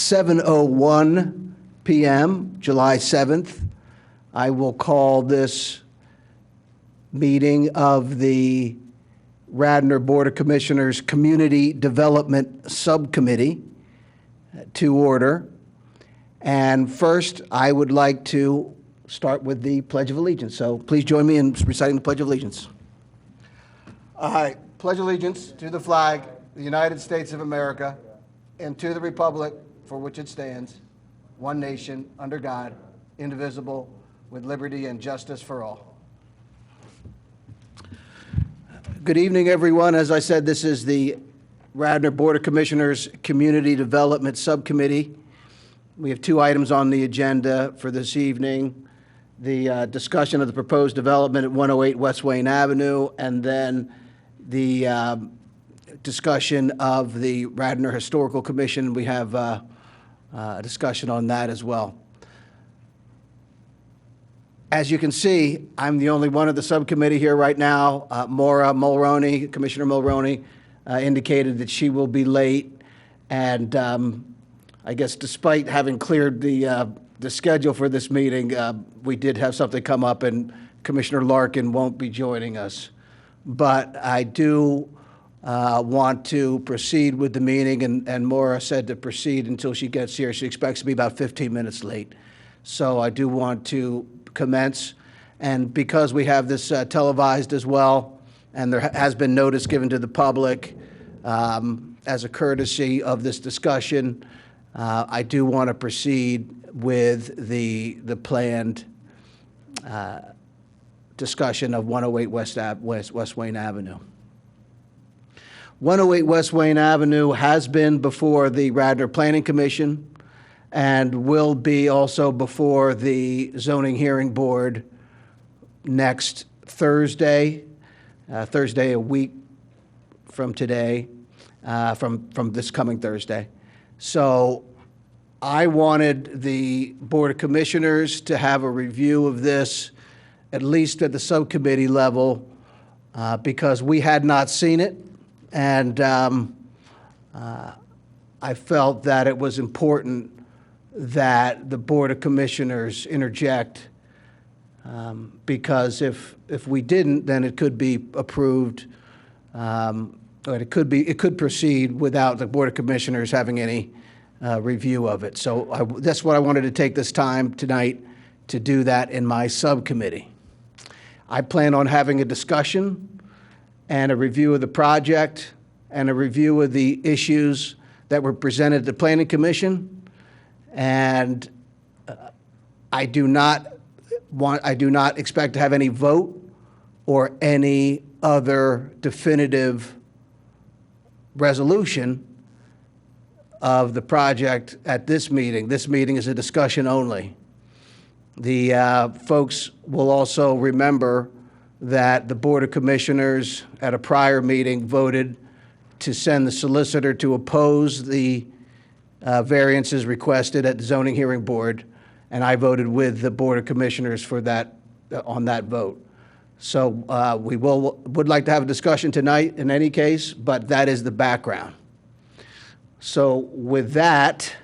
7:01 p.m., July 7th. I will call this meeting of the Radnor Board of Commissioners Community Development Subcommittee to order. And first, I would like to start with the Pledge of Allegiance. So please join me in reciting the Pledge of Allegiance. I pledge allegiance to the flag of the United States of America and to the republic for which it stands, one nation, under God, indivisible, with liberty and justice for all. Good evening, everyone. As I said, this is the Radnor Board of Commissioners Community Development Subcommittee. We have two items on the agenda for this evening: the discussion of the proposed development at 108 West Wayne Avenue, and then the discussion of the Radnor Historical Commission. We have a discussion on that as well. As you can see, I'm the only one of the subcommittee here right now. Commissioner Mulroney, indicated that she will be late, and I guess despite having cleared the schedule for this meeting, we did have something come up, and Commissioner Larkin won't be joining us. But I do want to proceed with the meeting, and Maura said to proceed until she gets here. She expects to be about 15 minutes late. So I do want to commence, and because we have this televised as well, and there has been notice given to the public as a courtesy of this discussion, I do want to proceed with the planned discussion of 108 West Wayne Avenue. 108 West Wayne Avenue has been before the Radnor Planning Commission and will be also before the Zoning Hearing Board next Thursday, a week from today, from this coming Thursday. So I wanted the Board of Commissioners to have a review of this, at least at the subcommittee level, because we had not seen it, and I felt that it was important that the Board of Commissioners interject, because if we didn't, then it could be approved, or it could proceed without the Board of Commissioners having any review of it. So that's what I wanted to take this time tonight to do that in my subcommittee. I plan on having a discussion and a review of the project and a review of the issues that were presented at the Planning Commission. And I do not expect to have any vote or any other definitive resolution of the project at this meeting. This meeting is a discussion only. The folks will also remember that the Board of Commissioners at a prior meeting voted to send the solicitor to oppose the variances requested at the Zoning Hearing Board, and I voted with the Board of Commissioners for that, on that vote. So we would like to have a discussion tonight in any case, but that is the background. So with that,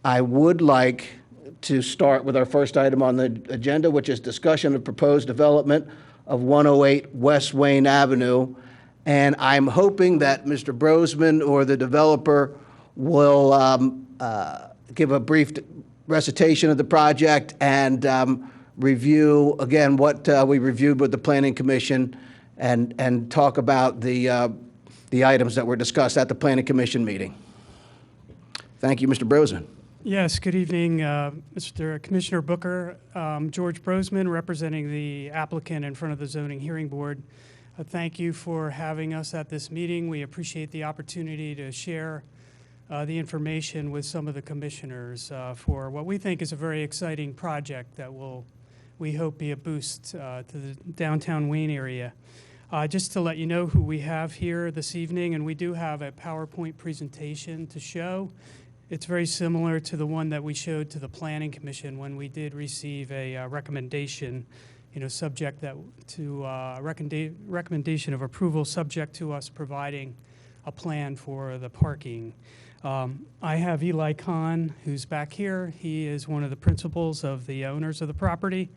I would like to start with our first item on the agenda, which is discussion of proposed development of 108 West Wayne Avenue. And I'm hoping that Mr. Brosman or the developer will give a brief recitation of the project and review, again, what we reviewed with the Planning Commission, and talk about the items that were discussed at the Planning Commission meeting. Thank you, Mr. Brosman. Yes, good evening, Mr. Commissioner Booker. George Brosman, representing the applicant in front of the Zoning Hearing Board. Thank you for having us at this meeting. We appreciate the opportunity to share the information with some of the commissioners for what we think is a very exciting project that will, we hope, be a boost to the downtown Wayne area. Just to let you know who we have here this evening, and we do have a PowerPoint presentation to show. It's very similar to the one that we showed to the Planning Commission when we did receive a recommendation, subject to recommendation of approval, subject to us providing a plan for the parking. I have Eli Kahn, who's back here. He is one of the principals of the owners of the property.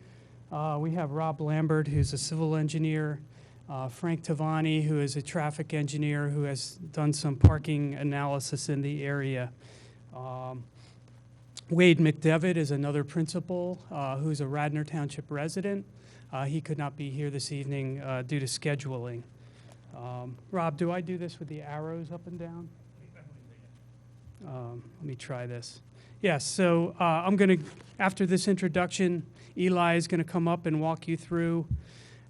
We have Rob Lambert, who's a civil engineer, Frank Tavani, who is a traffic engineer who has done some parking analysis in the area. Wade McDevitt is another principal who's a Radnor Township resident. He could not be here this evening due to scheduling. Rob, do I do this with the arrows up and down? Let me try this. Yes, so I'm going to, after this introduction, Eli is going to come up and walk you through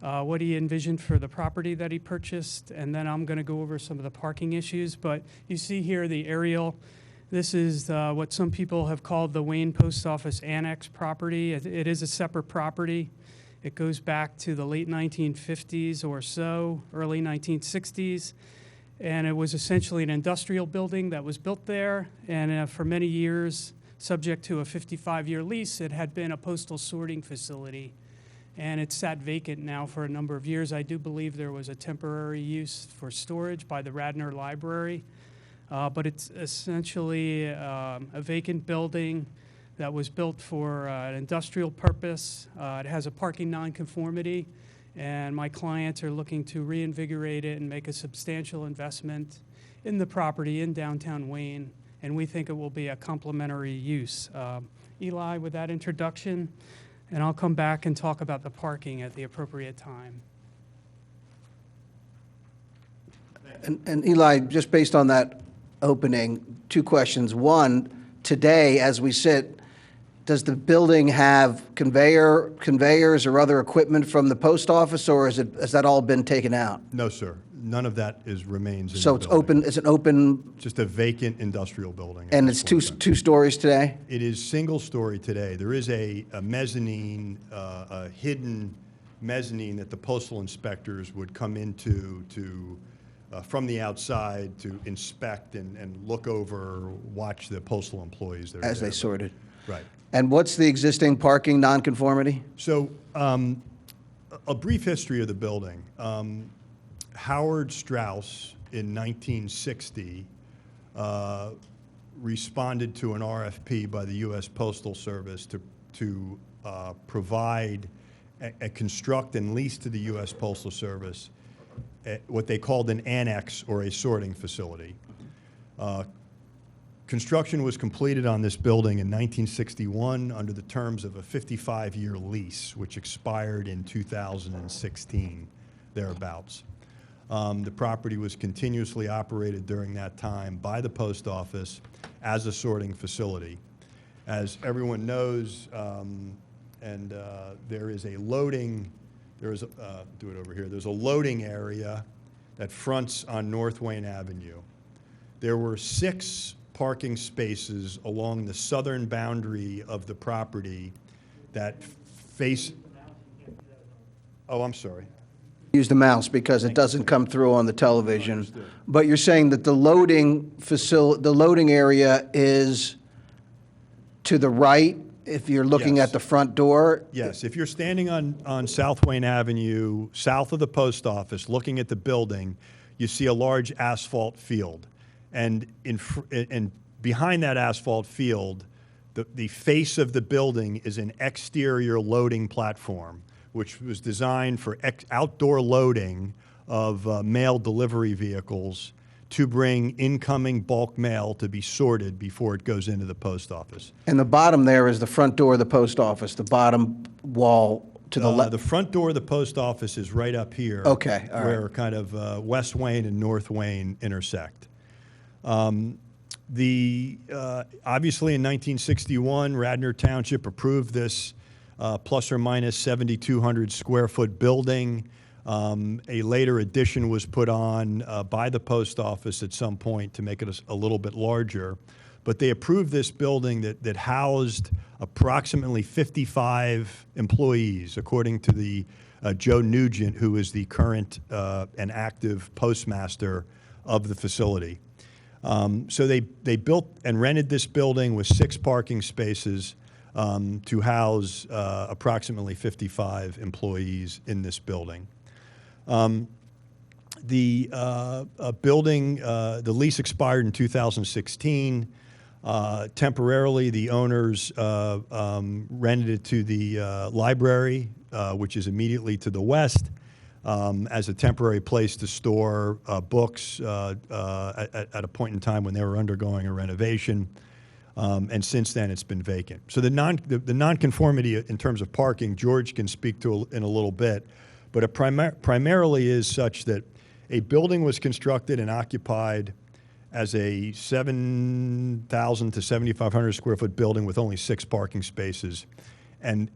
what he envisioned for the property that he purchased, and then I'm going to go over some of the parking issues. But you see here the aerial. This is what some people have called the Wayne Post Office Annex property. It is a separate property. It goes back to the late 1950s or so, early 1960s. And it was essentially an industrial building that was built there. And for many years, subject to a 55-year lease, it had been a postal sorting facility. And it's sat vacant now for a number of years. I do believe there was a temporary use for storage by the Radnor Library. But it's essentially a vacant building that was built for an industrial purpose. It has a parking nonconformity. And my clients are looking to reinvigorate it and make a substantial investment in the property in downtown Wayne, and we think it will be a complementary use. Eli, with that introduction, and I'll come back and talk about the parking at the appropriate time. And Eli, just based on that opening, two questions. One, today, as we sit, does the building have conveyors or other equipment from the post office, or has that all been taken out? No, sir. None of that remains in So the it's building. open, is it open, Just a vacant industrial building. at and this it's point in time. two stories today? It is single story today. There is a mezzanine, a hidden mezzanine that the postal inspectors would come into from the outside to inspect and look over, watch the postal employees that are As there. they sorted. Right. And what's the existing parking nonconformity? So, a brief history of the building. Howard Strauss in 1960 responded to an RFP by the U.S. Postal Service to provide, construct and lease to the U.S. Postal Service what they called an annex or a sorting facility. Construction was completed on this building in 1961 under the terms of a 55-year lease, which expired in 2016, thereabouts. The property was continuously operated during that time by the post office as a sorting facility. As everyone knows, there is a loading, do it over here, there's a loading area that fronts on North Wayne Avenue. There were 6 parking spaces along the southern boundary of the property that face, oh, I'm sorry. Use the mouse because it doesn't come through on the television. Understood. But you're saying that the loading area is to the right if you're looking Yes. at the front door? Yes, if you're standing on South Wayne Avenue, south of the post office, looking at the building, you see a large asphalt field. And behind that asphalt field, the face of the building is an exterior loading platform, which was designed for outdoor loading of mail delivery vehicles to bring incoming bulk mail to be sorted before it goes into the post office. And the bottom there is the front door of the post office, the bottom wall to the left? The front door of the post office is right up here. Okay, all right. Where kind of West Wayne and North Wayne intersect. Obviously in 1961, Radnor Township approved this plus or minus 7,200 square foot building. A later addition was put on by the post office at some point to make it a little bit larger. But they approved this building that housed approximately 55 employees, according to the Joe Nugent, who is the current and active postmaster of the facility. So they built and rented this building with 6 parking spaces to house approximately 55 employees in this building. The building, the lease expired in 2016. Temporarily, the owners rented it to the library, which is immediately to the west, as a temporary place to store books at a point in time when they were undergoing a renovation. And since then, it's been vacant. So the nonconformity in terms of parking, George can speak to in a little bit, but it primarily is such that a building was constructed and occupied as a 7,000 to 7,500 square foot building with only 6 parking spaces, and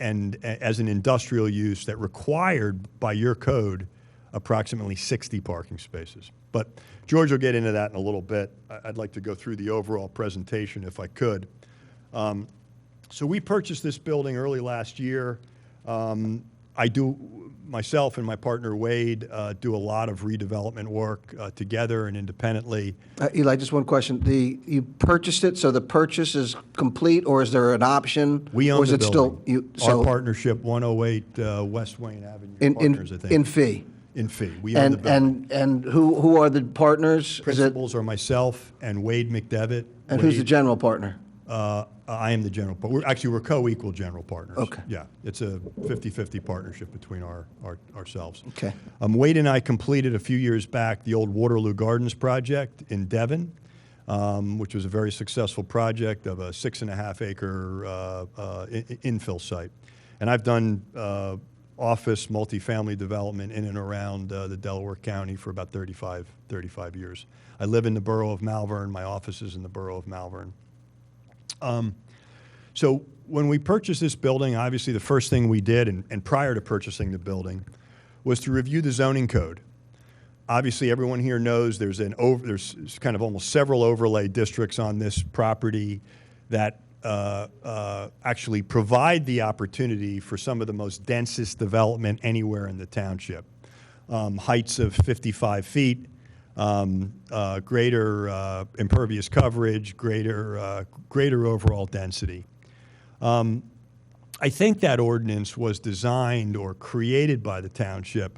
as an industrial use that required by your code approximately 60 parking spaces. But George will get into that in a little bit. I'd like to go through the overall presentation if I could. So we purchased this building early last year. Myself and my partner Wade do a lot of redevelopment work together and independently. Eli, just one question. You purchased it, so the purchase is complete, or is there an option? We own or is the it building. Still, Our partnership, 108 West Wayne Avenue, in partners, I think. in fee? In fee. We own the building. And who are the partners? Is it, Principals are myself and Wade McDevitt. and who's the general partner? I am the general partner. We're co-equal general partners. Okay. Yeah, it's a 50-50 partnership between ourselves. Okay. Wade and I completed a few years back the old Waterloo Gardens project in Devon, which was a very successful project of a 6.5-acre infill site. And I've done office multifamily development in and around the Delaware County for about 35 years. I live in the borough of Malvern. My office is in the borough of Malvern. So when we purchased this building, obviously the first thing we did, and prior to purchasing the building, was to review the zoning code. Obviously, everyone here knows there's kind of almost several overlay districts on this property that actually provide the opportunity for some of the most densest development anywhere in the township. Heights of 55 feet, greater impervious coverage, greater overall density. I think that ordinance was designed or created by the township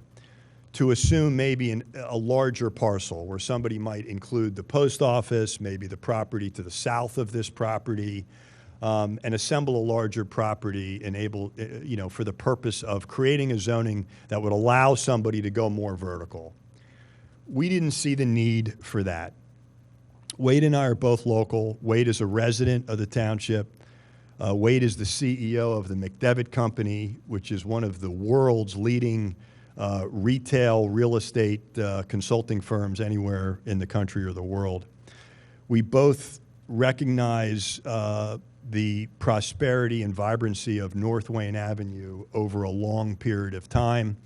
to assume maybe a larger parcel where somebody might include the post office, maybe the property to the south of this property, and assemble a larger property for the purpose of creating a zoning that would allow somebody to go more vertical. We didn't see the need for that. Wade and I are both local. Wade is a resident of the township. Wade is the CEO of the McDevitt Company, which is one of the world's leading retail real estate consulting firms anywhere in the country or the world. We both recognize the prosperity and vibrancy of North Wayne Avenue over a long period of time.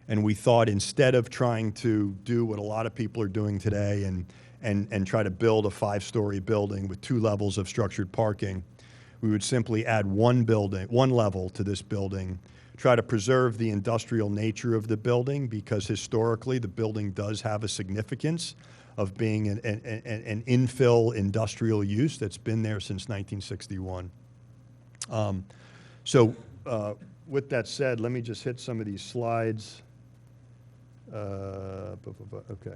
And we thought instead of trying to do what a lot of people are doing today and try to build a 5-story building with 2 levels of structured parking, we would simply add one level to this building, try to preserve the industrial nature of the building, because historically the building does have a significance of being an infill industrial use that's been there since 1961. With that said, let me just hit some of these slides. Okay.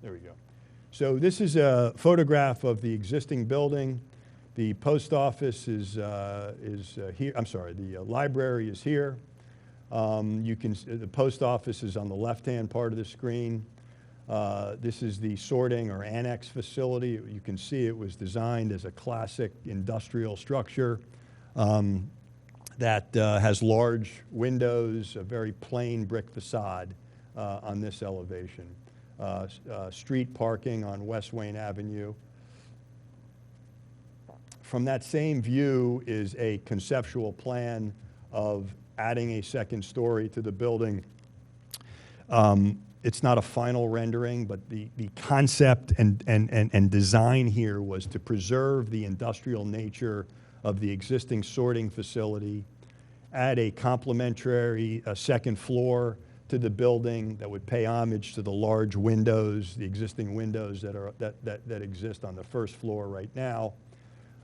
There we go. So this is a photograph of the existing building. The post office is here. I'm sorry, the library is here. The post office is on the left-hand part of the screen. This is the sorting or annex facility. You can see it was designed as a classic industrial structure that has large windows, a very plain brick facade on this elevation. Street parking on West Wayne Avenue. From that same view is a conceptual plan of adding a second story to the building. It's not a final rendering, but the concept and design here was to preserve the industrial nature of the existing sorting facility, add a complementary second floor to the building that would pay homage to the large windows, the existing windows that exist on the first floor right now,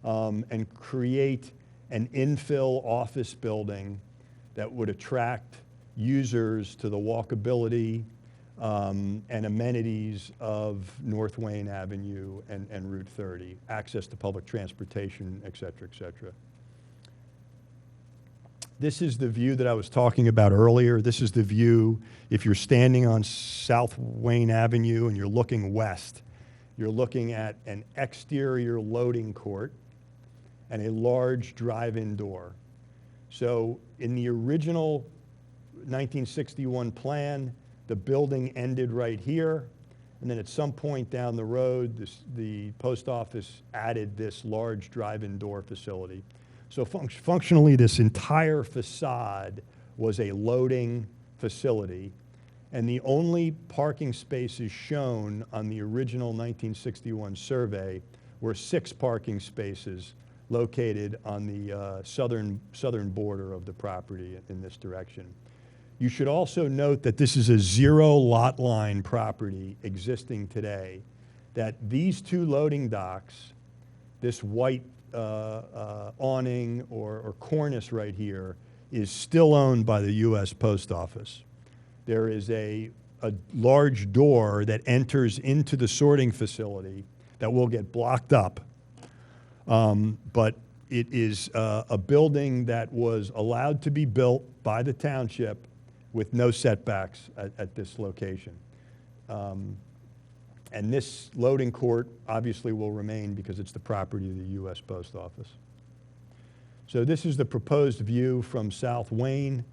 and create an infill office building that would attract users to the walkability and amenities of North Wayne Avenue and Route 30, access to public transportation, et cetera, et cetera. This is the view that I was talking about earlier. This is the view if you're standing on South Wayne Avenue and you're looking west. You're looking at an exterior loading court and a large drive-in door. So in the original 1961 plan, the building ended right here, and then at some point down the road, the post office added this large drive-in door facility. So functionally, this entire facade was a loading facility, and the only parking spaces shown on the original 1961 survey were 6 parking spaces located on the southern border of the property in this direction. You should also note that this is a 0 lot line property existing today, that these 2 loading docks, this white awning or cornice right here, is still owned by the U.S. Post Office. There is a large door that enters into the sorting facility that will get blocked up, but it is a building that was allowed to be built by the township with no setbacks at this location. And this loading court obviously will remain because it's the property of the U.S. Post Office. So this is the proposed view from South Wayne.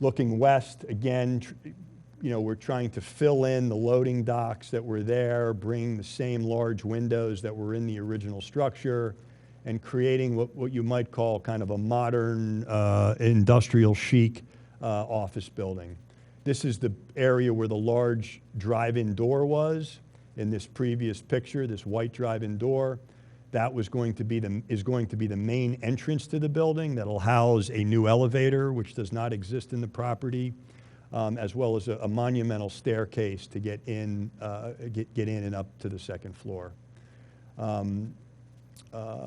Looking west, again, you know, we're trying to fill in the loading docks that were there, bring the same large windows that were in the original structure, and creating what you might call kind of a modern industrial chic office building. This is the area where the large drive-in door was in this previous picture, this white drive-in door. That was going to be is going to be the main entrance to the building that'll house a new elevator, which does not exist in the property, as well as a monumental staircase to get in and up to the 2nd floor.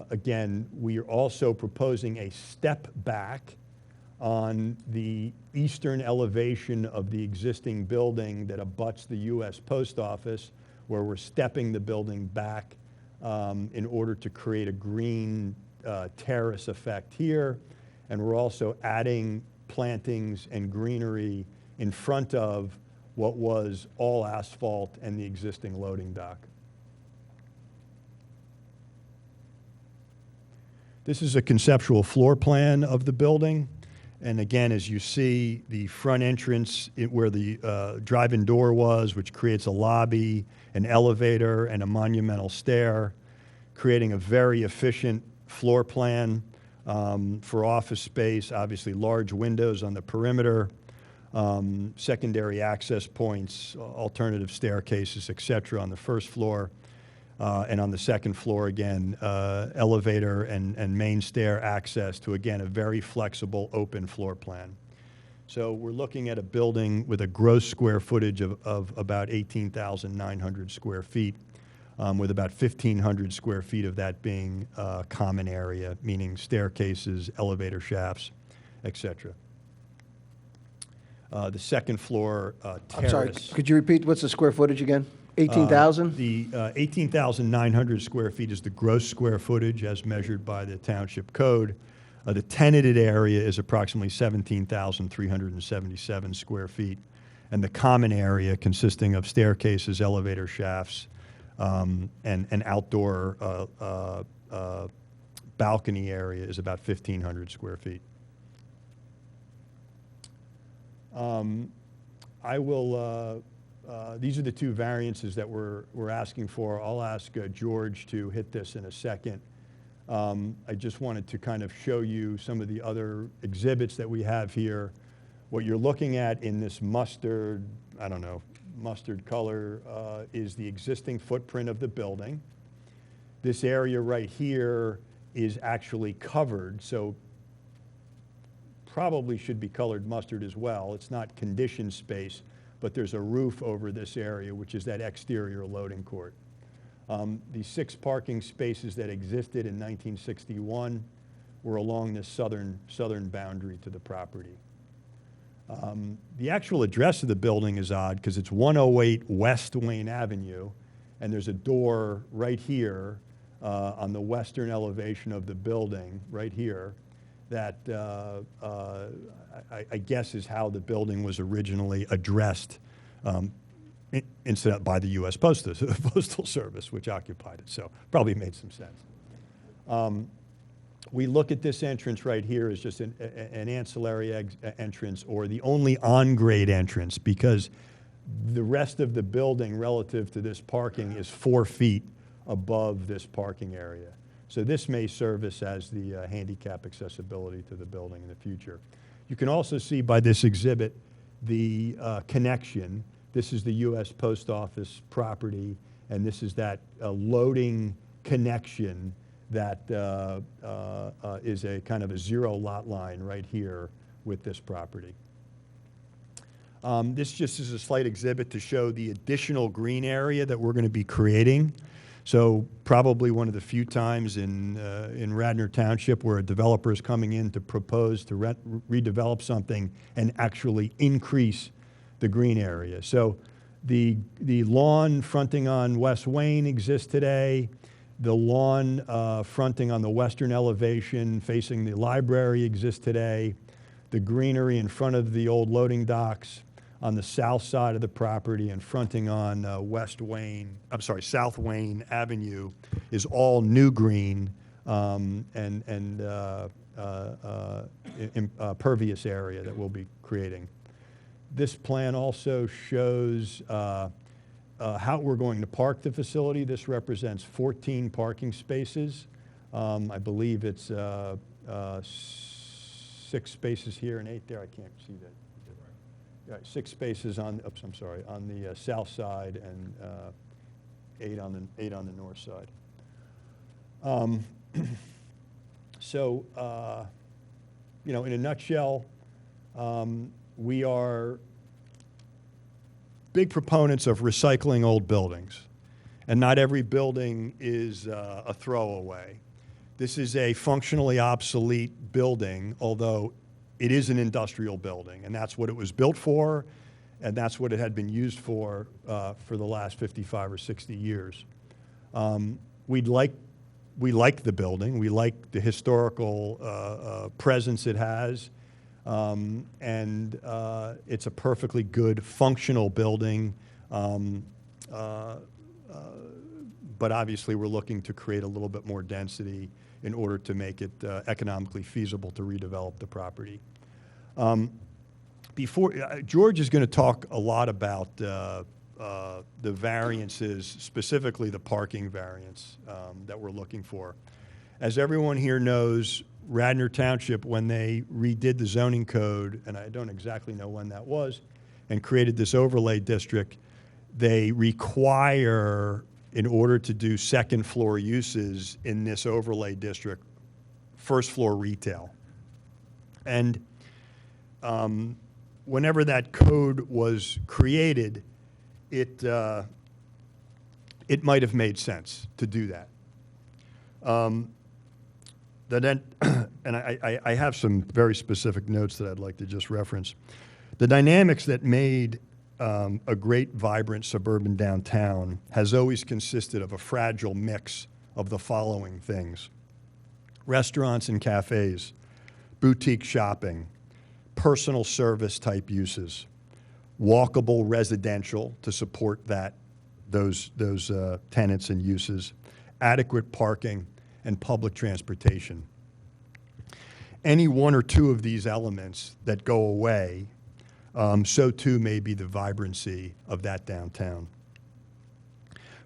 Again, we are also proposing a step back on the eastern elevation of the existing building that abuts the U.S. Post Office, where we're stepping the building back in order to create a green terrace effect here. And we're also adding plantings and greenery in front of what was all asphalt and the existing loading dock. This is a conceptual floor plan of the building. And again, as you see, the front entrance where the drive-in door was, which creates a lobby, an elevator, and a monumental stair, creating a very efficient floor plan for office space, obviously large windows on the perimeter, secondary access points, alternative staircases, et cetera, on the 1st floor. And on the 2nd floor, again, elevator and main stair access to, again, a very flexible open floor plan. So we're looking at a building with a gross square footage of about 18,900 square feet, with about 1,500 square feet of that being common area, meaning staircases, elevator shafts, et cetera. The 2nd floor terrace. I'm sorry, could you repeat what's the square footage again? 18,000? The 18,900 square feet is the gross square footage as measured by the township code. The tenanted area is approximately 17,377 square feet. And the common area, consisting of staircases, elevator shafts, and an outdoor balcony area, is about 1,500 square feet. These are the 2 variances that we're asking for. I'll ask George to hit this in a second. I just wanted to kind of show you some of the other exhibits that we have here. What you're looking at in this mustard color is the existing footprint of the building. This area right here is actually covered, so probably should be colored mustard as well. It's not conditioned space, but there's a roof over this area, which is that exterior loading court. The 6 parking spaces that existed in 1961 were along this southern boundary to the property. The actual address of the building is odd because it's 108 West Wayne Avenue, and there's a door right here on the western elevation of the building, right here, that I guess is how the building was originally addressed incident by the U.S. Postal Service, which occupied it. So probably made some sense. We look at this entrance right here as just an ancillary entrance, or the only on-grade entrance, because the rest of the building relative to this parking is 4 feet above this parking area. So this may service as the handicap accessibility to the building in the future. You can also see by this exhibit the connection. This is the U.S. Post Office property, and this is that loading connection that is a kind of a zero lot line right here with this property. This just is a slight exhibit to show the additional green area that we're going to be creating. So probably one of the few times in Radnor Township where a developer is coming in to propose to redevelop something and actually increase the green area. So the lawn fronting on West Wayne exists today. The lawn fronting on the western elevation facing the library exists today. The greenery in front of the old loading docks on the south side of the property and fronting on South Wayne Avenue is all new green and pervious area that we'll be creating. This plan also shows how we're going to park the facility. This represents 14 parking spaces. I believe it's 6 spaces here and 8 there. I can't see that. Right, 6 spaces on. Oops, I'm sorry. On the south side and 8 on the north side. So, you know, in a nutshell, we are big proponents of recycling old buildings, and not every building is a throwaway. This is a functionally obsolete building, although it is an industrial building, and that's what it was built for, and that's what it had been used for the last 55 or 60 years. We like the building. We like the historical presence it has. And it's a perfectly good functional building, but obviously we're looking to create a little bit more density in order to make it economically feasible to redevelop the property. George is going to talk a lot about the variances, specifically the parking variance that we're looking for. As everyone here knows, Radnor Township, when they redid the zoning code, and I don't exactly know when that was, and created this overlay district, they require, in order to do second floor uses in this overlay district, first floor retail. And whenever that code was created, it might have made sense to do that. And I have some very specific notes that I'd like to just reference. The dynamics that made a great, vibrant suburban downtown has always consisted of a fragile mix of the following things: restaurants and cafes, boutique shopping, personal service type uses, walkable residential to support those tenants and uses, adequate parking, and public transportation. Any one or two of these elements that go away, so too may be the vibrancy of that downtown.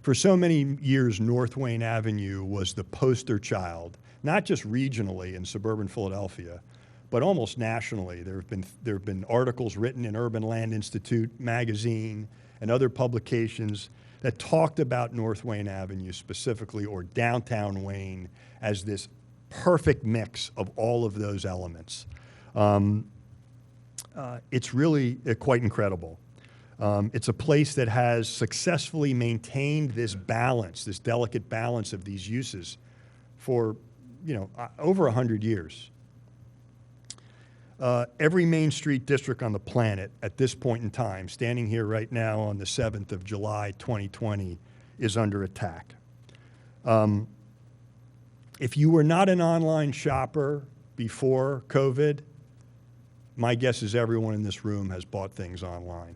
For so many years, North Wayne Avenue was the poster child, not just regionally in suburban Philadelphia, but almost nationally. There have been articles written in Urban Land Institute magazine and other publications that talked about North Wayne Avenue specifically, or downtown Wayne, as this perfect mix of all of those elements. It's really quite incredible. It's a place that has successfully maintained this balance, this delicate balance of these uses for over 100 years. Every Main Street district on the planet at this point in time, standing here right now on the 7th of July, 2020, is under attack. If you were not an online shopper before COVID, my guess is everyone in this room has bought things online.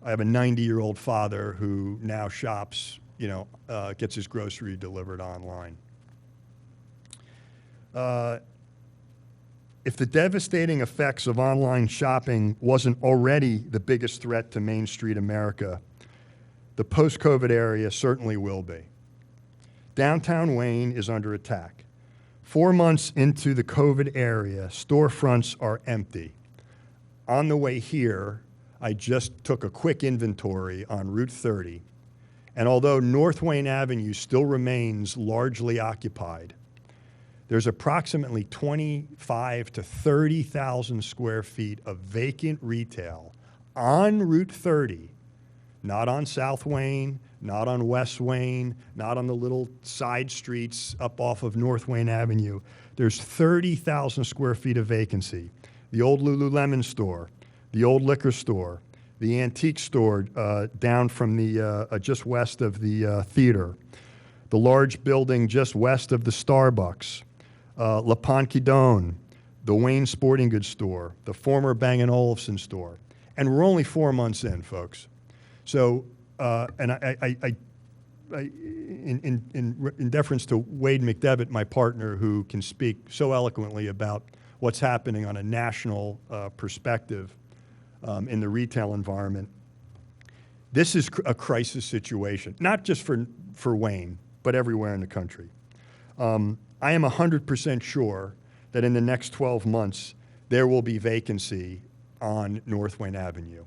I have a 90-year-old father who now shops, gets his grocery delivered online. If the devastating effects of online shopping wasn't already the biggest threat to Main Street America, the post-COVID area certainly will be. Downtown Wayne is under attack. 4 months into the COVID area, storefronts are empty. On the way here, I just took a quick inventory on Route 30, and although North Wayne Avenue still remains largely occupied, there's approximately 25 to 30,000 square feet of vacant retail on Route 30, not on South Wayne, not on West Wayne, not on the little side streets up off of North Wayne Avenue. There's 30,000 square feet of vacancy. The old Lululemon store, the old liquor store, the antique store down from the just west of the theater, the large building just west of the Starbucks, La Ponquidone, the Wayne Sporting Goods store, the former Bang & Olufsen store. And we're only 4 months in, folks. So, and in deference to Wade McDevitt, my partner, who can speak so eloquently about what's happening on a national perspective in the retail environment, this is a crisis situation, not just for Wayne, but everywhere in the country. I am 100% sure that in the next 12 months, there will be vacancy on North Wayne Avenue.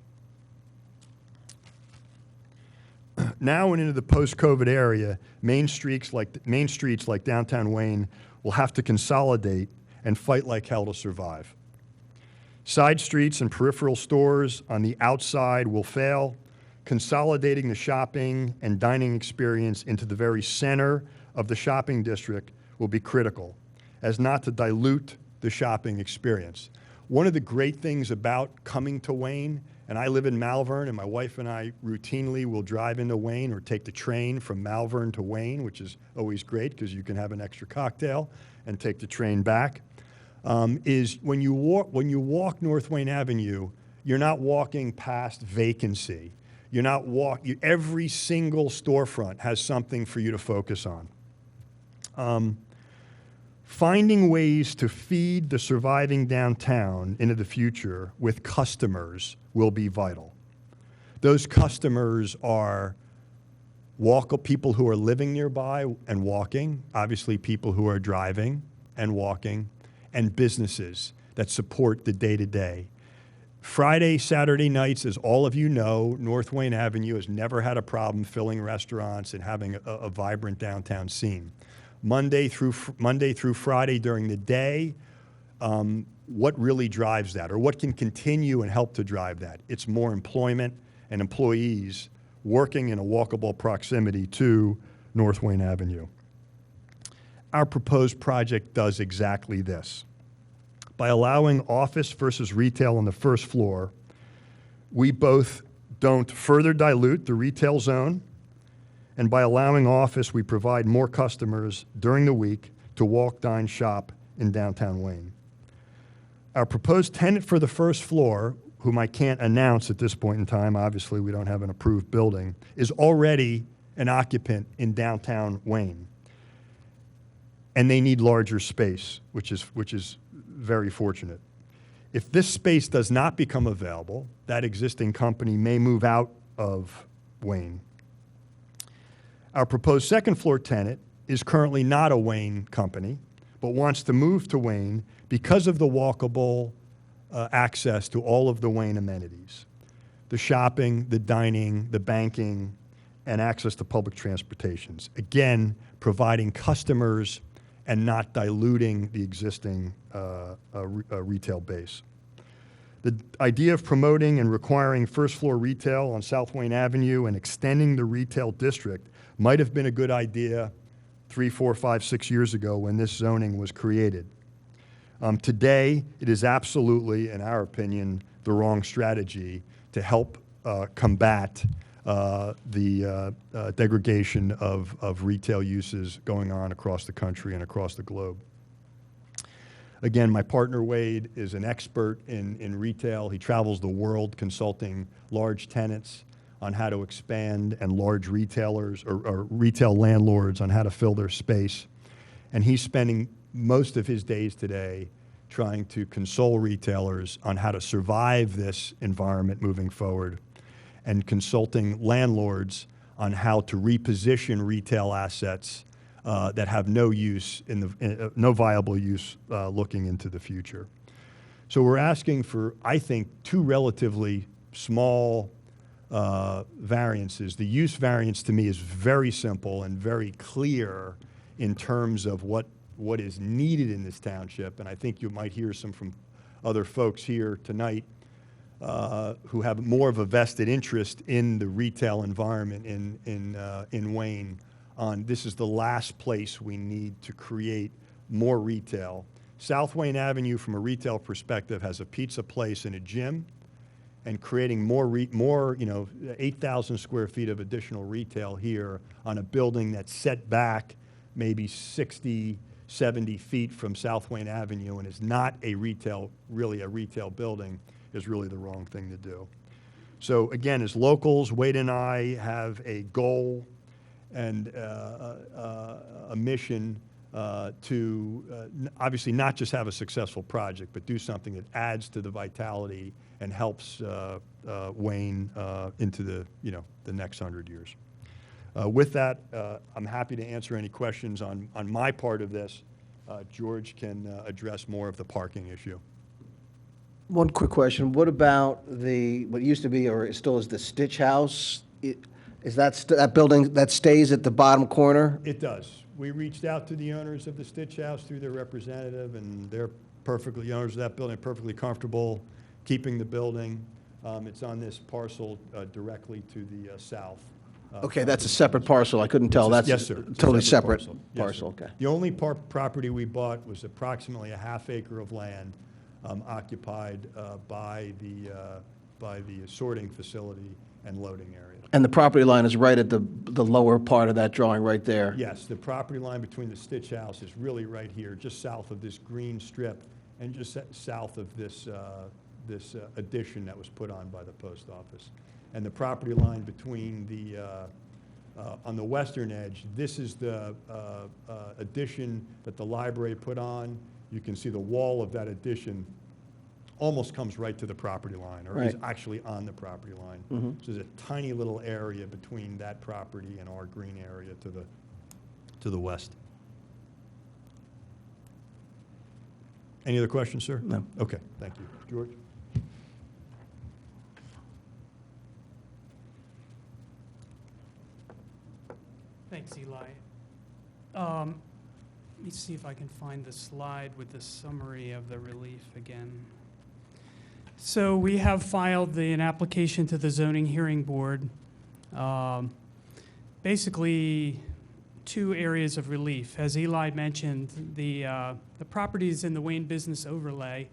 Now and into the post-COVID area, main streets like downtown Wayne will have to consolidate and fight like hell to survive. Side streets and peripheral stores on the outside will fail, consolidating the shopping and dining experience into the very center of the shopping district will be critical, as not to dilute the shopping experience. One of the great things about coming to Wayne, and I live in Malvern, and my wife and I routinely will drive into Wayne or take the train from Malvern to Wayne, which is always great because you can have an extra cocktail and take the train back, is when you walk North Wayne Avenue, you're not walking past vacancy. You're not every single storefront has something for you to focus on. Finding ways to feed the surviving downtown into the future with customers will be vital. Those customers are people who are living nearby and walking, obviously people who are driving and walking, and businesses that support the day-to-day. Friday, Saturday nights, as all of you know, North Wayne Avenue has never had a problem filling restaurants and having a vibrant downtown scene. Monday through Friday during the day, what really drives that, or what can continue and help to drive that? It's more employment and employees working in a walkable proximity to North Wayne Avenue. Our proposed project does exactly this. By allowing office versus retail on the first floor, we both don't further dilute the retail zone, and by allowing office, we provide more customers during the week to walk, dine, shop in downtown Wayne. Our proposed tenant for the first floor, whom I can't announce at this point in time, obviously we don't have an approved building, is already an occupant in downtown Wayne. And they need larger space, which is very fortunate. If this space does not become available, that existing company may move out of Wayne. Our proposed second floor tenant is currently not a Wayne company, but wants to move to Wayne because of the walkable access to all of the Wayne amenities. The shopping, the dining, the banking, and access to public transportations. Again, providing customers and not diluting the existing retail base. The idea of promoting and requiring first floor retail on South Wayne Avenue and extending the retail district might have been a good idea 3, 4, 5, 6 years ago when this zoning was created. Today, it is absolutely, in our opinion, the wrong strategy to help combat the degradation of retail uses going on across the country and across the globe. Again, my partner Wade is an expert in retail. He travels the world consulting large tenants on how to expand and large retailers or retail landlords on how to fill their space. And he's spending most of his days today trying to console retailers on how to survive this environment moving forward, and consulting landlords on how to reposition retail assets that have no use no viable use looking into the future. So we're asking for, I think, 2 relatively small variances. The use variance to me is very simple and very clear in terms of what is needed in this township, and I think you might hear some from other folks here tonight who have more of a vested interest in the retail environment in Wayne. This is the last place we need to create more retail. South Wayne Avenue, from a retail perspective, has a pizza place and a gym, and creating more 8,000 square feet of additional retail here on a building that's set back maybe 60, 70 feet from South Wayne Avenue and is not really a retail building, is really the wrong thing to do. So again, as locals, Wade and I have a goal and a mission to obviously not just have a successful project, but do something that adds to the vitality and helps Wayne into the next 100 years. With that, I'm happy to answer any questions on my part of this. George can address more of the parking issue. One quick question. What about what used to be, or it still is, the Stitch House? Is that building that stays at the bottom corner? It does. We reached out to the owners of the Stitch House through their representative, and they're owners of that building, perfectly comfortable keeping the building. It's on this parcel directly to the south. Okay, that's a separate parcel. I couldn't tell. That's yes, sir. Totally separate Yes, parcel. sir. Okay. The only property we bought was approximately a half acre of land occupied by the sorting facility and loading area. And the property line is right at the lower part of that drawing right there? Yes, the property line between the Stitch House is really right here, just south of this green strip and just south of this addition that was put on by the post office. And the property line between on the western edge, this is the addition that the library put on. You can see the wall of that addition almost comes right to the property line, or is actually on the property line. Mm-hmm. So there's a tiny little area between that property and our green area to the west. Any other questions, sir? No. Okay, thank you. George? Thanks, Eli. Let me see if I can find the slide with the summary of the relief again. So we have filed an application to the Zoning Hearing Board. Basically, 2 areas of relief. As Eli mentioned, the property is in the Wayne Business Overlay.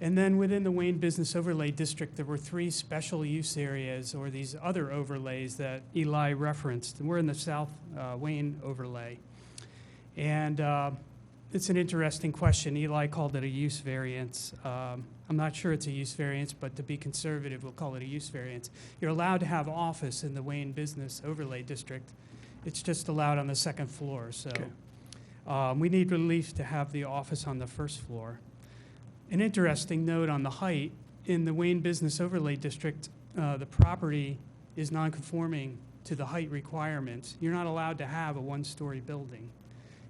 And then within the Wayne Business Overlay District, there were 3 special use areas, or these other overlays that Eli referenced. And we're in the South Wayne Overlay. And it's an interesting question. Eli called it a use variance. I'm not sure it's a use variance, but to be conservative, we'll call it a use variance. You're allowed to have office in the Wayne Business Overlay District. It's just allowed on the 2nd floor. So we need relief to have the office on the 1st floor. An interesting note on the height, in the Wayne Business Overlay District, the property is non-conforming to the height requirements. You're not allowed to have a 1-story building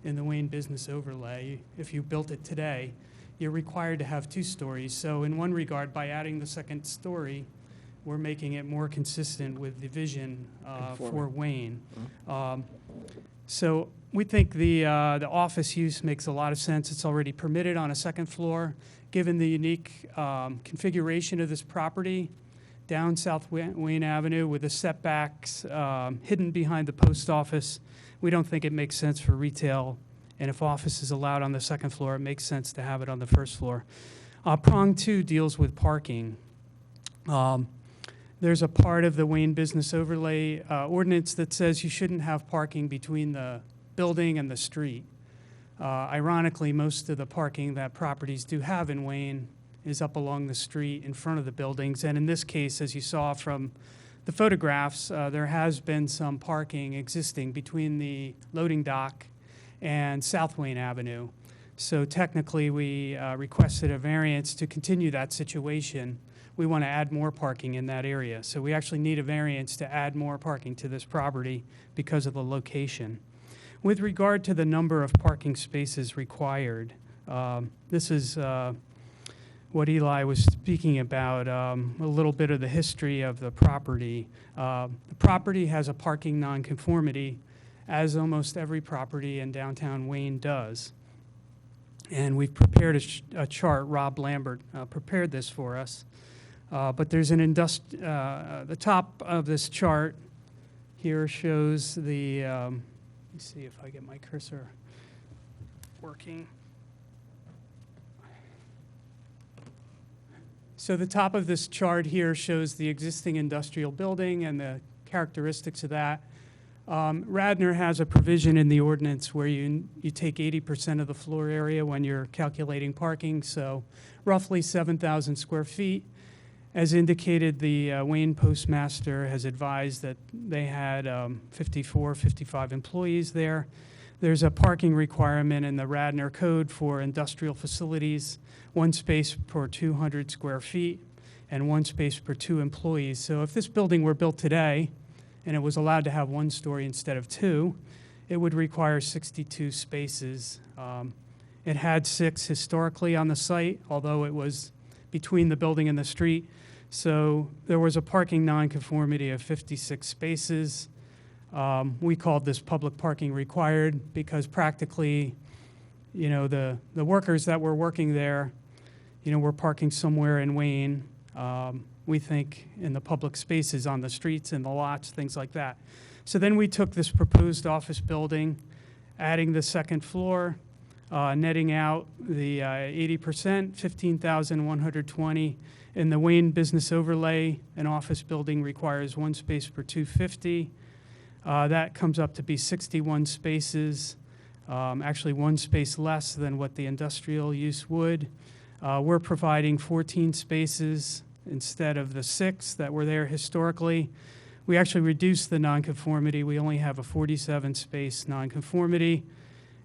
in the Wayne Business Overlay. If you built it today, you're required to have 2 stories. So in one regard, by adding the 2nd story, we're making it more consistent with the vision for Wayne. So we think the office use makes a lot of sense. It's already permitted on a 2nd floor. Given the unique configuration of this property, down South Wayne Avenue with the setbacks hidden behind the post office. We don't think it makes sense for retail, and if office is allowed on the second floor, it makes sense to have it on the first floor. Prong 2 deals with parking. There's a part of the Wayne Business Overlay ordinance that says you shouldn't have parking between the building and the street. Ironically, most of the parking that properties do have in Wayne is up along the street in front of the buildings. And in this case, as you saw from the photographs, there has been some parking existing between the loading dock and South Wayne Avenue. So technically, we requested a variance to continue that situation. We want to add more parking in that area. So we actually need a variance to add more parking to this property because of the location. With regard to the number of parking spaces required, this is what Eli was speaking about, a little bit of the history of the property. The property has a parking nonconformity, as almost every property in downtown Wayne does. And we've prepared a chart. Rob Lambert prepared this for us. But there's the top of this chart here shows the, let me see if I get my cursor working. So the top of this chart here shows the existing industrial building and the characteristics of that. Radnor has a provision in the ordinance where you take 80% of the floor area when you're calculating parking, so roughly 7,000 square feet. As indicated, the Wayne Postmaster has advised that they had 55 employees there. There's a parking requirement in the Radnor Code for industrial facilities, 1 space per 200 square feet and 1 space per 2 employees. So if this building were built today and it was allowed to have 1 story instead of 2, it would require 62 spaces. It had 6 historically on the site, although it was between the building and the street. So there was a parking nonconformity of 56 spaces. We called this public parking required because practically, you know, the workers that were working there, you know, were parking somewhere in Wayne. We think in the public spaces on the streets and the lots, things like that. So then we took this proposed office building, adding the second floor, netting out the 80%, 15,120. In the Wayne Business Overlay, an office building requires 1 space per 250. That comes up to be 61 spaces, actually 1 space less than what the industrial use would. We're providing 14 spaces instead of the 6 that were there historically. We actually reduced the nonconformity. We only have a 47 space nonconformity.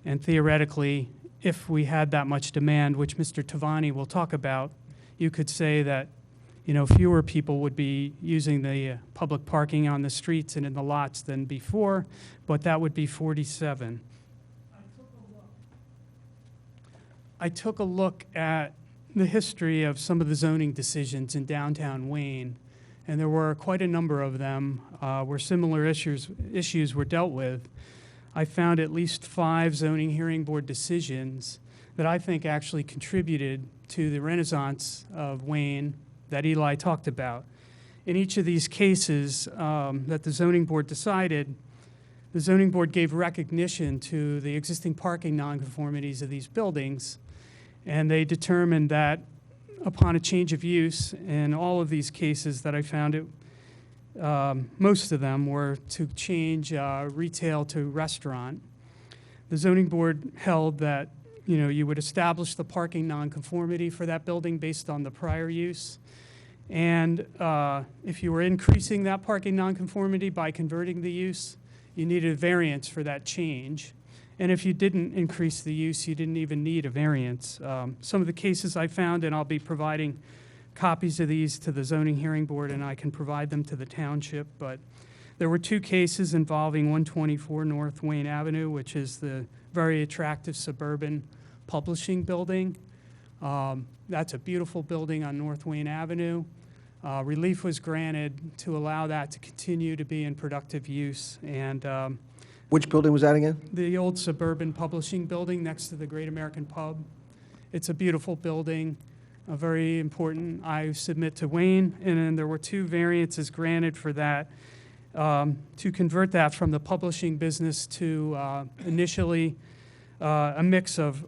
And theoretically, if we had that much demand, which Mr. Tavani will talk about, you could say that, you know, fewer people would be using the public parking on the streets and in the lots than before, but that would be 47. I took a look at the history of some of the zoning decisions in downtown Wayne, and there were quite a number of them where similar issues were dealt with. I found at least 5 zoning hearing board decisions that I think actually contributed to the renaissance of Wayne that Eli talked about. In each of these cases that the zoning board decided, the zoning board gave recognition to the existing parking nonconformities of these buildings, and they determined that upon a change of use, in all of these cases that I found, most of them were to change retail to restaurant. The zoning board held that, you know, you would establish the parking nonconformity for that building based on the prior use. And if you were increasing that parking nonconformity by converting the use, you needed a variance for that change. And if you didn't increase the use, you didn't even need a variance. Some of the cases I found, and I'll be providing copies of these to the zoning hearing board, and I can provide them to the township, but there were 2 cases involving 124 North Wayne Avenue, which is the very attractive suburban publishing building. That's a beautiful building on North Wayne Avenue. Relief was granted to allow that to continue to be in productive use. And which building was that again? the old suburban publishing building next to the Great American Pub. It's a beautiful building. very important. I submit to Wayne, and then there were 2 variances granted for that, to convert that from the publishing business to initially a mix of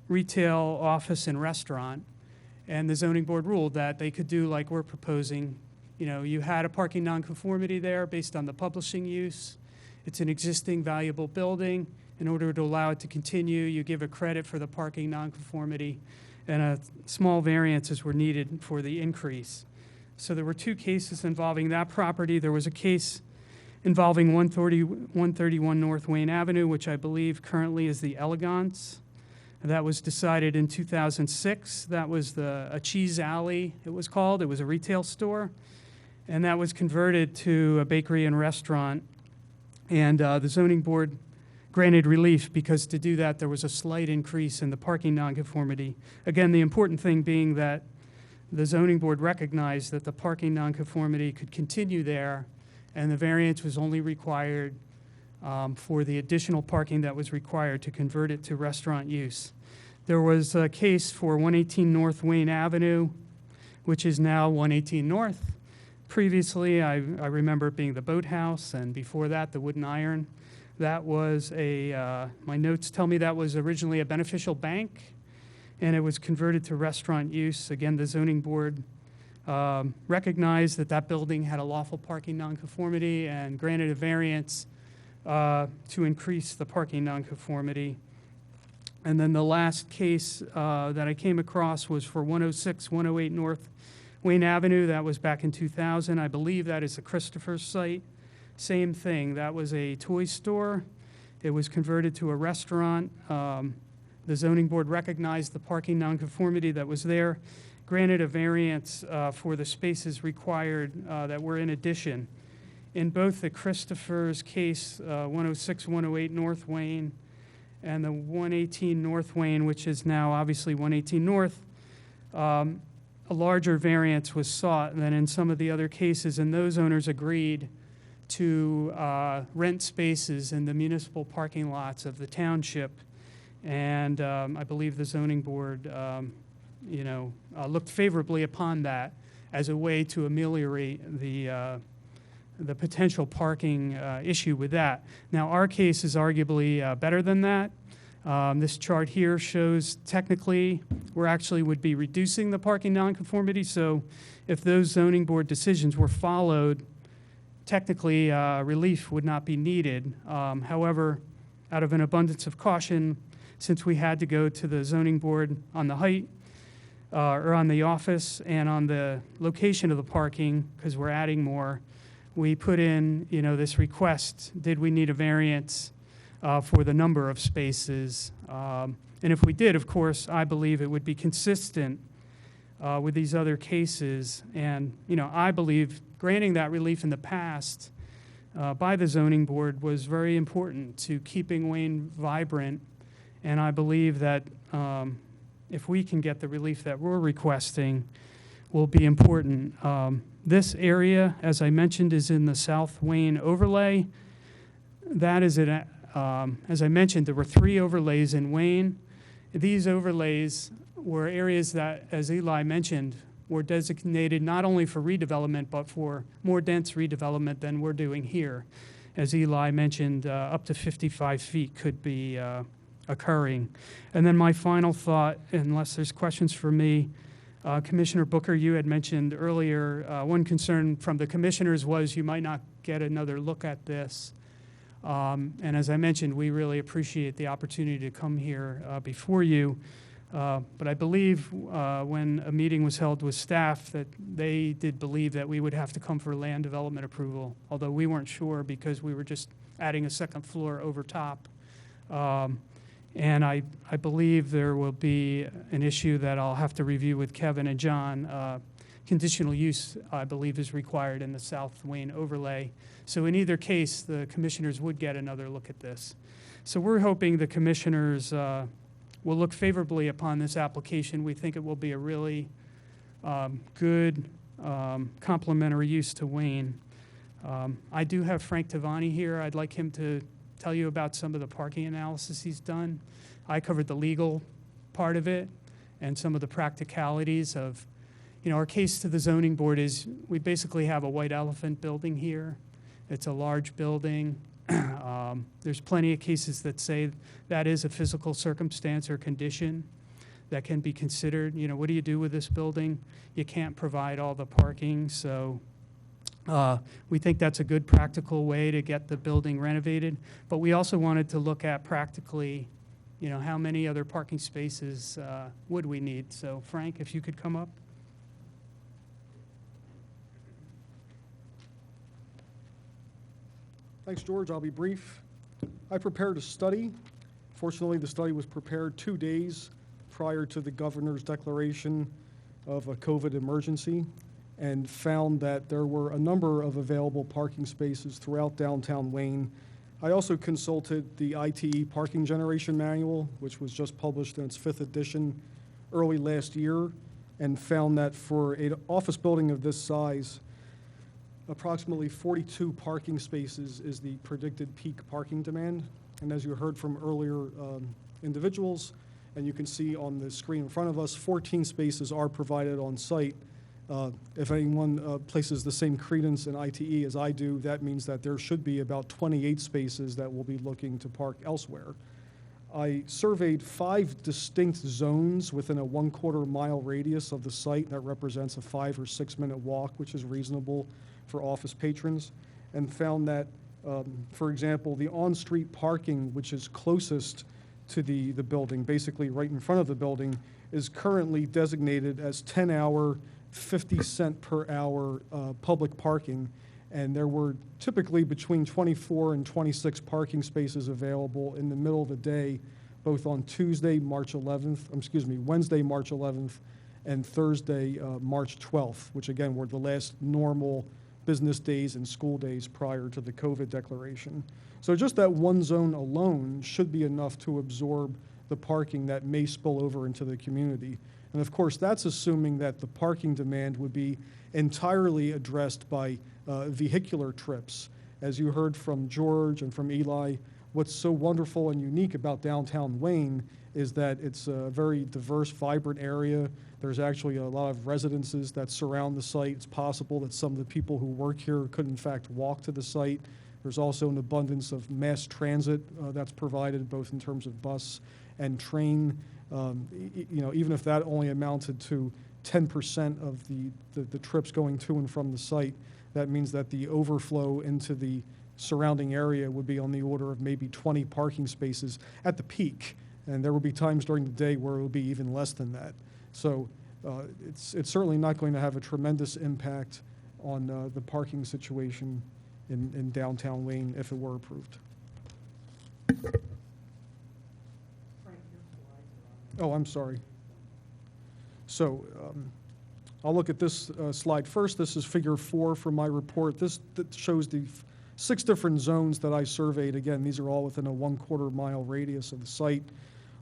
retail, office, and restaurant. And the zoning board ruled that they could do like we're proposing. You know, you had a parking nonconformity there based on the publishing use. It's an existing valuable building. In order to allow it to continue, you give a credit for the parking nonconformity, and small variances were needed for the increase. So there were 2 cases involving that property. There was a case involving 131 North Wayne Avenue, which I believe currently is the Elegance. That was decided in 2006. That was a cheese alley, it was called. It was a retail store. And that was converted to a bakery and restaurant. And the zoning board granted relief because to do that, there was a slight increase in the parking nonconformity. Again, the important thing being that the zoning board recognized that the parking nonconformity could continue there, and the variance was only required for the additional parking that was required to convert it to restaurant use. There was a case for 118 North Wayne Avenue, which is now 118 North. Previously, I remember it being the Boathouse, and before that, the Wooden Iron. That was my notes tell me that was originally a beneficial bank, and it was converted to restaurant use. Again, the zoning board recognized that that building had a lawful parking nonconformity and granted a variance to increase the parking nonconformity. And then the last case that I came across was for 106, 108 North Wayne Avenue. That was back in 2000. I believe that is the Christopher's site. Same thing. That was a toy store. It was converted to a restaurant. The zoning board recognized the parking nonconformity that was there, granted a variance for the spaces required that were in addition. In both the Christopher's case, 106, 108 North Wayne, and the 118 North Wayne, which is now obviously 118 North, a larger variance was sought than in some of the other cases, and those owners agreed to rent spaces in the municipal parking lots of the township. And I believe the zoning board, looked favorably upon that as a way to ameliorate the potential parking issue with that. Now, our case is arguably better than that. This chart here shows technically we actually would be reducing the parking nonconformity. So if those zoning board decisions were followed, technically relief would not be needed. However, out of an abundance of caution, since we had to go to the zoning board on the height or on the office and on the location of the parking, because we're adding more, we put in, this request, did we need a variance for the number of spaces? And if we did, of course, I believe it would be consistent with these other cases. And, I believe granting that relief in the past by the zoning board was very important to keeping Wayne vibrant. And I believe that if we can get the relief that we're requesting, will be important. This area, as I mentioned, is in the South Wayne overlay. That is as I mentioned, there were 3 overlays in Wayne. These overlays were areas that, as Eli mentioned, were designated not only for redevelopment, but for more dense redevelopment than we're doing here. As Eli mentioned, up to 55 feet could be occurring. And then my final thought, unless there's questions for me, Commissioner Booker, you had mentioned earlier, one concern from the commissioners was you might not get another look at this. And as I mentioned, we really appreciate the opportunity to come here before you. But I believe when a meeting was held with staff that they did believe that we would have to come for land development approval, although we weren't sure because we were just adding a second floor over top. And I believe there will be an issue that I'll have to review with Kevin and John. Conditional use, I believe, is required in the South Wayne overlay. So in either case, the commissioners would get another look at this. So we're hoping the commissioners will look favorably upon this application. We think it will be a really good complementary use to Wayne. I do have Frank Tavani here. I'd like him to tell you about some of the parking analysis he's done. I covered the legal part of it, and some of the practicalities of, our case to the zoning board is we basically have a white elephant building here. It's a large building. There's plenty of cases that say that is a physical circumstance or condition that can be considered. What do you do with this building? You can't provide all the parking, so we think that's a good practical way to get the building renovated. But we also wanted to look at practically, how many other parking spaces would we need? So Frank, if you could come up. Thanks, George. I'll be brief. I prepared a study. Fortunately, the study was prepared 2 days prior to the governor's declaration of a COVID emergency, and found that there were a number of available parking spaces throughout downtown Wayne. I also consulted the ITE Parking Generation Manual, which was just published in its 5th edition early last year, and found that for an office building of this size, approximately 42 parking spaces is the predicted peak parking demand. And as you heard from earlier individuals, and you can see on the screen in front of us, 14 spaces are provided on site. If anyone places the same credence in ITE as I do, that means that there should be about 28 spaces that will be looking to park elsewhere. I surveyed 5 distinct zones within a 1/4 mile radius of the site. That represents a 5 or 6 minute walk, which is reasonable for office patrons, and found that, for example, the on-street parking, which is closest to the building, basically right in front of the building, is currently designated as 10-hour, 50-cent per hour public parking, and there were typically between 24 and 26 parking spaces available in the middle of the day, both on Wednesday, March 11th, and Thursday, March 12th, which again were the last normal business days and school days prior to the COVID declaration. So just that one zone alone should be enough to absorb the parking that may spill over into the community. And of course, that's assuming that the parking demand would be entirely addressed by vehicular trips. As you heard from George and from Eli, what's so wonderful and unique about downtown Wayne is that it's a very diverse, vibrant area. There's actually a lot of residences that surround the site. It's possible that some of the people who work here could in fact walk to the site. There's also an abundance of mass transit that's provided, both in terms of bus and train. Even if that only amounted to 10% of the trips going to and from the site, that means that the overflow into the surrounding area would be on the order of maybe 20 parking spaces at the peak. And there will be times during the day where it will be even less than that. So it's certainly not going to have a tremendous impact on the parking situation in downtown Wayne if it were approved. Oh, I'm sorry. So I'll look at this slide first. This is figure 4 from my report. This shows the 6 different zones that I surveyed. Again, these are all within a 1/4 mile radius of the site.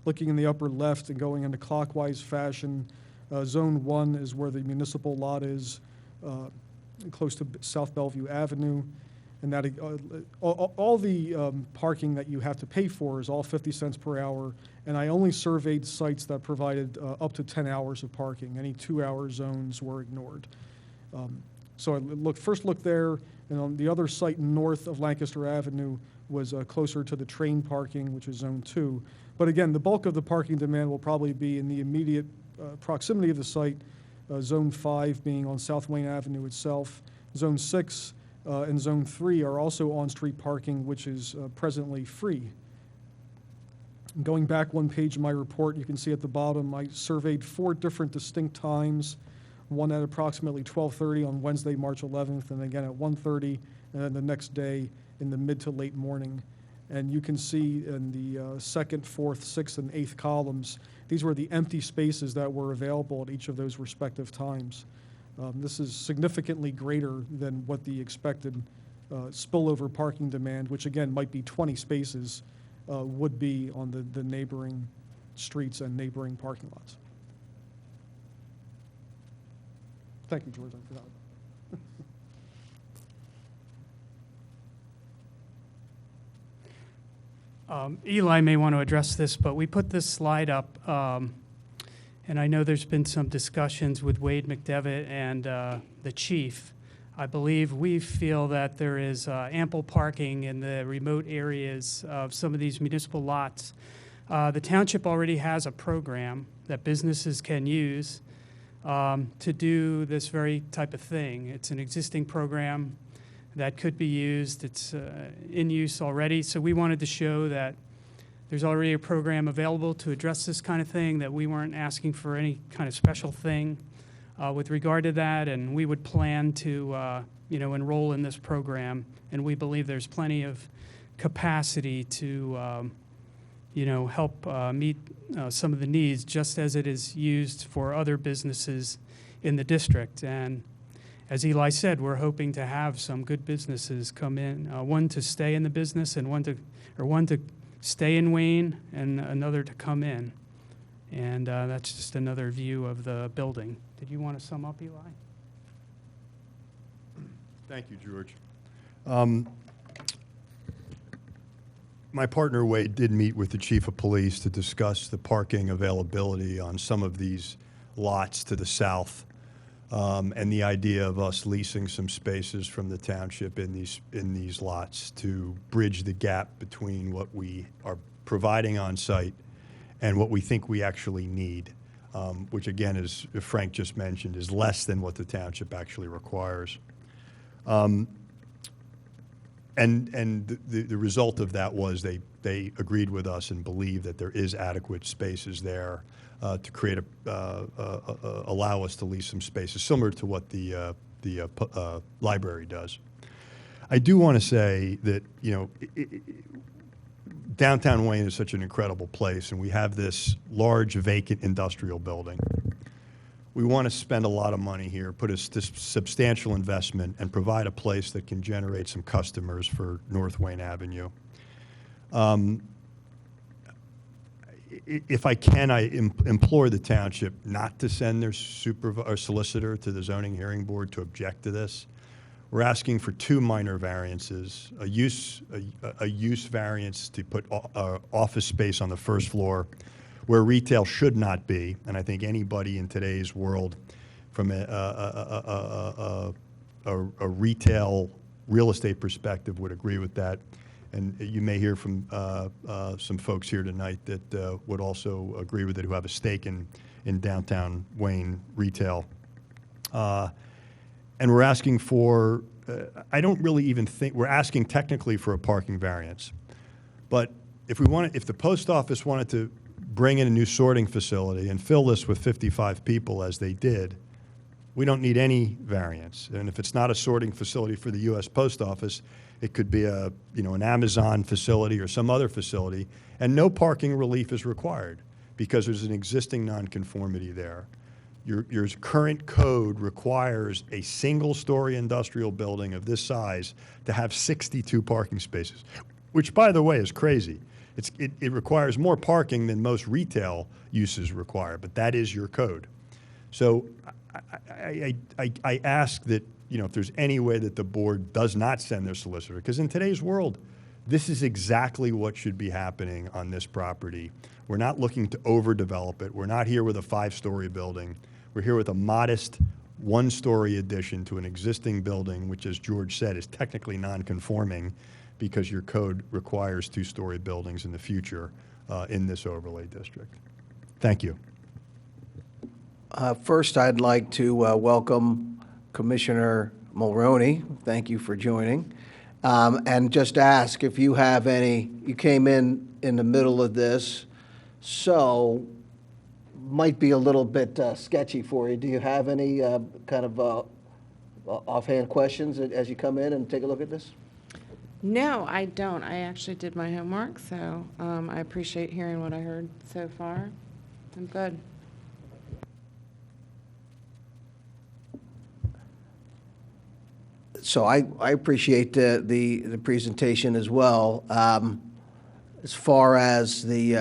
Looking in the upper left and going in a clockwise fashion, Zone 1 is where the municipal lot is, close to South Bellevue Avenue. And that all the parking that you have to pay for is all 50 cents per hour. And I only surveyed sites that provided up to 10 hours of parking. Any 2-hour zones were ignored. So I first looked there, and on the other site north of Lancaster Avenue was closer to the train parking, which is Zone 2. But again, the bulk of the parking demand will probably be in the immediate proximity of the site, Zone 5 being on South Wayne Avenue itself. Zone 6 and Zone 3 are also on-street parking, which is presently free. Going back one page in my report, you can see at the bottom, I surveyed 4 different distinct times, one at approximately 12:30 on Wednesday, March 11th, and again at 1:30, and then the next day in the mid to late morning. And you can see in the 2nd, 4th, 6th, and 8th columns, these were the empty spaces that were available at each of those respective times. This is significantly greater than what the expected spillover parking demand, which again might be 20 spaces, would be on the neighboring streets and neighboring parking lots. Thank you, George. I forgot. Eli may want to address this, but we put this slide up And I know there's been some discussions with Wade McDevitt and the chief. I believe we feel that there is ample parking in the remote areas of some of these municipal lots. The township already has a program that businesses can use to do this very type of thing. It's an existing program that could be used. It's in use already. So we wanted to show that there's already a program available to address this kind of thing, that we weren't asking for any kind of special thing with regard to that, and we would plan to enroll in this program, and we believe there's plenty of capacity to help meet some of the needs, just as it is used for other businesses in the district. And as Eli said, we're hoping to have some good businesses come in, one to stay in the business and one to stay in Wayne and another to come in. And that's just another view of the building. Did you want to sum up, Eli? Thank you, George. My partner Wade did meet with the chief of police to discuss the parking availability on some of these lots to the south, and the idea of us leasing some spaces from the township in these lots to bridge the gap between what we are providing on site and what we think we actually need, which again, as Frank just mentioned, is less than what the township actually requires. And the result of that was they agreed with us and believe that there is adequate spaces there to create allow us to lease some spaces similar to what the library does. I do want to say that downtown Wayne is such an incredible place, and we have this large vacant industrial building. We want to spend a lot of money here, put a substantial investment, and provide a place that can generate some customers for North Wayne Avenue. If I can, I implore the township not to send their solicitor to the zoning hearing board to object to this. We're asking for two minor variances: a use variance to put office space on the first floor, where retail should not be, and I think anybody in today's world, from a retail real estate perspective, would agree with that. And you may hear from some folks here tonight that would also agree with it, who have a stake in downtown Wayne retail. And we're asking for, I don't really even think, we're asking technically for a parking variance. But if the post office wanted to bring in a new sorting facility and fill this with 55 people as they did, we don't need any variance. And if it's not a sorting facility for the U.S. Post Office, it could be an Amazon facility or some other facility, and no parking relief is required because there's an existing nonconformity there. Your current code requires a single-story industrial building of this size to have 62 parking spaces, which, by the way, is crazy. It requires more parking than most retail uses require, but that is your code. So I ask that, if there's any way that the board does not send their solicitor, because in today's world, this is exactly what should be happening on this property. We're not looking to overdevelop it. We're not here with a 5-story building. We're here with a modest 1-story addition to an existing building, which, as George said, is technically non-conforming because your code requires 2-story buildings in the future in this overlay district. Thank you. First, I'd like to welcome Commissioner Mulroney. Thank you for joining. And just ask if you have you came in the middle of this, so might be a little bit sketchy for you. Do you have any kind of offhand questions as you come in and take a look at this? No, I don't. I actually did my homework, so I appreciate hearing what I heard so far. I'm good. So I appreciate the presentation as well. As far as the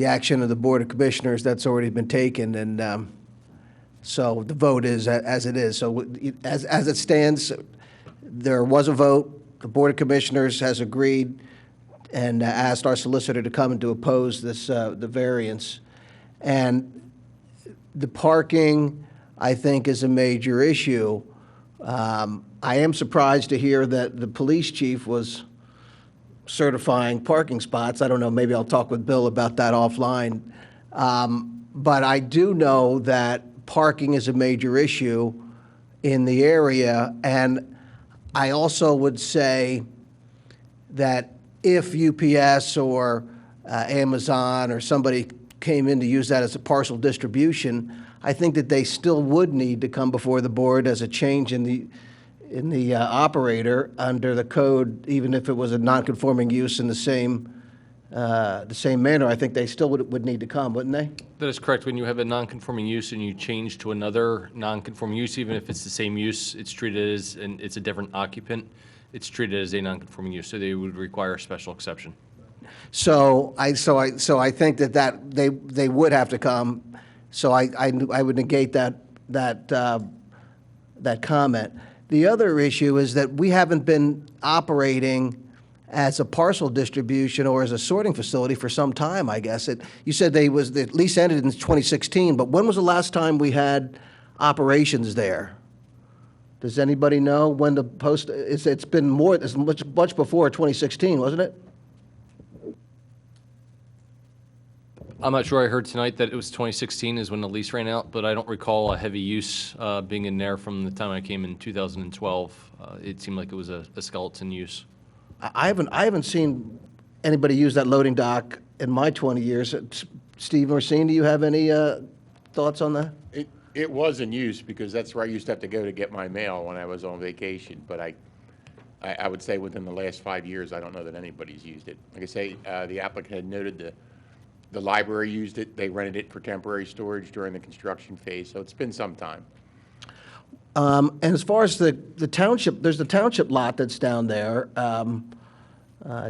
action of the Board of Commissioners, that's already been taken, and so the vote is as it is. So as it stands, there was a vote. The Board of Commissioners has agreed and asked our solicitor to come and to oppose this the variance. And the parking, I think, is a major issue. I am surprised to hear that the police chief was certifying parking spots. I don't know, maybe I'll talk with Bill about that offline. But I do know that parking is a major issue in the area, and I also would say that if UPS or Amazon or somebody came in to use that as a parcel distribution, I think that they still would need to come before the board as a change in the operator under the code, even if it was a non-conforming use in the same manner. I think they still would need to come, wouldn't they? That is correct. When you have a non-conforming use and you change to another non-conforming use, even if it's the same use, it's treated as, and it's a different occupant, it's treated as a non-conforming use, so they would require a special exception. So I think that they would have to come. So I would negate that comment. The other issue is that we haven't been operating as a parcel distribution or as a sorting facility for some time, I guess. You said the lease ended in 2016, but when was the last time we had operations there? Does anybody know when the post, it's been much before 2016, wasn't it? I'm not sure I heard tonight that it was 2016 is when the lease ran out, but I don't recall a heavy use being in there from the time I came in 2012. It seemed like it was a skeleton use. I haven't seen anybody use that loading dock in my 20 years. Steve Orsini, do you have any thoughts on that? It was in use because that's where I used to have to go to get my mail when I was on vacation. But I would say within the last 5 years, I don't know that anybody's used it. Like I say, the applicant had noted the library used it. They rented it for temporary storage during the construction phase. So it's been some time. And as far as the township, there's the township lot that's down there,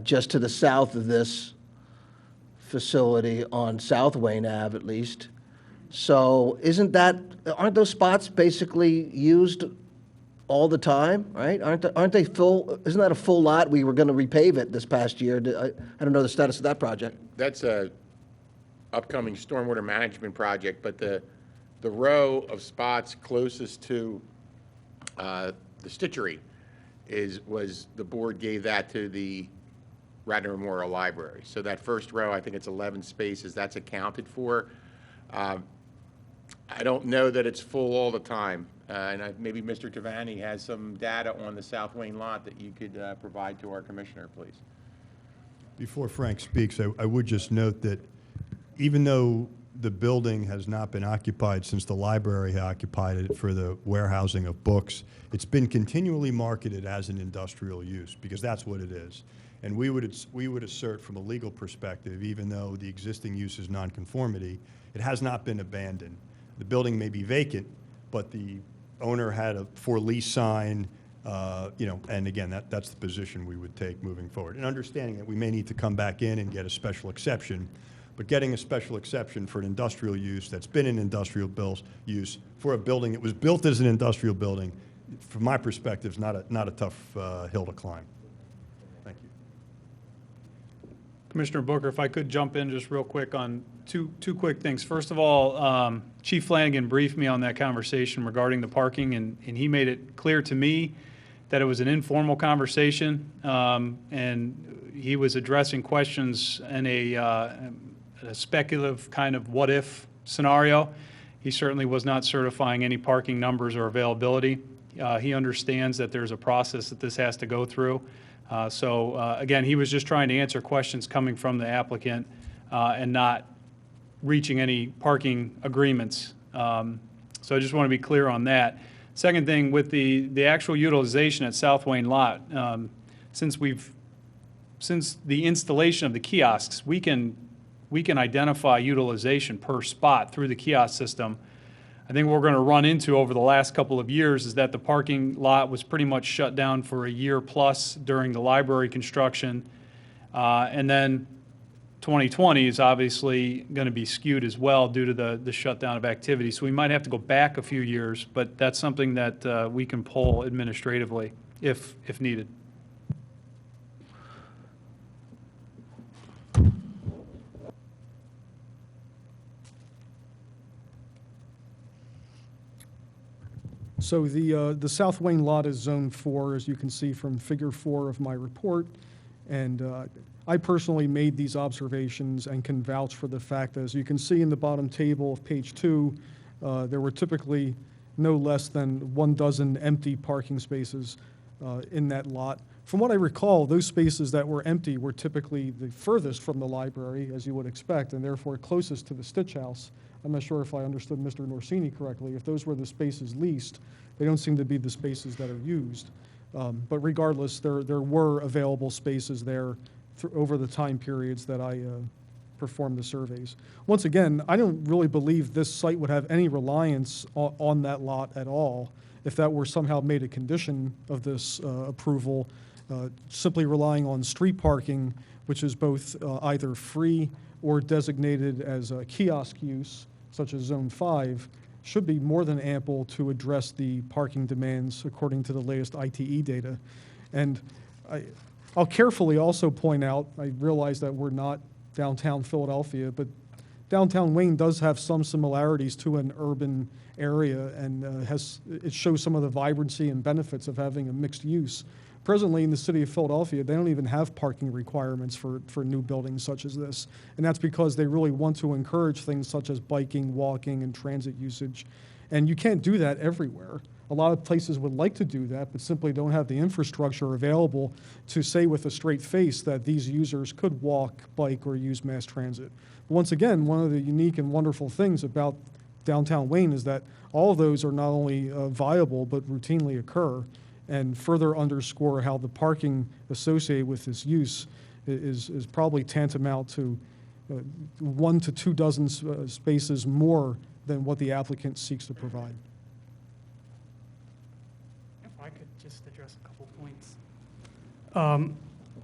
just to the south of this facility on South Wayne Ave, at least. So aren't those spots basically used all the time, right? Aren't they full? Isn't that a full lot? We were going to repave it this past year. I don't know the status of that project. That's a upcoming stormwater management project, but the row of spots closest to the stitchery was the board gave that to the Radnor Memorial Library. So that first row, I think it's 11 spaces, that's accounted for. I don't know that it's full all the time, and maybe Mr. Tavani has some data on the South Wayne lot that you could provide to our commissioner, please. Before Frank speaks, I would just note that even though the building has not been occupied since the library occupied it for the warehousing of books, it's been continually marketed as an industrial use because that's what it is. And we would assert from a legal perspective, even though the existing use is nonconformity, it has not been abandoned. The building may be vacant, but the owner had a for lease sign, and again, that's the position we would take moving forward. And understanding that we may need to come back in and get a special exception, but getting a special exception for an industrial use that's been an industrial use for a building that was built as an industrial building, from my perspective, is not a tough hill to climb. Thank you. Commissioner Booker, if I could jump in just real quick on two quick things. First of all, Chief Flanagan briefed me on that conversation regarding the parking, and he made it clear to me that it was an informal conversation, and he was addressing questions in a speculative kind of what-if scenario. He certainly was not certifying any parking numbers or availability. He understands that there's a process that this has to go through. Again, he was just trying to answer questions coming from the applicant and not reaching any parking agreements. So I just want to be clear on that. Second thing, with the actual utilization at South Wayne Lot, since the installation of the kiosks, we can identify utilization per spot through the kiosk system. I think what we're going to run into over the last couple of years is that the parking lot was pretty much shut down for a year plus during the library construction. And then 2020 is obviously going to be skewed as well due to the shutdown of activity. So we might have to go back a few years, but that's something that we can pull administratively if needed. So the South Wayne lot is Zone 4, as you can see from Figure 4 of my report. And I personally made these observations and can vouch for the fact that, as you can see in the bottom table of page 2, there were typically no less than 12 empty parking spaces in that lot. From what I recall, those spaces that were empty were typically the furthest from the library, as you would expect, and therefore closest to the Stitch House. I'm not sure if I understood Mr. Norsini correctly. If those were the spaces leased, they don't seem to be the spaces that are used. But regardless, there were available spaces there over the time periods that I performed the surveys. Once again, I don't really believe this site would have any reliance on that lot at all if that were somehow made a condition of this approval, simply relying on street parking, which is both either free or designated as a kiosk use, such as Zone 5, should be more than ample to address the parking demands according to the latest ITE data. And I'll carefully also point out, I realize that we're not downtown Philadelphia, but downtown Wayne does have some similarities to an urban area, and it shows some of the vibrancy and benefits of having a mixed use. Presently, in the city of Philadelphia, they don't even have parking requirements for new buildings such as this. And that's because they really want to encourage things such as biking, walking, and transit usage. And you can't do that everywhere. A lot of places would like to do that, but simply don't have the infrastructure available to say with a straight face that these users could walk, bike, or use mass transit. But once again, one of the unique and wonderful things about downtown Wayne is that all of those are not only viable, but routinely occur, and further underscore how the parking associated with this use is probably tantamount to 1 to 2 dozen spaces more than what the applicant seeks to provide. If I could just address a couple points.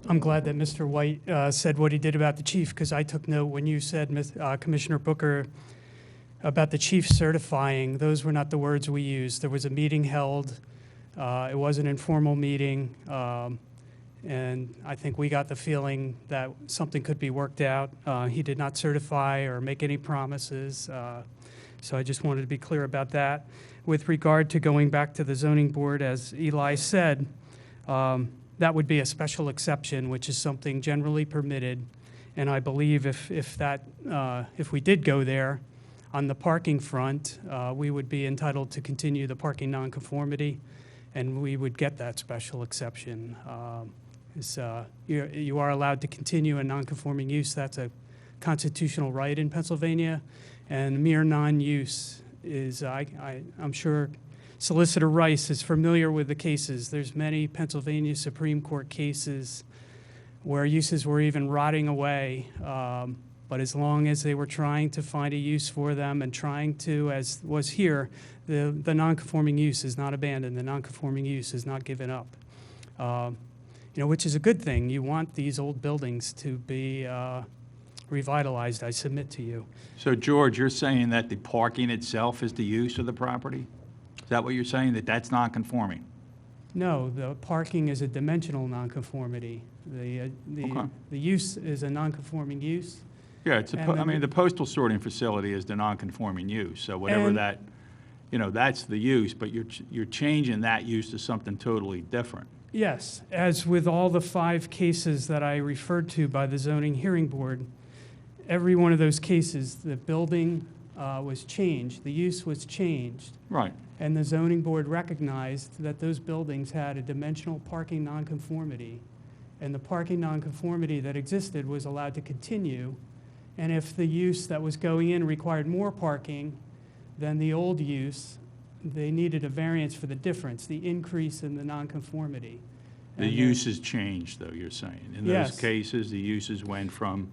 I'm glad that Mr. White said what he did about the chief, because I took note when you said, Commissioner Booker, about the chief certifying. Those were not the words we used. There was a meeting held. It was an informal meeting, and I think we got the feeling that something could be worked out. He did not certify or make any promises, so I just wanted to be clear about that. With regard to going back to the zoning board, as Eli said, that would be a special exception, which is something generally permitted, and I believe if we did go there on the parking front, we would be entitled to continue the parking nonconformity, and we would get that special exception. You are allowed to continue a nonconforming use. That's a constitutional right in Pennsylvania, and mere non-use is, I'm sure Solicitor Rice is familiar with the cases. There's many Pennsylvania Supreme Court cases where uses were even rotting away, but as long as they were trying to find a use for them and trying to, as was here, the nonconforming use is not abandoned. The nonconforming use is not given up, which is a good thing. You want these old buildings to be revitalized, I submit to you. So, George, you're saying that the parking itself is the use of the property? Is that what you're saying, that that's non-conforming? No, the parking is a dimensional nonconformity. The use is a nonconforming use. Yeah, the postal sorting facility is the non-conforming use, so whatever that, that's the use, but you're changing that use to something totally different. Yes, as with all the 5 cases that I referred to by the zoning hearing board, every one of those cases, the building was changed, the use was changed. Right. And the zoning board recognized that those buildings had a dimensional parking nonconformity, and the parking nonconformity that existed was allowed to continue. And if the use that was going in required more parking than the old use, they needed a variance for the difference, the increase in the nonconformity. The uses changed, though, you're saying? In those cases, the uses went from...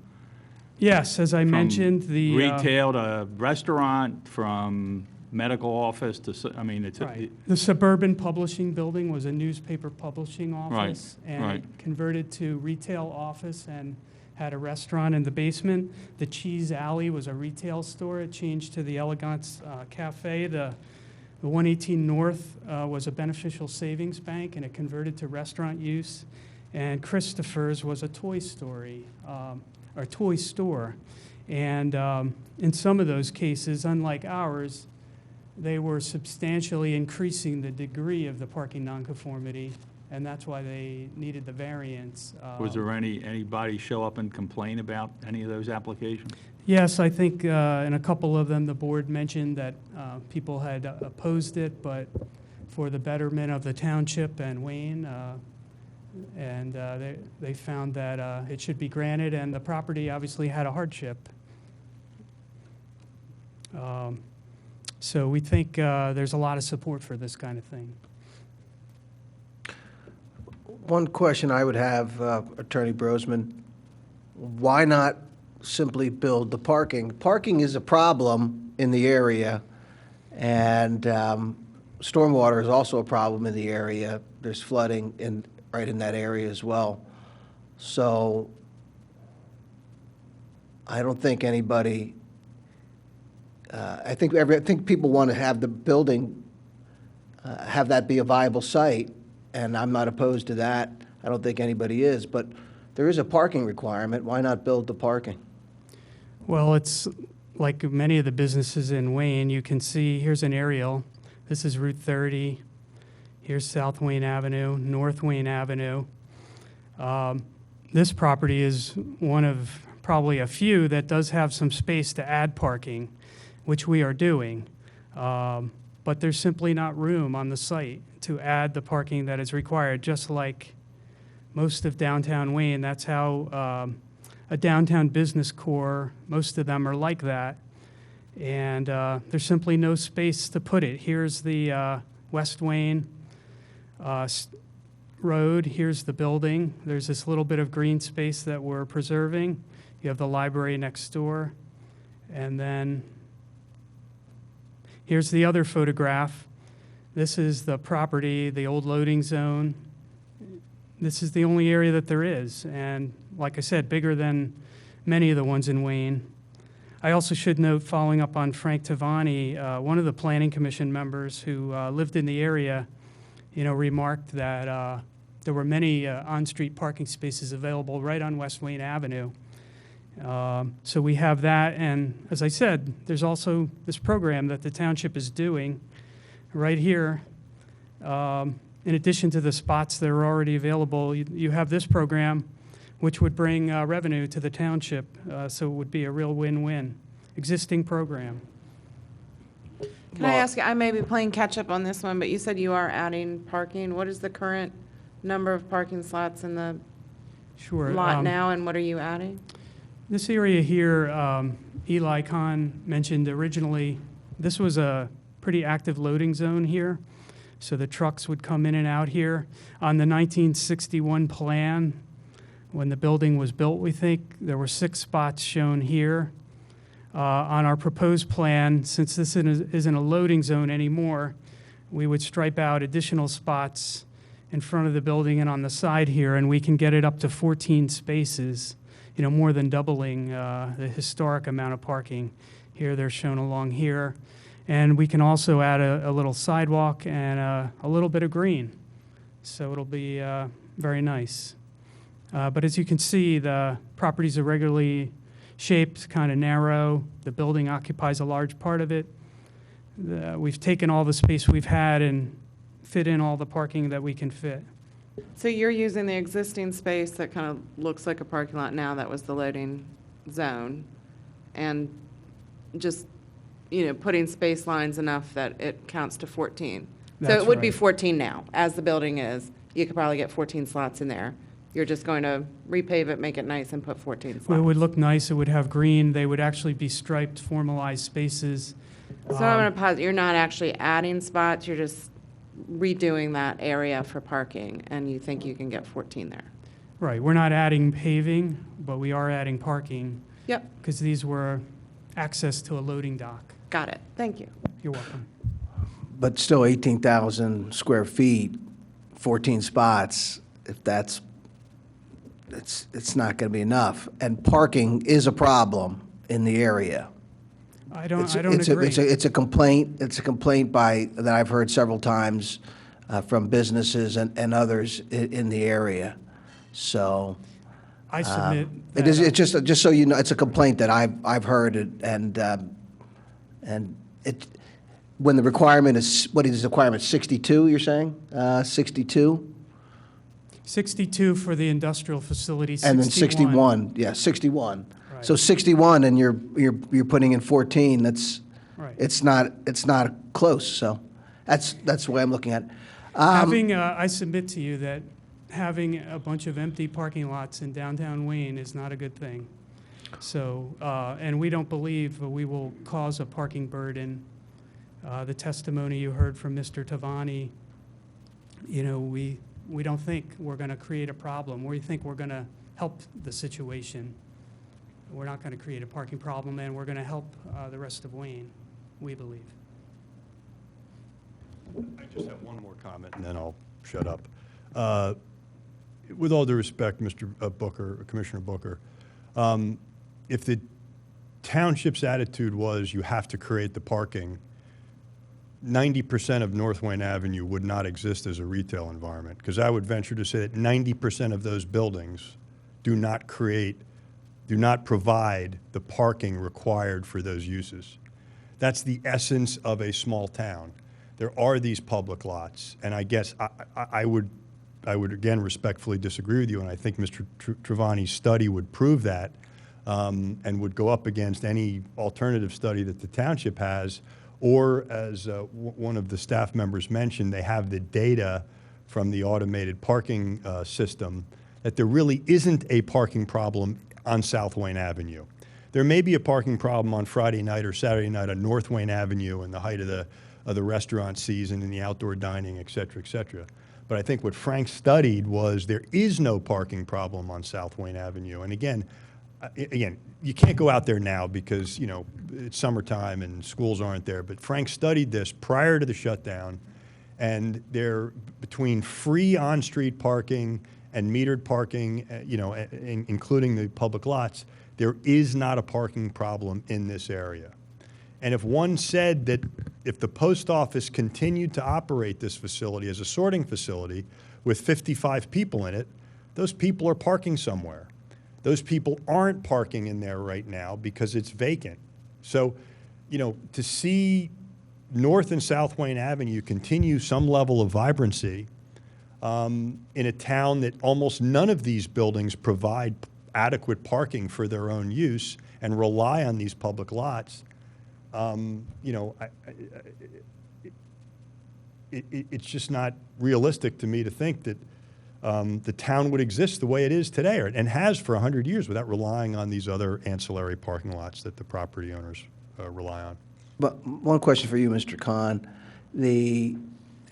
Yes, as I mentioned, the... retail to restaurant, from medical office to, it's... Right. The Suburban Publishing Building was a newspaper publishing office. Right, and it converted to retail office and had a restaurant in the basement. The Cheese Alley was a retail store. It changed to the Elegance Cafe. The 118 North was a beneficial savings bank, and it converted to restaurant use. And Christopher's was a toy store. And in some of those cases, unlike ours, they were substantially increasing the degree of the parking nonconformity, and that's why they needed the variance. Was there anybody show up and complain about any of those applications? Yes, I think in a couple of them, the board mentioned that people had opposed it, but for the betterment of the township and Wayne, and they found that it should be granted, and the property obviously had a hardship. So we think there's a lot of support for this kind of thing. One question I would have, Attorney Brosman, why not simply build the parking? Parking is a problem in the area, and stormwater is also a problem in the area. There's flooding right in that area as well. So I don't think anybody, I think people want to have the building, have that be a viable site, and I'm not opposed to that. I don't think anybody is, but there is a parking requirement. Why not build the parking? Well, it's like many of the businesses in Wayne. You can see, here's an aerial. This is Route 30. Here's South Wayne Avenue, North Wayne Avenue. This property is one of probably a few that does have some space to add parking, which we are doing. But there's simply not room on the site to add the parking that is required, just like most of downtown Wayne. That's how a downtown business core, most of them are like that. And there's simply no space to put it. Here's the West Wayne road. Here's the building. There's this little bit of green space that we're preserving. You have the library next door. And then here's the other photograph. This is the property, the old loading zone. This is the only area that there is. And like I said, bigger than many of the ones in Wayne. I also should note, following up on Frank Tavani, one of the Planning Commission members who lived in the area, remarked that there were many on-street parking spaces available right on West Wayne Avenue. So we have that, and as I said, there's also this program that the township is doing right here. In addition to the spots that are already available, you have this program, which would bring revenue to the township, so it would be a real win-win. Existing program. Can I ask you, I may be playing catch-up on this one, but you said you are adding parking. What is the current number of parking slots in the Sure. lot now, and what are you adding? This area here, Eli Kahn mentioned originally, this was a pretty active loading zone here, so the trucks would come in and out here. On the 1961 plan, when the building was built, we think, there were 6 spots shown here. On our proposed plan, since this isn't a loading zone anymore, we would stripe out additional spots in front of the building and on the side here, and we can get it up to 14 spaces, more than doubling the historic amount of parking. Here they're shown along here. And we can also add a little sidewalk and a little bit of green. So it'll be very nice. But as you can see, the property's irregularly shaped, kind of narrow. The building occupies a large part of it. We've taken all the space we've had and fit in all the parking that we can fit. So you're using the existing space that kind of looks like a parking lot now, that was the loading zone, and just, putting space lines enough that it counts to 14. So That's it would be right. 14 now, as the building is. You could probably get 14 slots in there. You're just going to repave it, make it nice, and put 14 slots. It would look nice. It would have green. They would actually be striped, formalized spaces. So I'm going to pause. You're not actually adding spots, you're just redoing that area for parking, and you think you can get 14 there? Right. We're not adding paving, but we are adding parking Yep, because these were access to a loading dock. got it. Thank you. You're welcome. But still 18,000 square feet, 14 spots, if it's not going to be enough. And parking is a problem in the area. I don't It's agree. a complaint that I've heard several times from businesses and others in the area. So I submit it is, it's just so you know, it's a complaint that I've heard, and when the requirement is, what is the requirement, 62, you're saying? 62? 62 for the industrial facility, And then 61. 61, yeah, 61. Right. So 61 and you're putting in 14, that's, Right. it's not close, so that's the way I'm looking at it. I submit to you that having a bunch of empty parking lots in downtown Wayne is not a good thing. So, and we don't believe we will cause a parking burden. The testimony you heard from Mr. Tavani, we don't think we're going to create a problem. We think we're going to help the situation. We're not going to create a parking problem, and we're going to help the rest of Wayne, we believe. I just have one more comment, and then I'll shut up. With all due respect, Mr. Booker, Commissioner Booker, if the township's attitude was you have to create the parking, 90% of North Wayne Avenue would not exist as a retail environment, because I would venture to say that 90% of those buildings do not provide the parking required for those uses. That's the essence of a small town. There are these public lots, and I guess I would again respectfully disagree with you, and I think Mr. Travani's study would prove that, and would go up against any alternative study that the township has, or as one of the staff members mentioned, they have the data from the automated parking system that there really isn't a parking problem on South Wayne Avenue. There may be a parking problem on Friday night or Saturday night on North Wayne Avenue in the height of the restaurant season and the outdoor dining, et cetera, et cetera. But I think what Frank studied was there is no parking problem on South Wayne Avenue. And again, you can't go out there now because, it's summertime and schools aren't there. But Frank studied this prior to the shutdown, and they're between free on-street parking and metered parking, including the public lots, there is not a parking problem in this area. And if one said that if the post office continued to operate this facility as a sorting facility with 55 people in it, those people are parking somewhere. Those people aren't parking in there right now because it's vacant. So, to see North and South Wayne Avenue continue some level of vibrancy in a town that almost none of these buildings provide adequate parking for their own use and rely on these public lots, it's just not realistic to me to think that the town would exist the way it is today, and has for 100 years, without relying on these other ancillary parking lots that the property owners rely on. But one question for you, Mr. Khan.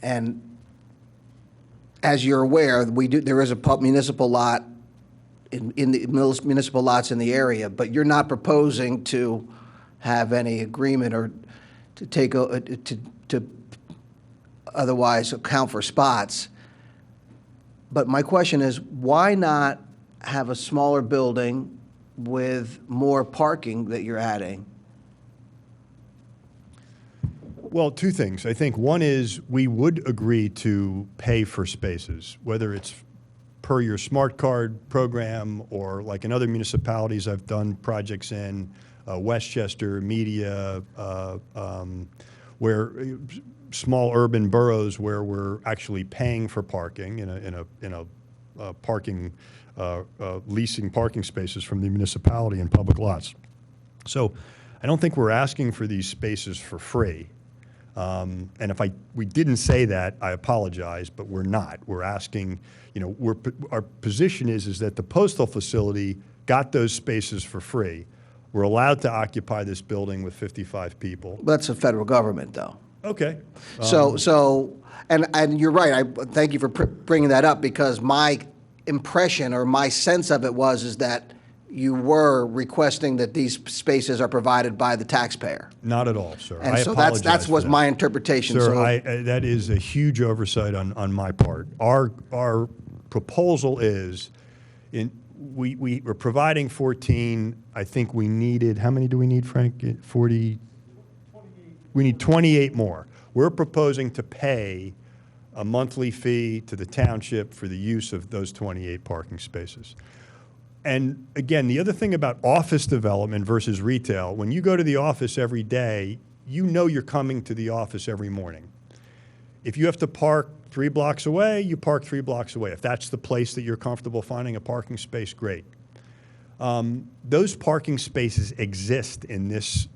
And as you're aware, there is a municipal lot in the municipal lots in the area, but you're not proposing to have any agreement or to to otherwise account for spots. But my question is, why not have a smaller building with more parking that you're adding? Well, two things. I think one is we would agree to pay for spaces, whether it's per your smart card program or like in other municipalities I've done projects in, Westchester, Media, where small urban boroughs where we're actually paying for parking in a parking leasing parking spaces from the municipality in public lots. So I don't think we're asking for these spaces for free. And if we didn't say that, I apologize, but we're not. We're asking, our position is that the postal facility got those spaces for free. We're allowed to occupy this building with 55 people. That's the federal government, though. Okay. And you're right. I thank you for bringing that up, because my impression or my sense of it is that you were requesting that these spaces are provided by the taxpayer. Not at all, sir. And I so apologize that's for was that. my interpretation. Sir, So that is a huge oversight on my part. Our proposal is, we're providing 14. I think we needed, how many do we need, Frank? 40? 28. We need 28 more. We're proposing to pay a monthly fee to the township for the use of those 28 parking spaces. And again, the other thing about office development versus retail, when you go to the office every day, you know you're coming to the office every morning. If you have to park 3 blocks away, you park 3 blocks away. If that's the place that you're comfortable finding a parking space, great. Those parking spaces exist in this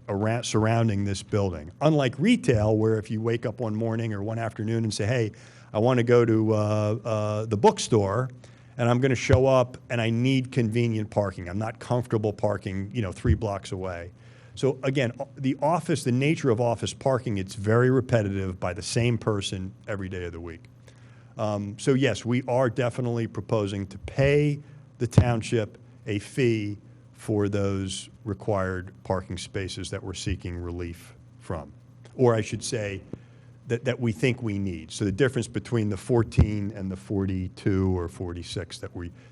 surrounding this building. Unlike retail, where if you wake up one morning or one afternoon and say, hey, I want to go to the bookstore, and I'm going to show up and I need convenient parking. I'm not comfortable parking, 3 blocks away. So again, the nature of office parking, it's very repetitive by the same person every day of the week. So yes, we are definitely proposing to pay the township a fee for those required parking spaces that we're seeking relief from. Or I should say, that we think we need. So the difference between the 14 and the 42 or 46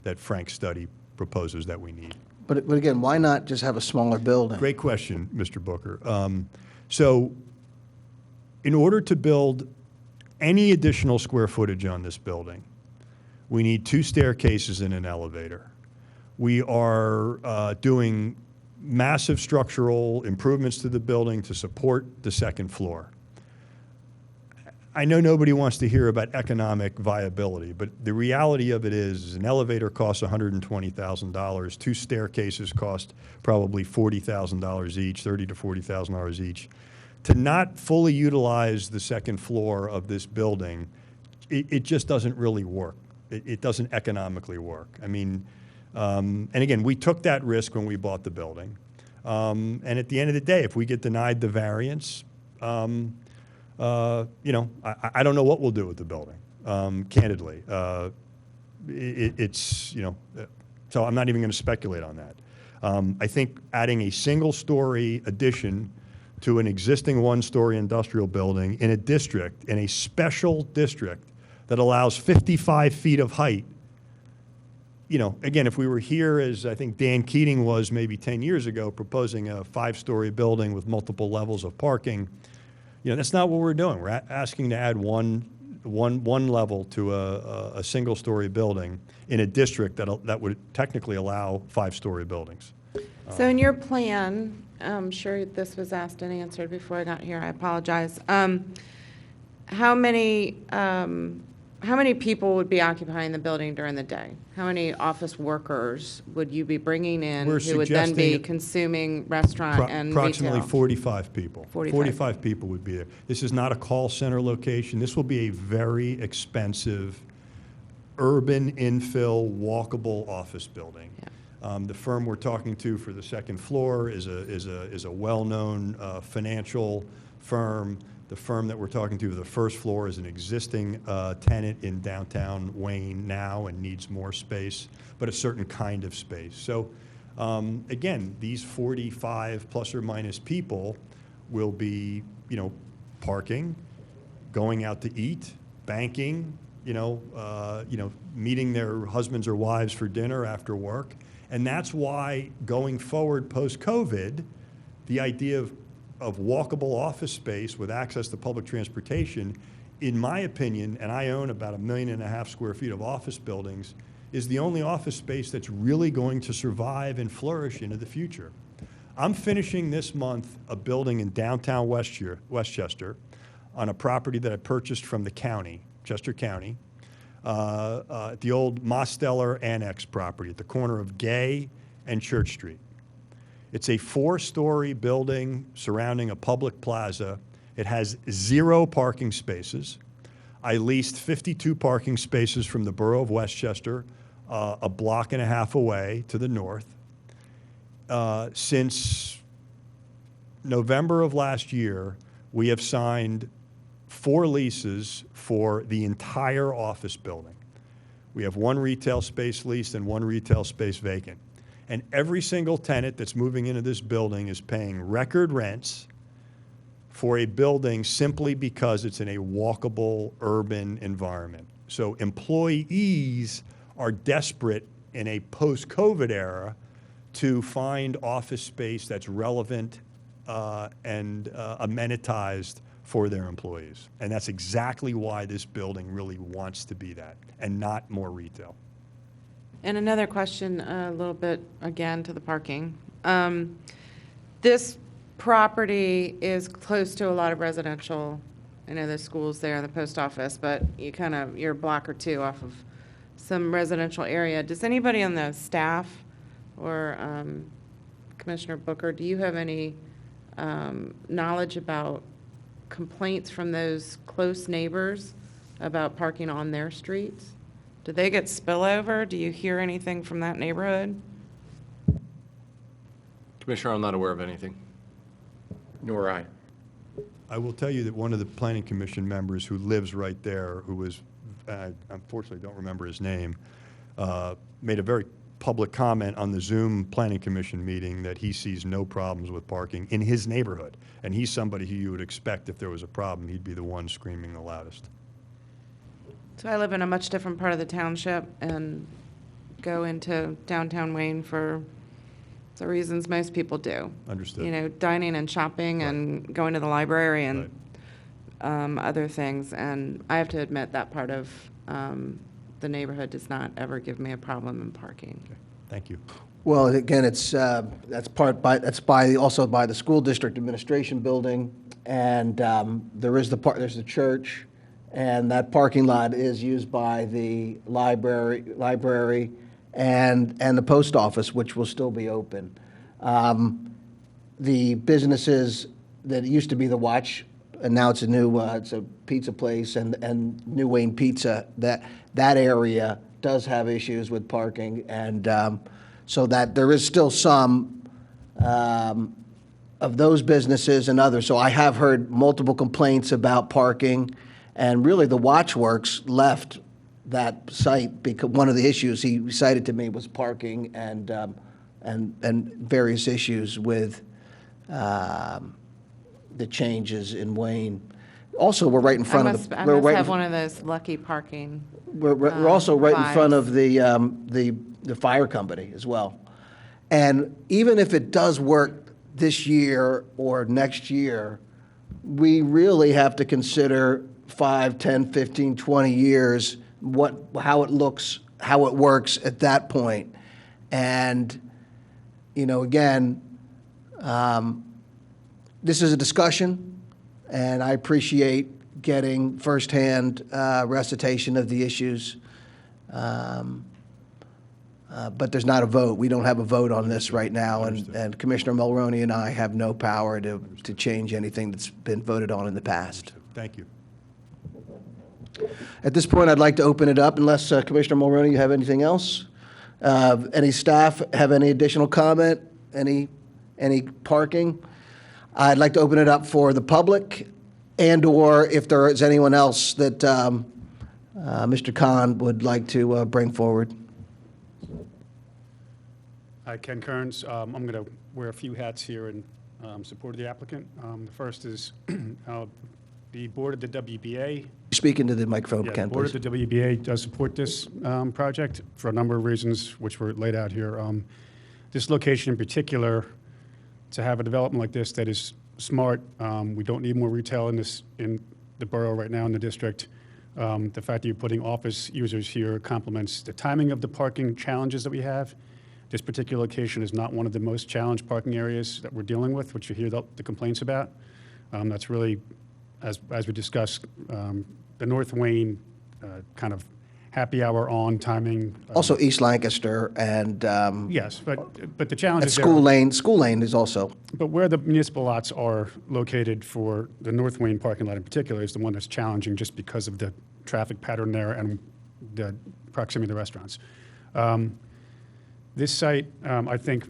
that Frank's study proposes that we need. But again, why not just have a smaller building? Great question, Mr. Booker. So in order to build any additional square footage on this building, we need 2 staircases and an elevator. We are doing massive structural improvements to the building to support the 2nd floor. I know nobody wants to hear about economic viability, but the reality of it is an elevator costs $120,000. 2 staircases cost probably $40,000 each, $30,000 to $40,000 each. To not fully utilize the 2nd floor of this building, it just doesn't really work. It doesn't economically work. I mean, and again, we took that risk when we bought the building. And at the end of the day, if we get denied the variance, I don't know what we'll do with the building, candidly. So I'm not even going to speculate on that. I think adding a single-story addition to an existing 1-story industrial building in a district, in a special district that allows 55 feet of height, again, if we were here, as I think Dan Keating was maybe 10 years ago, proposing a 5-story building with multiple levels of parking, that's not what we're doing. We're asking to add one level to a single-story building in a district that would technically allow 5-story buildings. So in your plan, I'm sure this was asked and answered before I got here, I apologize. How many people would be occupying the building during the day? How many office workers would you be bringing in who would then be consuming restaurant and retail? Approximately 45 people. 45 people would be there. This is not a call center location. This will be a very expensive urban infill walkable office building. Yeah. The firm we're talking to for the 2nd floor is a well-known financial firm. The firm that we're talking to for the 1st floor is an existing tenant in downtown Wayne now and needs more space, but a certain kind of space. So again, these 45 plus or minus people will be, parking, going out to eat, banking, meeting their husbands or wives for dinner after work. And that's why going forward post-COVID, the idea of walkable office space with access to public transportation, in my opinion, and I own about 1.5 million square feet of office buildings, is the only office space that's really going to survive and flourish into the future. I'm finishing this month a building in downtown Westchester on a property that I purchased from the county, Chester County, the old Mosteller Annex property at the corner of Gay and Church Street. It's a 4-story building surrounding a public plaza. It has 0 parking spaces. I leased 52 parking spaces from the borough of Westchester, a block and a half away to the north. Since November of last year, we have signed 4 leases for the entire office building. We have 1 retail space leased and 1 retail space vacant. And every single tenant that's moving into this building is paying record rents for a building simply because it's in a walkable urban environment. So employees are desperate in a post-COVID era to find office space that's relevant and amenitized for their employees. And that's exactly why this building really wants to be that and not more retail. And another question, a little bit, again, to the parking. This property is close to a lot of residential. I know there's schools there and the post office, but you're a block or two off of some residential area. Does anybody on the staff or Commissioner Booker, do you have any knowledge about complaints from those close neighbors about parking on their streets? Do they get spillover? Do you hear anything from that neighborhood? Commissioner, I'm not aware of anything. Nor I. I will tell you that one of the planning commission members who lives right there, who was, I unfortunately don't remember his name, made a very public comment on the Zoom planning commission meeting that he sees no problems with parking in his neighborhood. And he's somebody who you would expect if there was a problem, he'd be the one screaming the loudest. So I live in a much different part of the township and go into downtown Wayne for the reasons most people do. Understood. Dining and shopping and going to the library and other things. And I have to admit that part of the neighborhood does not ever give me a problem in parking. Okay. Thank you. Well, again, that's also by the school district administration building, and there's the church, and that parking lot is used by the library and the post office, which will still be open. The businesses that used to be the Watch, and now it's a pizza place, and New Wayne Pizza, that area does have issues with parking, and so that there is still some of those businesses and others. So I have heard multiple complaints about parking, and really the Watchworks left that site because one of the issues he cited to me was parking and various issues with the changes in Wayne. Also, we're right in front of the. I must have one of those lucky parking. We're also right in front vibes. of the fire company as well. And even if it does work this year or next year, we really have to consider 5, 10, 15, 20 years, how it looks, how it works at that point. And, again, this is a discussion, and I appreciate getting firsthand recitation of the issues. But there's not a vote. We don't have a vote on this right now, and Commissioner Mulroney and I have no power to change anything that's been voted on in the past. Thank you. At this point, I'd like to open it up, unless Commissioner Mulroney, you have anything else? Any staff have any additional comment? Any parking? I'd like to open it up for the public, and/or if there is anyone else that Mr. Khan would like to bring forward. Hi, Ken Kearns. I'm going to wear a few hats here in support of the applicant. The first is the board of the WBA. Speak into the microphone, Ken, The board please. of the WBA does support this project for a number of reasons, which were laid out here. This location in particular, to have a development like this that is smart, we don't need more retail in the borough right now in the district. The fact that you're putting office users here complements the timing of the parking challenges that we have. This particular location is not one of the most challenged parking areas that we're dealing with, which you hear the complaints about. That's really, as we discussed, the North Wayne kind of happy hour on timing. Also East Lancaster and Yes, but the challenge is School Lane is also. But where the municipal lots are located for the North Wayne parking lot in particular is the one that's challenging just because of the traffic pattern there and the proximity to the restaurants. This site, I think,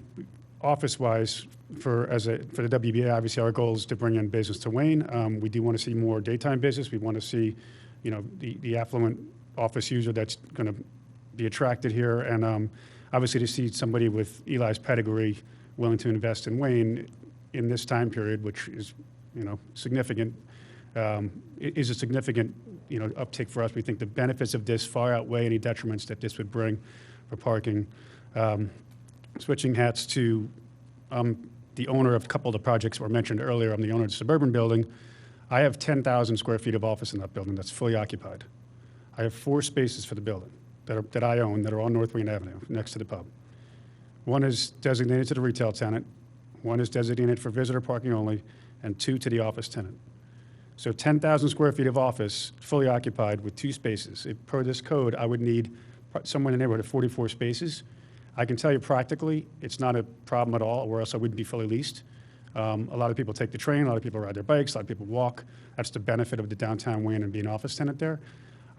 office-wise, for the WBA, obviously our goal is to bring in business to Wayne. We do want to see more daytime business. We want to see, the affluent office user that's going to be attracted here, and obviously to see somebody with Eli's pedigree willing to invest in Wayne in this time period, which is, significant, is a significant, uptick for us. We think the benefits of this far outweigh any detriments that this would bring for parking. Switching hats to the owner of a couple of the projects that were mentioned earlier. I'm the owner of the Suburban building. I have 10,000 square feet of office in that building that's fully occupied. I have 4 spaces for the building that I own that are on North Wayne Avenue next to the pub. One is designated to the retail tenant. One is designated for visitor parking only, and 2 to the office tenant. So 10,000 square feet of office, fully occupied with 2 spaces. Per this code, I would need somewhere in the neighborhood of 44 spaces. I can tell you practically, it's not a problem at all, or else I wouldn't be fully leased. A lot of people take the train, a lot of people ride their bikes, a lot of people walk. That's the benefit of the downtown Wayne and being an office tenant there.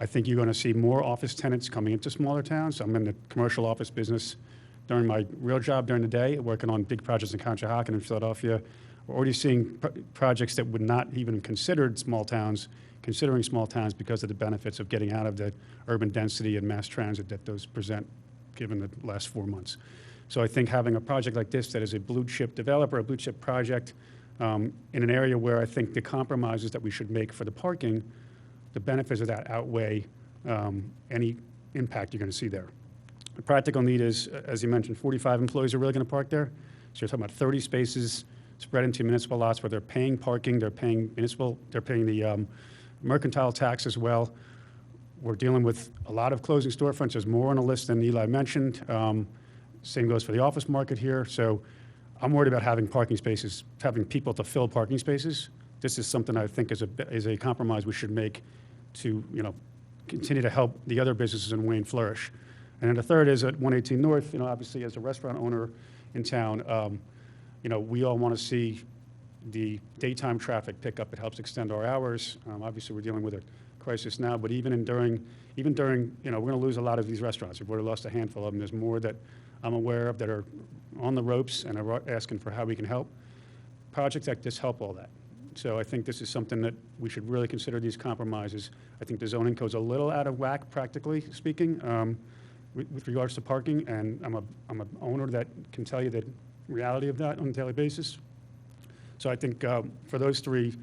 I think you're going to see more office tenants coming into smaller towns. I'm in the commercial office business during my real job during the day, working on big projects in Conshohocken and Philadelphia. We're already seeing projects that would not even considered small towns, considering small towns because of the benefits of getting out of the urban density and mass transit that those present given the last 4 months. So I think having a project like this that is a blue chip developer, a blue chip project in an area where I think the compromises that we should make for the parking, the benefits of that outweigh any impact you're going to see there. The practical need is, as you mentioned, 45 employees are really going to park there. So you're talking about 30 spaces spread into municipal lots where they're paying parking, they're paying municipal, they're paying the mercantile tax as well. We're dealing with a lot of closing storefronts. There's more on the list than Eli mentioned. Same goes for the office market here. So I'm worried about having parking spaces, having people to fill parking spaces. This is something I think is a compromise we should make to, continue to help the other businesses in Wayne flourish. And then the third is at 118 North, obviously as a restaurant owner in town, we all want to see the daytime traffic pick up. It helps extend our hours. Obviously, we're dealing with a crisis now, but even during, we're going to lose a lot of these restaurants. We've already lost a handful of them. There's more that I'm aware of that are on the ropes and are asking for how we can help. Projects like this help all that. So I think this is something that we should really consider these compromises. I think the zoning code's a little out of whack, practically speaking, with regards to parking, and I'm an owner that can tell you the reality of that on a daily basis. So I think for those three,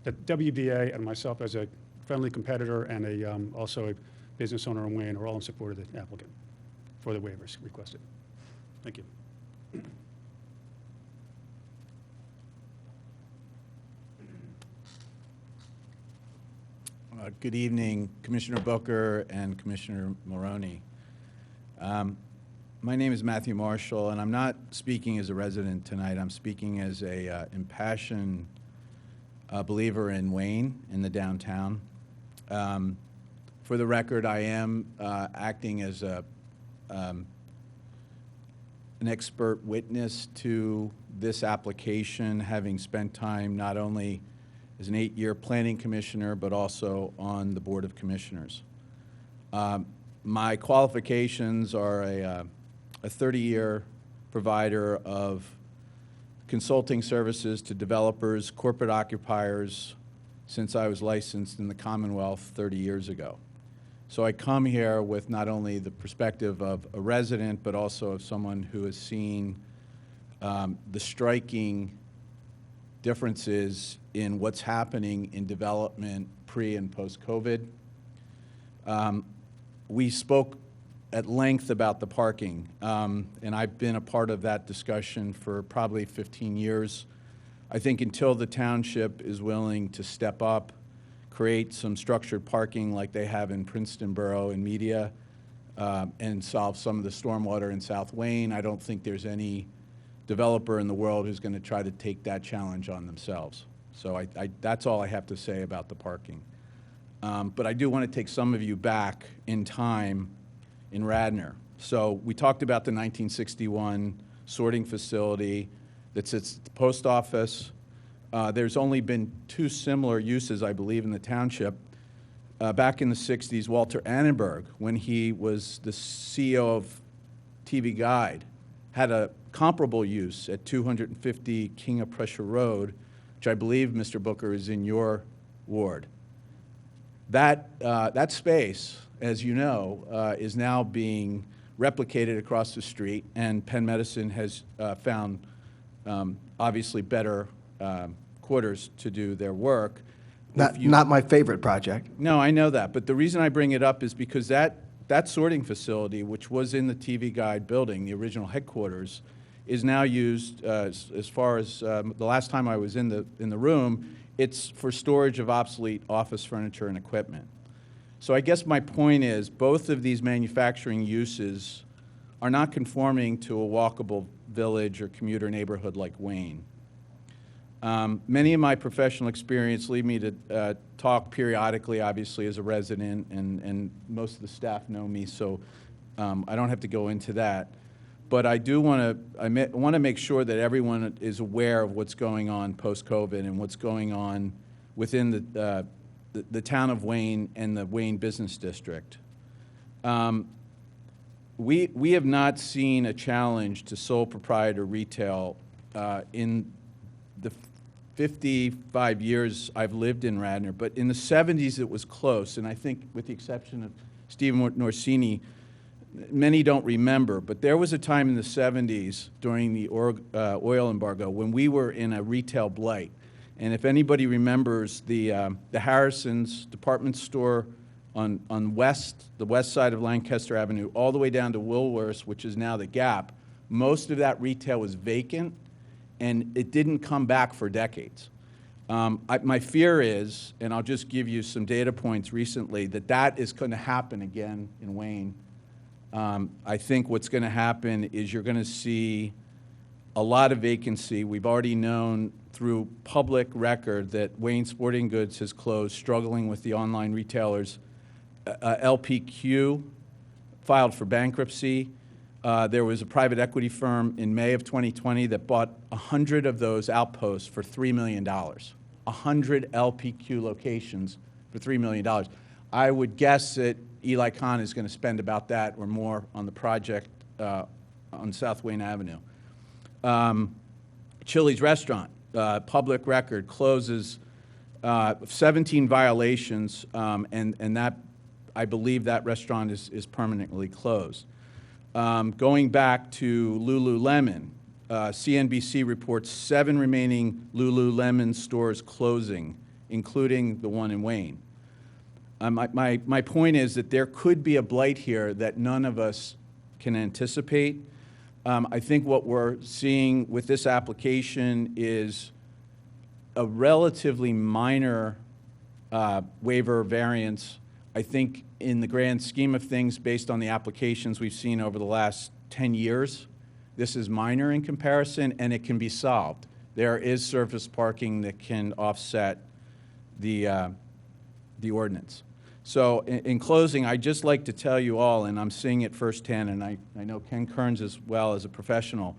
that WBA and myself as a friendly competitor and also a business owner in Wayne are all in support of the applicant for the waivers requested. Thank you. Good evening, Commissioner Booker and Commissioner Maroney. My name is Matthew Marshall, and I'm not speaking as a resident tonight. I'm speaking as a impassioned believer in Wayne, in the downtown. For the record, I am acting as an expert witness to this application, having spent time not only as an 8-year planning commissioner, but also on the Board of Commissioners. My qualifications are a 30-year provider of consulting services to developers, corporate occupiers, since I was licensed in the Commonwealth 30 years ago. So I come here with not only the perspective of a resident, but also of someone who has seen the striking differences in what's happening in development pre and post-COVID. We spoke at length about the parking, and I've been a part of that discussion for probably 15 years. I think until the township is willing to step up, create some structured parking like they have in Princeton Borough and Media, and solve some of the stormwater in South Wayne, I don't think there's any developer in the world who's going to try to take that challenge on themselves. So that's all I have to say about the parking. But I do want to take some of you back in time in Radnor. So we talked about the 1961 sorting facility that sits at the post office. There's only been 2 similar uses, I believe, in the township. Back in the 60s, Walter Annenberg, when he was the CEO of TV Guide, had a comparable use at 250 King of Prussia Road, which I believe, Mr. Booker, is in your ward. That space, as you know, is now being replicated across the street, and Penn Medicine has found obviously better quarters to do their work. Not my favorite project. No, I know that, but the reason I bring it up is because that sorting facility, which was in the TV Guide building, the original headquarters, is now used, as far as the last time I was in the room, it's for storage of obsolete office furniture and equipment. So I guess my point is both of these manufacturing uses are not conforming to a walkable village or commuter neighborhood like Wayne. Many of my professional experience lead me to talk periodically, obviously, as a resident, and most of the staff know me, so I don't have to go into that. But I do want to make sure that everyone is aware of what's going on post-COVID and what's going on within the town of Wayne and the Wayne Business District. We have not seen a challenge to sole proprietor retail in the 55 years I've lived in Radnor, but in the 70s it was close, and I think with the exception of Stephen Norsini, many don't remember, but there was a time in the 70s during the oil embargo when we were in a retail blight. And if anybody remembers the Harrison's department store on the west side of Lancaster Avenue, all the way down to Woolworth's, which is now the Gap, most of that retail was vacant, and it didn't come back for decades. My fear is, and I'll just give you some data points recently, that is going to happen again in Wayne. I think what's going to happen is you're going to see a lot of vacancy. We've already known through public record that Wayne Sporting Goods has closed, struggling with the online retailers. LPQ filed for bankruptcy. There was a private equity firm in May of 2020 that bought 100 of those outposts for $3 million. 100 LPQ locations for $3 million. I would guess that Eli Kahn is going to spend about that or more on the project on South Wayne Avenue. Chili's restaurant, public record, closes 17 violations, and that, I believe that restaurant is permanently closed. Going back to Lululemon, CNBC reports 7 remaining Lululemon stores closing, including the one in Wayne. My point is that there could be a blight here that none of us can anticipate. I think what we're seeing with this application is a relatively minor waiver variance. I think in the grand scheme of things, based on the applications we've seen over the last 10 years, this is minor in comparison, and it can be solved. There is surface parking that can offset the ordinance. So in closing, I'd just like to tell you all, and I'm seeing it firsthand, and I know Ken Kearns as well as a professional,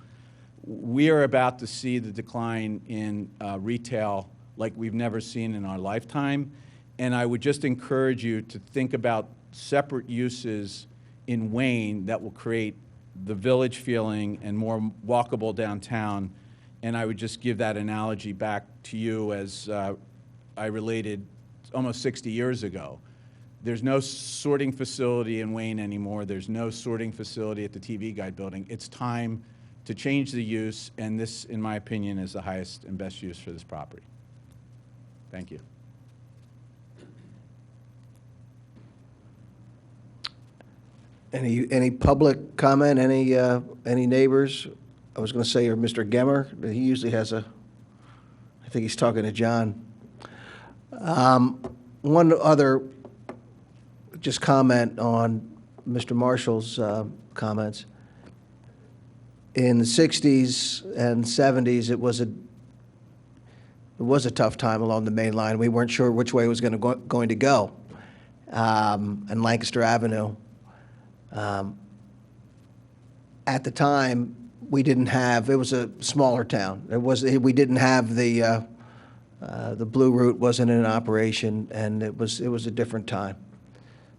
we are about to see the decline in retail like we've never seen in our lifetime. And I would just encourage you to think about separate uses in Wayne that will create the village feeling and more walkable downtown. And I would just give that analogy back to you as I related almost 60 years ago. There's no sorting facility in Wayne anymore. There's no sorting facility at the TV Guide building. It's time to change the use, and this, in my opinion, is the highest and best use for this property. Thank you. Any public comment? Any neighbors? I was going to say, or Mr. Gemmer, but he usually has I think he's talking to John. One other just comment on Mr. Marshall's comments. In the 60s and 70s, it was a tough time along the main line. We weren't sure which way it was going to go, and Lancaster Avenue. At the time, we didn't have. It was a smaller town. We didn't have the Blue Route wasn't in operation, and it was a different time.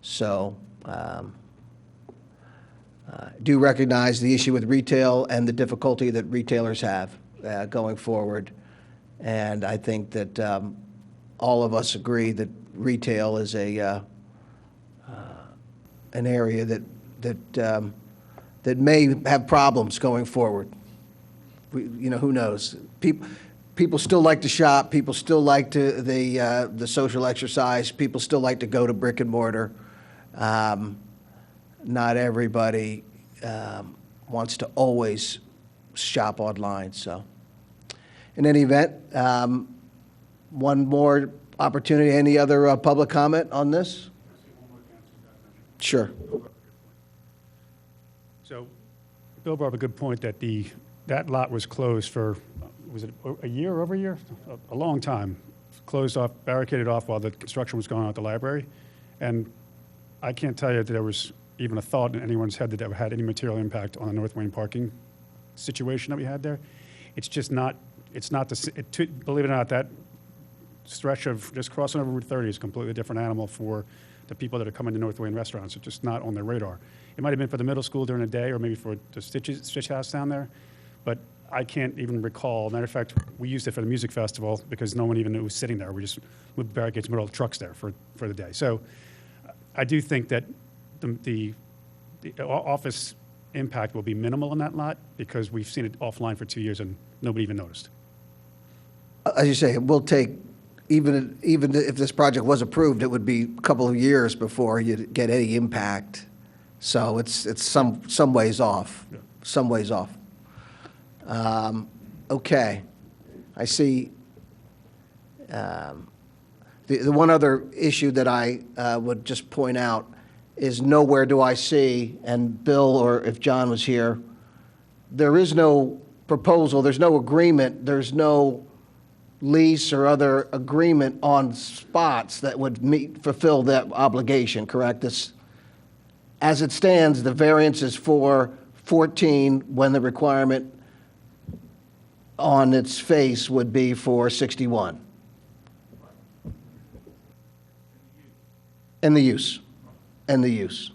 So, do recognize the issue with retail and the difficulty that retailers have going forward, and I think that all of us agree that retail is an area that may have problems going forward. Who knows? People still like to shop. People still like the social exercise. People still like to go to brick and mortar. Not everybody wants to always shop online. So, in any event, one more opportunity. Any other public comment on this? Sure. So Bill brought up a good point that the that lot was closed for, was it a year, over a year? A long time. Closed off, barricaded off while the construction was going on at the library. And I can't tell you that there was even a thought in anyone's head that that had any material impact on the North Wayne parking situation that we had there. It's just not, believe it or not, that stretch of just crossing over Route 30 is a completely different animal for the people that are coming to North Wayne restaurants. It's just not on their radar. It might have been for the middle school during the day or maybe for the Stitch House down there, but I can't even recall. Matter of fact, we used it for the music festival because no one even knew it was sitting there. We just moved barricades in the middle of the trucks there for the day. So I do think that the office impact will be minimal in that lot because we've seen it offline for 2 years and nobody even noticed. As you say, it will take, even if this project was approved, it would be a couple of years before you'd get any impact. So it's some ways off, some ways off. Okay. I see the one other issue that I would just point out is nowhere do I see, and Bill, or if John was here, there is no proposal, there's no agreement, there's no lease or other agreement on spots that would fulfill that obligation, correct? As it stands, the variance is for 14 when the requirement on its face would be for 61. And the use. And the use.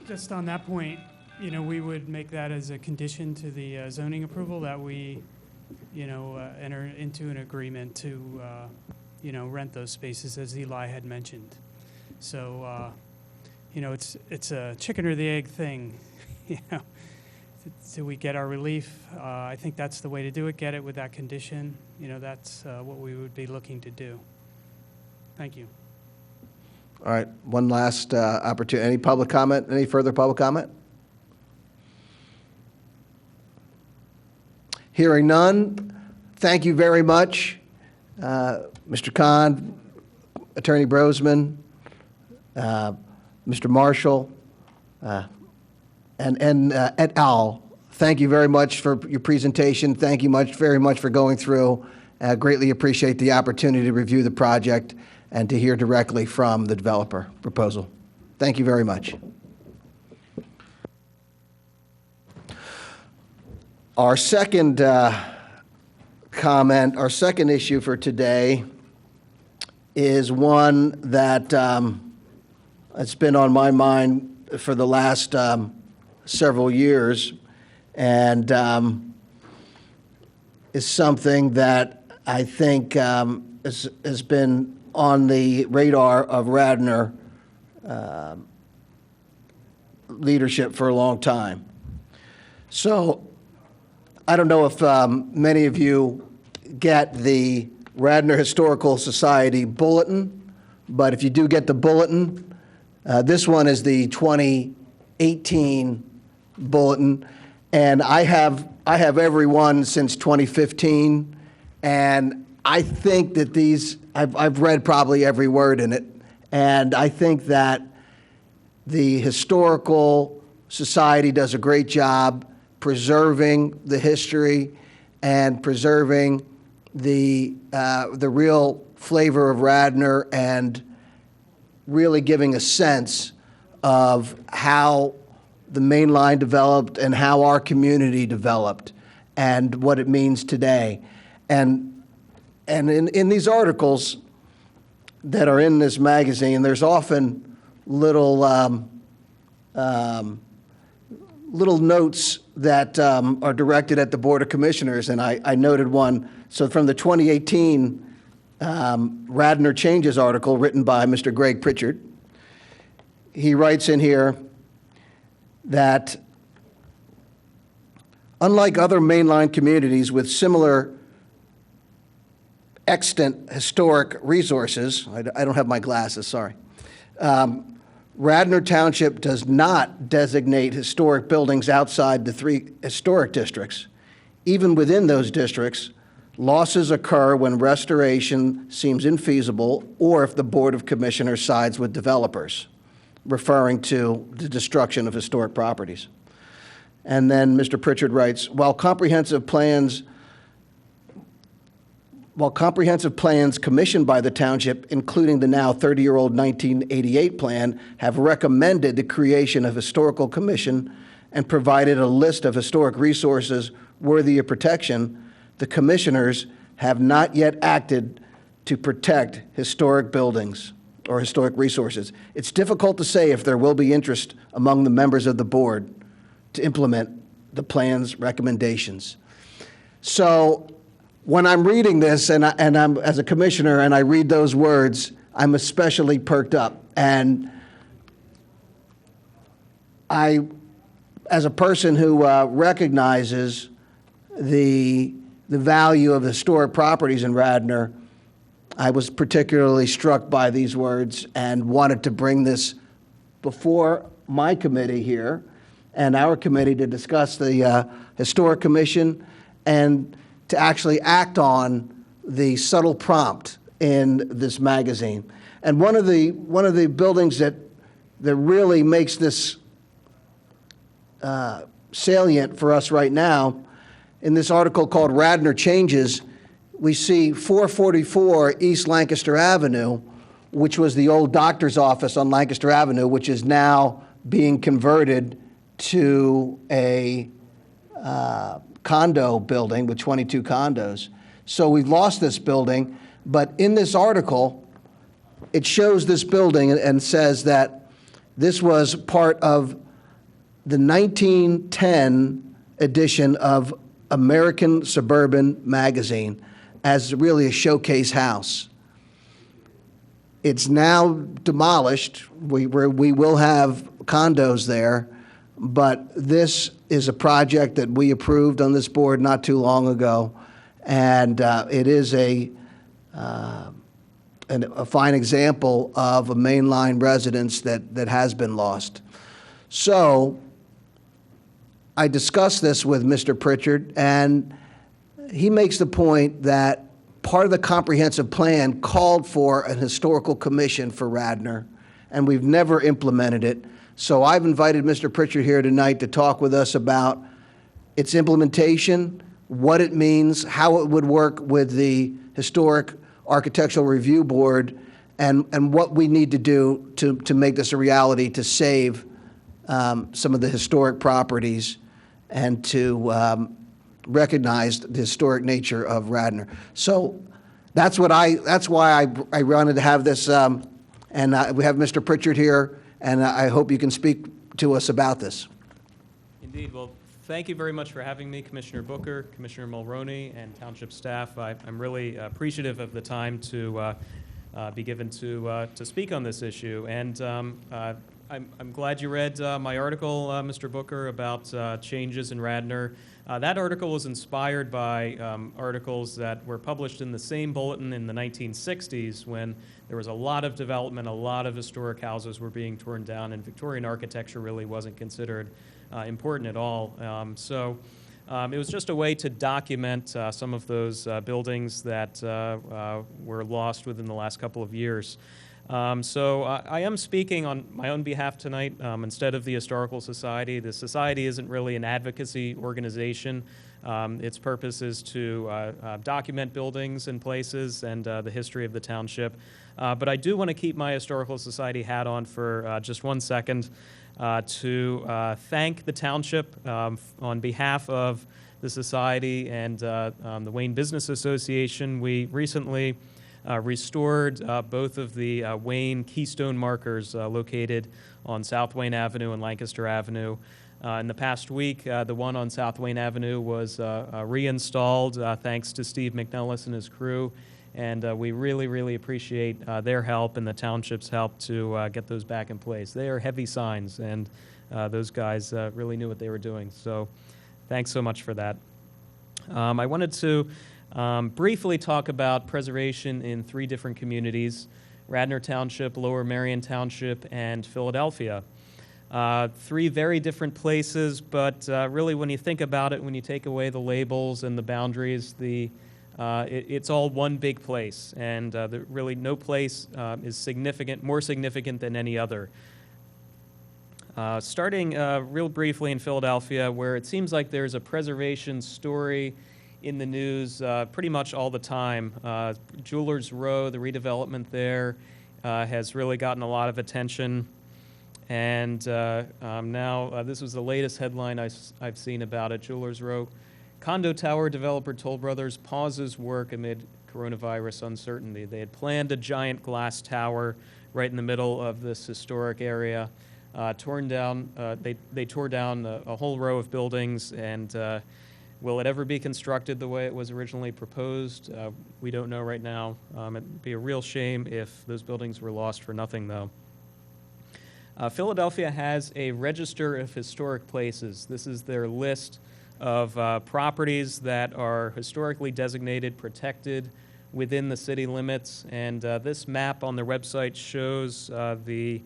Just on that point, you know, we would make that as a condition to the zoning approval that we, you know, enter into an agreement to, you know, rent those spaces as Eli had mentioned. So, you know, it's a chicken or the egg thing, you know. Do we get our relief? I think that's the way to do it, get it with that condition. You know, that's what we would be looking to do. Thank you. All right, one last opportunity. Any public comment? Any further public comment? Hearing none, thank you very much, Mr. Khan, Attorney Brosman, Mr. Marshall, and et al. Thank you very much for your presentation. Thank you very much for going through. Greatly appreciate the opportunity to review the project and to hear directly from the developer proposal. Thank you very much. Our second comment, our second issue for today is one that has been on my mind for the last several years, and is something that I think has been on the radar of Radnor leadership for a long time. So I don't know if many of you get the Radnor Historical Society bulletin, but if you do get the bulletin, this one is the 2018 bulletin, and I have every one since 2015, and I think that these, I've read probably every word in it, and I think that the Historical Society does a great job preserving the history and preserving the real flavor of Radnor and really giving a sense of how the main line developed and how our community developed and what it means today. And in these articles that are in this magazine, there's often little little notes that are directed at the Board of Commissioners, and I noted one. So from the 2018 Radnor Changes article written by Mr. Greg Pritchard, he writes in here that unlike other mainline communities with similar extant historic resources, I don't have my glasses, sorry, Radnor Township does not designate historic buildings outside the 3 historic districts. Even within those districts, losses occur when restoration seems infeasible or if the Board of Commissioners sides with developers. referring to the destruction of historic properties. And then Mr. Pritchard writes, while comprehensive plans commissioned by the township, including the now 30-year-old 1988 plan, have recommended the creation of historical commission and provided a list of historic resources worthy of protection, the commissioners have not yet acted to protect historic buildings or historic resources. It's difficult to say if there will be interest among the members of the board to implement the plan's recommendations. So when I'm reading this and I'm as a commissioner and I read those words, I'm especially perked up. And I, as a person who recognizes the value of historic properties in Radnor, I was particularly struck by these words and wanted to bring this before my committee here and our committee to discuss the Historic Commission and to actually act on the subtle prompt in this magazine. And one of the buildings that really makes this salient for us right now, in this article called Radnor Changes, we see 444 East Lancaster Avenue, which was the old doctor's office on Lancaster Avenue, which is now being converted to a condo building with 22 condos. So we've lost this building, but in this article, it shows this building and says that this was part of the 1910 edition of American Suburban Magazine as really a showcase house. It's now demolished. We will have condos there, but this is a project that we approved on this board not too long ago, and it is a fine example of a mainline residence that has been lost. So I discussed this with Mr. Pritchard, and he makes the point that part of the comprehensive plan called for an historical commission for Radnor, and we've never implemented it. So I've invited Mr. Pritchard here tonight to talk with us about its implementation, what it means, how it would work with the Historic Architectural Review Board, and what we need to do to make this a reality to save some of the historic properties and to recognize the historic nature of Radnor. So that's why I wanted to have this, and we have Mr. Pritchard here, and I hope you can speak to us about this. Indeed. Well, thank you very much for having me, Commissioner Booker, Commissioner Mulroney, and Township staff. I'm really appreciative of the time to be given to speak on this issue. And I'm glad you read my article, Mr. Booker, about changes in Radnor. That article was inspired by articles that were published in the same bulletin in the 1960s when there was a lot of development, a lot of historic houses were being torn down, and Victorian architecture really wasn't considered important at all. It was just a way to document some of those buildings that were lost within the last couple of years. I am speaking on my own behalf tonight instead of the Historical Society. The Society isn't really an advocacy organization. Its purpose is to document buildings and places and the history of the township. But I do want to keep my Historical Society hat on for just 1 second to thank the township on behalf of the Society and the Wayne Business Association. We recently restored both of the Wayne Keystone markers located on South Wayne Avenue and Lancaster Avenue. In the past week, the one on South Wayne Avenue was reinstalled thanks to Steve McNellis and his crew, and we really, really appreciate their help and the township's help to get those back in place. They are heavy signs, and those guys really knew what they were doing. So thanks so much for that. I wanted to briefly talk about preservation in 3 different communities: Radnor Township, Lower Merion Township, and Philadelphia. 3 very different places, but really when you think about it, when you take away the labels and the boundaries, it's all one big place, and really no place is more significant than any other. Starting real briefly in Philadelphia, where it seems like there's a preservation story in the news pretty much all the time. Jewelers Row, the redevelopment there, has really gotten a lot of attention. And now, this was the latest headline I've seen about it. Jewelers Row condo tower developer Toll Brothers pauses work amid coronavirus uncertainty. They had planned a giant glass tower right in the middle of this historic area. Torn down, they tore down a whole row of buildings, and will it ever be constructed the way it was originally proposed? We don't know right now. It'd be a real shame if those buildings were lost for nothing, though. Philadelphia has a register of historic places. This is their list of properties that are historically designated, protected within the city limits, and this map on their website shows the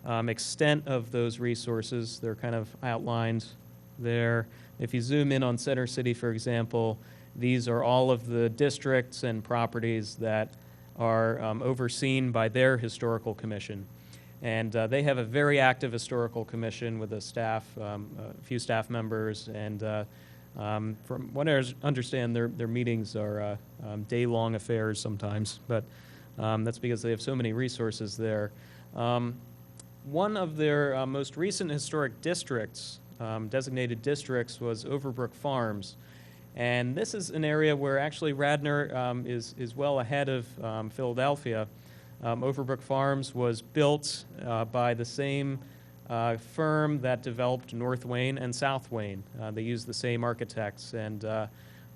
extent of those resources. They're kind of outlined there. If you zoom in on Center City, for example, these are all of the districts and properties that are overseen by their historical commission. And they have a very active historical commission with a staff, a few staff members, and from what I understand, their meetings are day-long affairs sometimes, but that's because they have so many resources there. One of their most recent historic districts, designated districts, was Overbrook Farms. And this is an area where actually Radnor is well ahead of Philadelphia. Overbrook Farms was built by the same firm that developed North Wayne and South Wayne. They use the same architects, and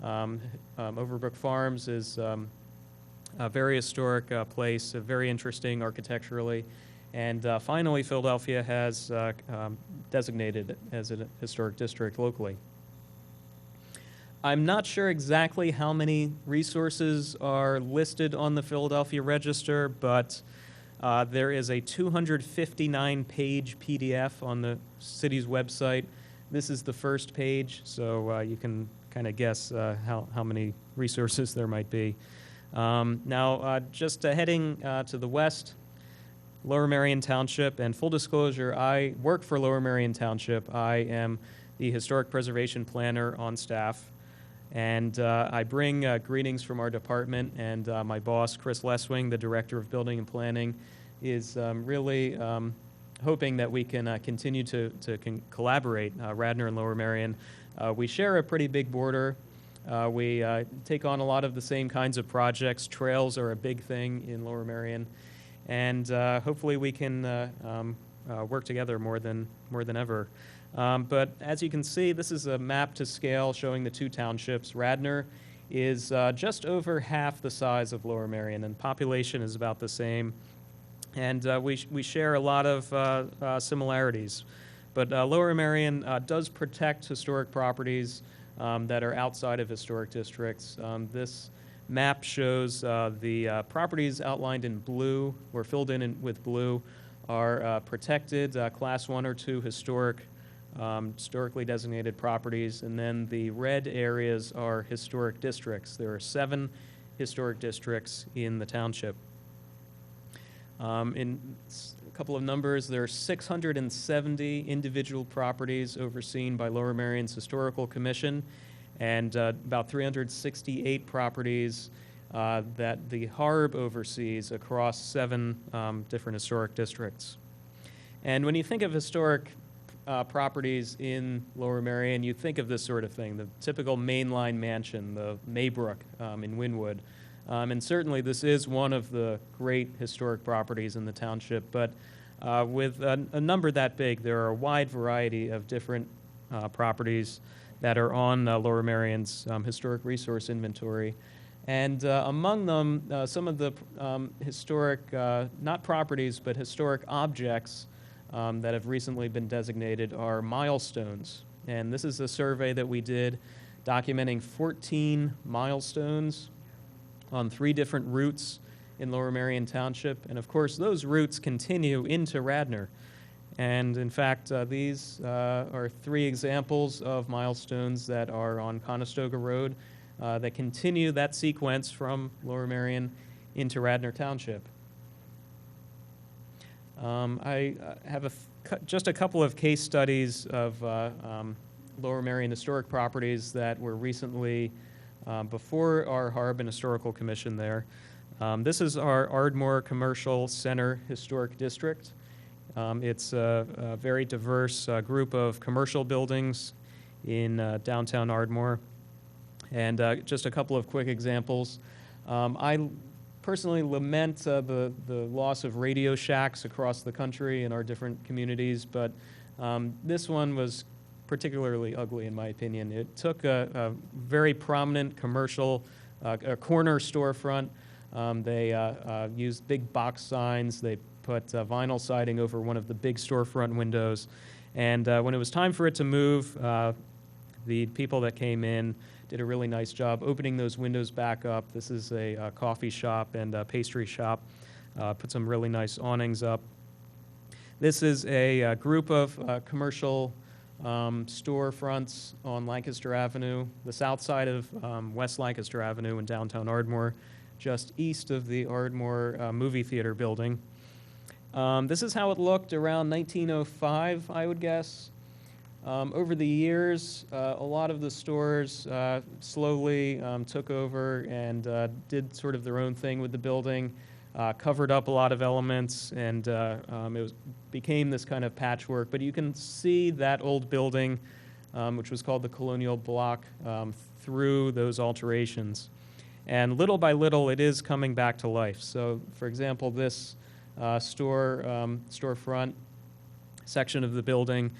Overbrook Farms is a very historic place, very interesting architecturally. And finally, Philadelphia has designated it as a historic district locally. I'm not sure exactly how many resources are listed on the Philadelphia Register, but there is a 259-page PDF on the city's website. This is the first page, so you can kind of guess how many resources there might be. Now, just heading to the west, Lower Merion Township, and full disclosure, I work for Lower Merion Township. I am the Historic Preservation Planner on staff. And I bring greetings from our department, and my boss, Chris Leswing, the Director of Building and Planning, is really hoping that we can continue to collaborate, Radnor and Lower Merion. We share a pretty big border. We take on a lot of the same kinds of projects. Trails are a big thing in Lower Merion. And hopefully we can work together more than ever. But as you can see, this is a map to scale showing the two townships. Radnor is just over half the size of Lower Merion, and population is about the same. And we share a lot of similarities. But Lower Merion does protect historic properties that are outside of historic districts. This map shows the properties outlined in blue, or filled in with blue, are protected Class 1 or 2 historically designated properties, and then the red areas are historic districts. There are 7 historic districts in the township. In a couple of numbers, there are 670 individual properties overseen by Lower Merion's Historical Commission, and about 368 properties that the HARB oversees across 7 different historic districts. And when you think of historic properties in Lower Merion, you think of this sort of thing, the typical mainline mansion, the Maybrook in Wynwood. And certainly this is one of the great historic properties in the township, but with a number that big, there are a wide variety of different properties that are on Lower Merion's historic resource inventory. And among them, some of the historic, not properties, but historic objects that have recently been designated are milestones. And this is a survey that we did documenting 14 milestones on 3 different routes in Lower Merion Township. And of course, those routes continue into Radnor. And in fact, these are 3 examples of milestones that are on Conestoga Road that continue that sequence from Lower Merion into Radnor Township. I have just a couple of case studies of Lower Merion historic properties that were recently before our Harbin Historical Commission there. This is our Ardmore Commercial Center Historic District. It's a very diverse group of commercial buildings in downtown Ardmore. And just a couple of quick examples. I personally lament the loss of Radio Shacks across the country in our different communities, but this one was particularly ugly in my opinion. It took a very prominent commercial, a corner storefront. They used big box signs. They put vinyl siding over one of the big storefront windows. And when it was time for it to move, the people that came in did a really nice job opening those windows back up. This is a coffee shop and a pastry shop. Put some really nice awnings up. This is a group of commercial storefronts on Lancaster Avenue, the south side of West Lancaster Avenue in downtown Ardmore, just east of the Ardmore movie theater building. This is how it looked around 1905, I would guess. Over the years, a lot of the stores slowly took over and did sort of their own thing with the building, covered up a lot of elements, and became this kind of patchwork. But you can see that old building, which was called the Colonial Block, through those alterations. And little by little, it is coming back to life. So, for example, this storefront section of the building,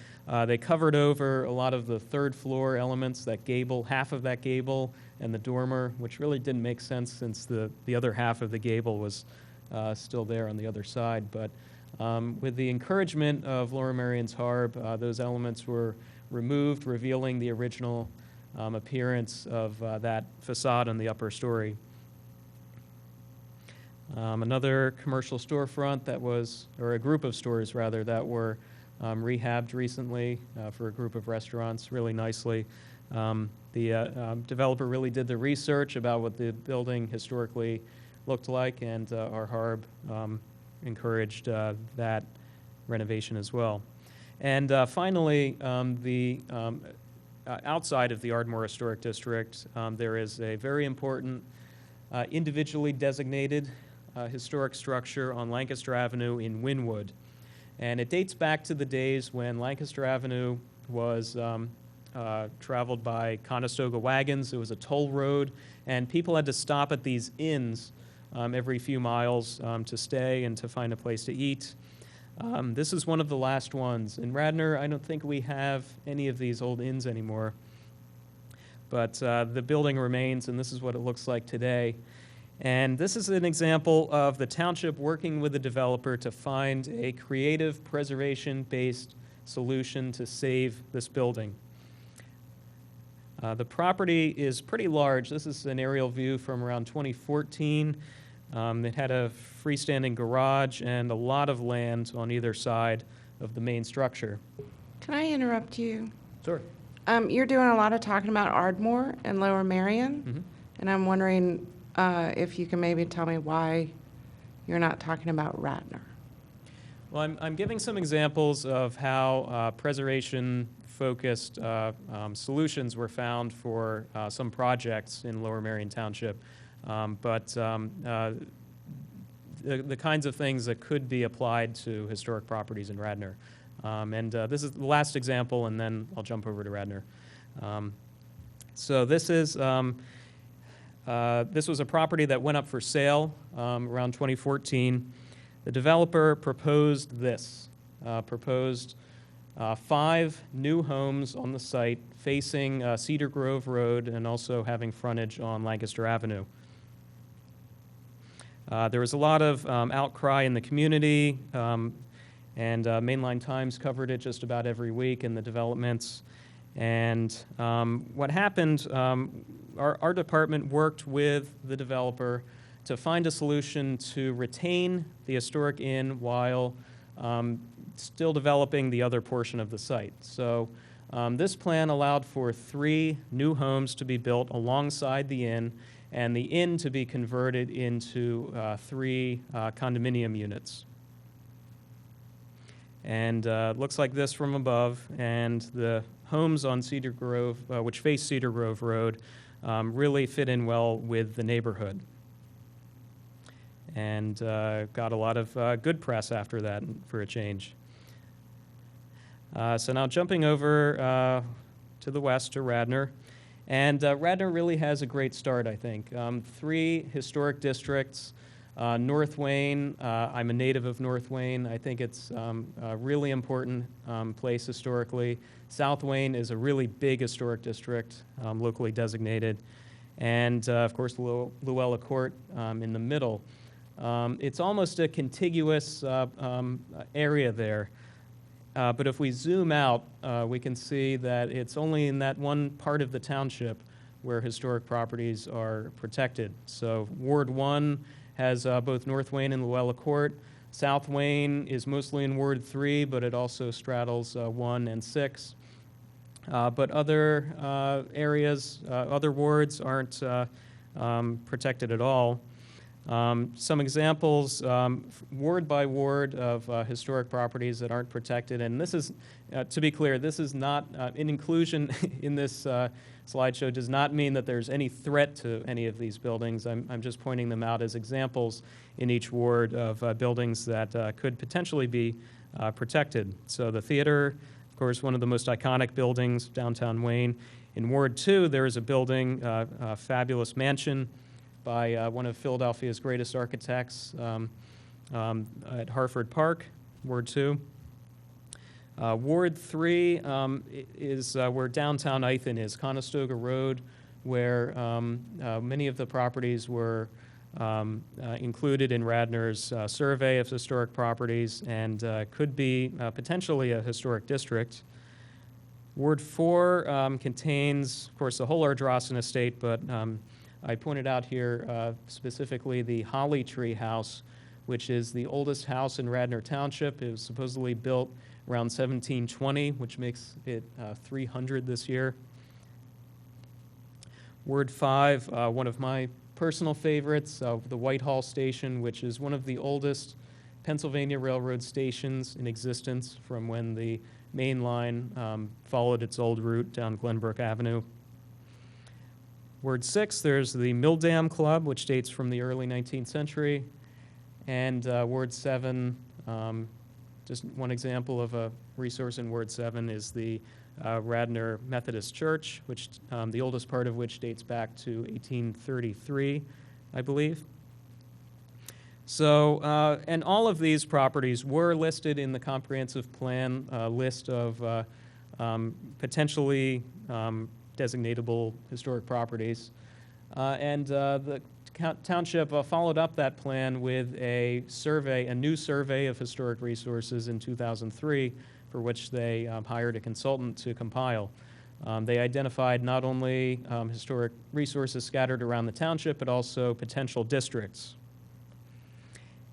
they covered over a lot of the third floor elements, that gable, half of that gable, and the dormer, which really didn't make sense since the other half of the gable was still there on the other side. But with the encouragement of Lower Merion's Harb, those elements were removed, revealing the original appearance of that facade on the upper story. Another commercial storefront that was, or a group of stores rather, that were rehabbed recently for a group of restaurants really nicely. The developer really did the research about what the building historically looked like, and our Harb encouraged that renovation as well. And finally, outside of the Ardmore Historic District, there is a very important individually designated historic structure on Lancaster Avenue in Wynwood. And it dates back to the days when Lancaster Avenue was traveled by Conestoga wagons. It was a toll road, and people had to stop at these inns every few miles to stay and to find a place to eat. This is one of the last ones. In Radnor, I don't think we have any of these old inns anymore. But the building remains, and this is what it looks like today. And this is an example of the township working with the developer to find a creative preservation-based solution to save this building. The property is pretty large. This is an aerial view from around 2014. It had a freestanding garage and a lot of land on either side of the main structure. Can I interrupt you? Sure. You're doing a lot of talking about Ardmore and Lower Merion, and I'm wondering if you can maybe tell me why you're not talking about Radnor. Well, I'm giving some examples of how preservation-focused solutions were found for some projects in Lower Merion Township, but the kinds of things that could be applied to historic properties in Radnor. This is the last example, and then I'll jump over to Radnor. So this is this was a property that went up for sale around 2014. The developer proposed this, proposed 5 new homes on the site facing Cedar Grove Road and also having frontage on Lancaster Avenue. There was a lot of outcry in the community, and Mainline Times covered it just about every week in the developments. And what happened, our department worked with the developer to find a solution to retain the historic inn while still developing the other portion of the site. So this plan allowed for 3 new homes to be built alongside the inn, and the inn to be converted into 3 condominium units. And looks like this from above, and the homes on Cedar Grove, which face Cedar Grove Road, really fit in well with the neighborhood. And got a lot of good press after that for a change. So now jumping over to the west to Radnor. And Radnor really has a great start, I think. 3 historic districts. North Wayne, I'm a native of North Wayne. I think it's a really important place historically. South Wayne is a really big historic district, locally designated. And of course, Luella Court in the middle. It's almost a contiguous area there. But if we zoom out, we can see that it's only in that one part of the township where historic properties are protected. So Ward 1 has both North Wayne and Luella Court. South Wayne is mostly in Ward 3, but it also straddles 1 and 6. But other areas, other wards aren't protected at all. Some examples, ward by ward of historic properties that aren't protected, and this is, to be clear, this is not, an inclusion in this slideshow does not mean that there's any threat to any of these buildings. I'm just pointing them out as examples in each ward of buildings that could potentially be protected. So the theater, of course, one of the most iconic buildings, downtown Wayne. In Ward 2, there is a building, a fabulous mansion, by one of Philadelphia's greatest architects at Harford Park, Ward 2. Ward 3 is where downtown Ithan is, Conestoga Road, where many of the properties were included in Radnor's survey of historic properties and could be potentially a historic district. Ward 4 contains, of course, the whole Ardrossan estate, but I pointed out here specifically the Holly Tree House, which is the oldest house in Radnor Township. It was supposedly built around 1720, which makes it 300 this year. Ward 5, one of my personal favorites, the Whitehall Station, which is one of the oldest Pennsylvania Railroad stations in existence from when the main line followed its old route down Glenbrook Avenue. Ward 6, there's the Mill Dam Club, which dates from the early 19th century. And Ward 7, just one example of a resource in Ward 7 is the Radnor Methodist Church, which the oldest part of which dates back to 1833, I believe. So, and all of these properties were listed in the comprehensive plan list of potentially designatable historic properties. And the township followed up that plan with a survey, a new survey of historic resources in 2003, for which they hired a consultant to compile. They identified not only historic resources scattered around the township, but also potential districts.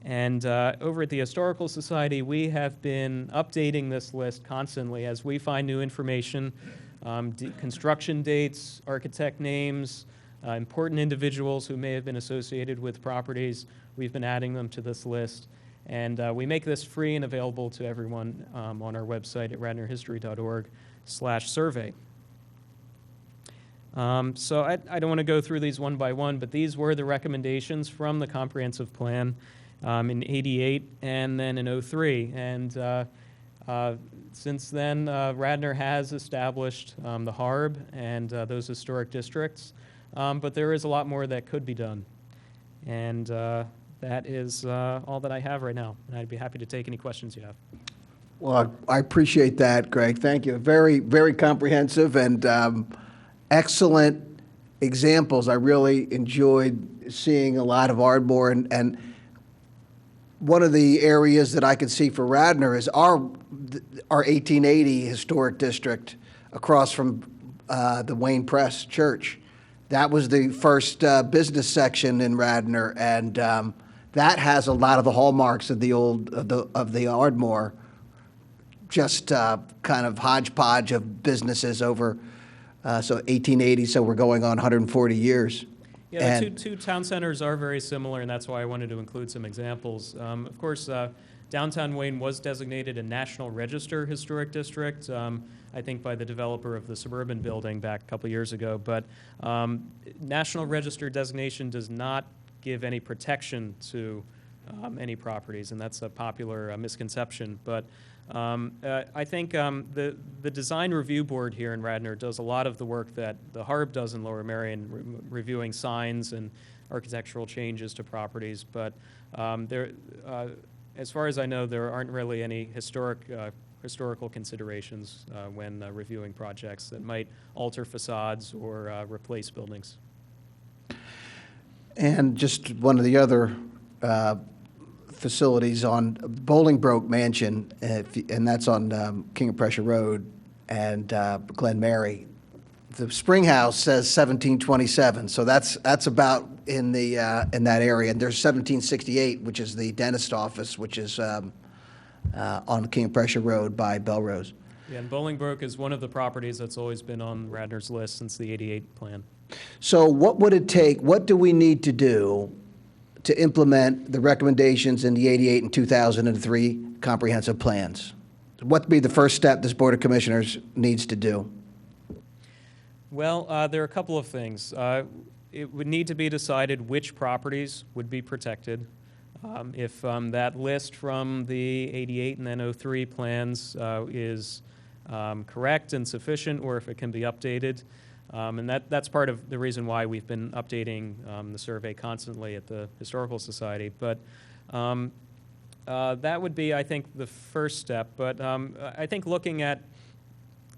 And over at the Historical Society, we have been updating this list constantly as we find new information. Construction dates, architect names, important individuals who may have been associated with properties. We've been adding them to this list. And we make this free and available to everyone on our website at radnorhistory.org/survey. So I don't want to go through these one by one, but these were the recommendations from the comprehensive plan in '88 and then in '03. And since then, Radnor has established the HARB and those historic districts, but there is a lot more that could be done. And that is all that I have right now, and I'd be happy to take any questions you have. Well, I appreciate that, Greg. Thank you. Very, very comprehensive and excellent examples. I really enjoyed seeing a lot of Ardmore, and one of the areas that I could see for Radnor is our 1880 historic district across from the Wayne Press Church. That was the first business section in Radnor, and that has a lot of the hallmarks of the old of the Ardmore. Just kind of hodgepodge of businesses over. So 1880. So we're going on 140 years. Yeah, the two town centers are very similar, and that's why I wanted to include some examples. Of course, Downtown Wayne was designated a National Register Historic District, I think by the developer of the suburban building back a couple years ago. But National Register designation does not give any protection to any properties, and that's a popular misconception. But I think the Design Review Board here in Radnor does a lot of the work that the HARB does in Lower Merion, reviewing signs and architectural changes to properties. But as far as I know, there aren't really any historical considerations when reviewing projects that might alter facades or replace buildings. And just one of the other facilities on Bolingbroke Mansion, and that's on King of Prussia Road and Glen Mary. The Spring House says 1727, so that's about in that area. And there's 1768, which is the dentist office, which is on King of Prussia Road by Belrose. Yeah, and Bolingbroke is one of the properties that's always been on Radnor's list since the '88 plan. So what would it take, what do we need to do to implement the recommendations in the '88 and 2003 comprehensive plans? What would be the first step this Board of Commissioners needs to do? Well, there are a couple of things. It would need to be decided which properties would be protected. If that list from the '88 and then '03 plans is correct and sufficient, or if it can be updated. And that's part of the reason why we've been updating the survey constantly at the Historical Society. But that would be, I think, the first step. But I think looking at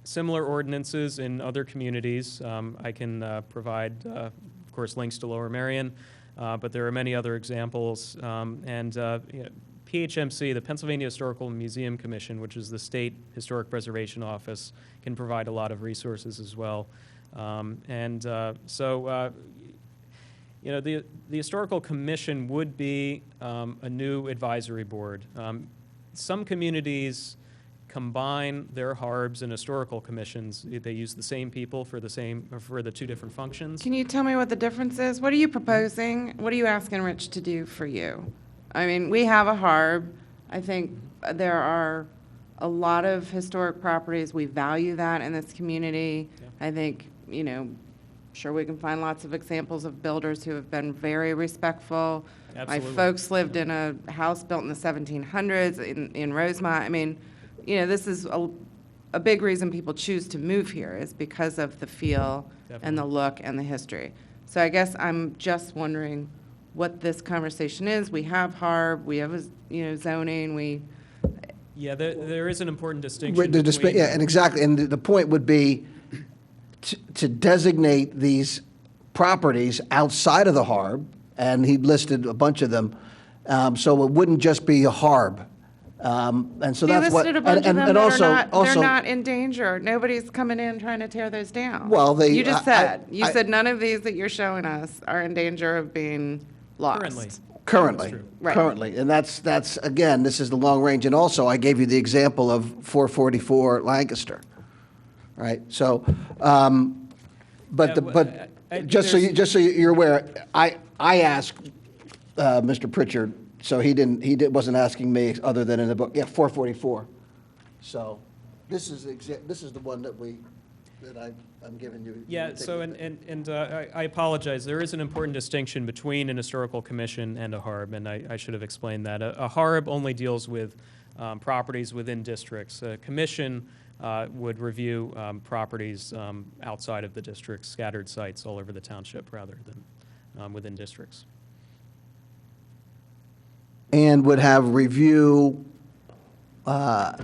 similar ordinances in other communities, I can provide, of course, links to Lower Merion, but there are many other examples. PHMC, the Pennsylvania Historical Museum Commission, which is the state historic preservation office, can provide a lot of resources as well. The Historical Commission would be a new advisory board. Some communities combine their HARBs and historical commissions. They use the same people for the two different functions. Can you tell me what the difference is? What are you proposing? What are you asking Rich to do for you? I mean, we have a HARB. I think there are a lot of historic properties. We value that in this community. Yeah. I think, sure we can find lots of examples of builders who have been very respectful. Absolutely. My folks lived in a house built in the 1700s in Rosemont. I mean, this is a big reason people choose to move here is because of the feel Definitely. And the look and the history. So I guess I'm just wondering what this conversation is. We have HARB, we have zoning, Yeah, there is an important distinction. Yeah, and exactly, and the point would be to designate these properties outside of the HARB, and he listed a bunch of them, so it wouldn't just be a HARB. And so that's what, listed a bunch of them and that also, they're not in danger. Nobody's coming in trying to tear those down. Well, you just said, you said none of these that you're showing us are in danger of being lost. Currently, Right. currently, and that's again, this is the long range, and also I gave you the example of 444 Lancaster, right? So, just so you're aware, I asked Mr. Pritchard, so he wasn't asking me other than in the book. Yeah, 444. So, this is the one that I'm giving you. Yeah, so, I apologize. There is an important distinction between an historical commission and a HARB, and I should have explained that. A HARB only deals with properties within districts. A commission would review properties outside of the district, scattered sites all over the township rather than within districts. And would have review.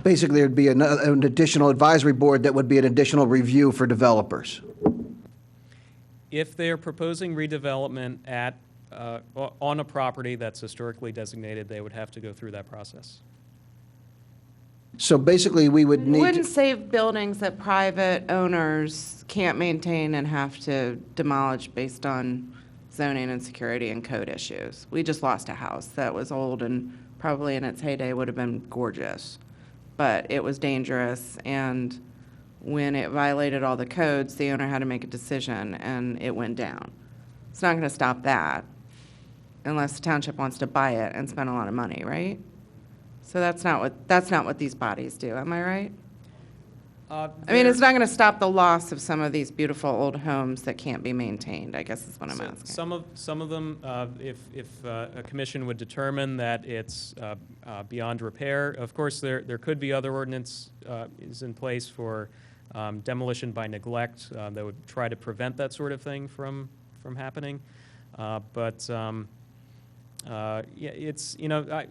Basically, there'd be an additional advisory board that would be an additional review for developers. If they're proposing redevelopment on a property that's historically designated, they would have to go through that process. So basically, we would need. Wouldn't save buildings that private owners can't maintain and have to demolish based on zoning and security and code issues. We just lost a house that was old and probably in its heyday would have been gorgeous, but it was dangerous, and when it violated all the codes, the owner had to make a decision, and it went down. It's not going to stop that unless the township wants to buy it and spend a lot of money, right? So that's not what these bodies do, am I right? I mean, There- it's not going to stop the loss of some of these beautiful old homes that can't be maintained, I guess is what I'm So asking. Some of them, if a commission would determine that it's beyond repair, of course, there could be other ordinance is in place for demolition by neglect that would try to prevent that sort of thing from happening. Yeah, it's,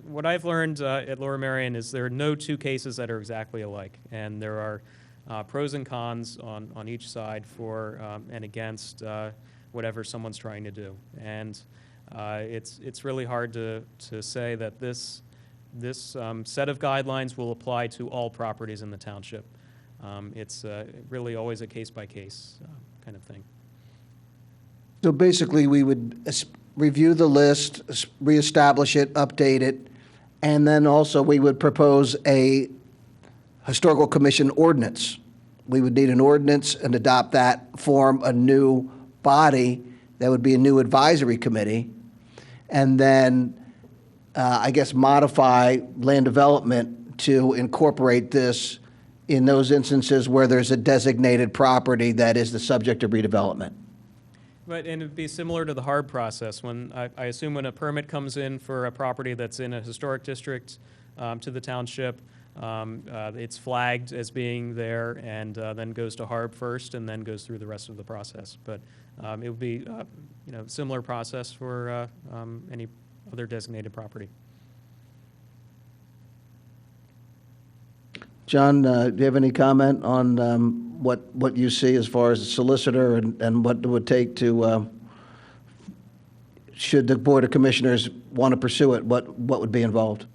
what I've learned at Lower Merion is there are no two cases that are exactly alike, and there are pros and cons on each side for and against whatever someone's trying to do. And it's really hard to say that this set of guidelines will apply to all properties in the township. It's really always a case-by-case kind of thing. So basically, we would review the list, reestablish it, update it, and then also we would propose a historical commission ordinance. We would need an ordinance and adopt that, form a new body that would be a new advisory committee, and then, I guess, modify land development to incorporate this in those instances where there's a designated property that is the subject of redevelopment. Right, and it'd be similar to the HARB process. When I assume when a permit comes in for a property that's in a historic district to the township, it's flagged as being there and then goes to HARB first and then goes through the rest of the process. But it would be, similar process for any other designated property. John, do you have any comment on what you see as far as a solicitor and what it would take to, should the Board of Commissioners want to pursue it, what would be involved?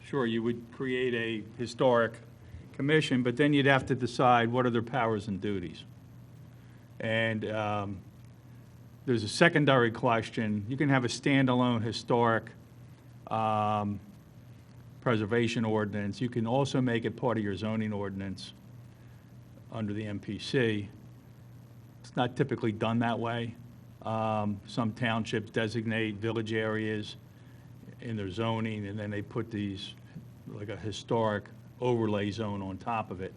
Sure, you would create a historic commission, but then you'd have to decide what are their powers and duties. And there's a secondary question. You can have a standalone historic preservation ordinance. You can also make it part of your zoning ordinance under the MPC. It's not typically done that way. Some townships designate village areas in their zoning, and then they put these, like a historic overlay zone on top of it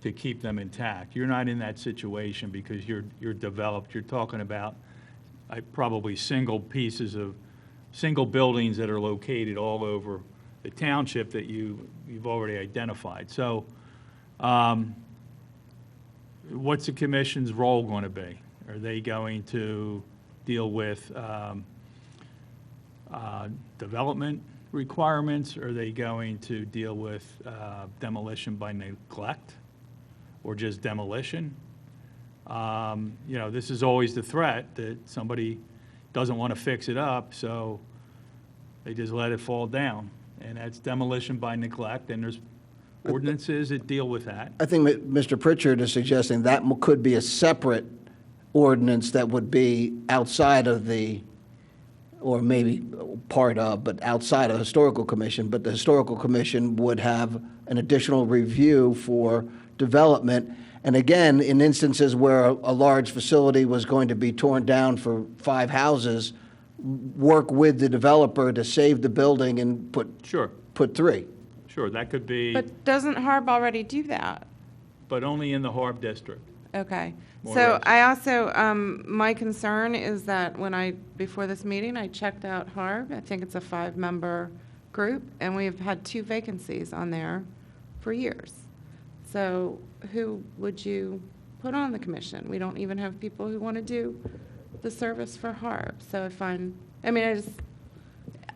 to keep them intact. You're not in that situation because you're developed. You're talking about probably single buildings that are located all over the township that you've already identified. So what's the commission's role going to be? Are they going to deal with development requirements? Are they going to deal with demolition by neglect or just demolition? This is always the threat that somebody doesn't want to fix it up, so they just let it fall down. And that's demolition by neglect, and there's ordinances that deal with that. I think Mr. Pritchard is suggesting that could be a separate ordinance that would be outside of the, or maybe part of, but outside of the Historical Commission, but the Historical Commission would have an additional review for development. And again, in instances where a large facility was going to be torn down for 5 houses, work with the developer to save the building and put 3. Sure, that could be, But doesn't HARB already do that? but only in the HARB district. Okay. More or So less. I also, my concern is that before this meeting, I checked out HARB. I think it's a 5-member group, and we've had 2 vacancies on there for years. So who would you put on the commission? We don't even have people who want to do the service for HARB. So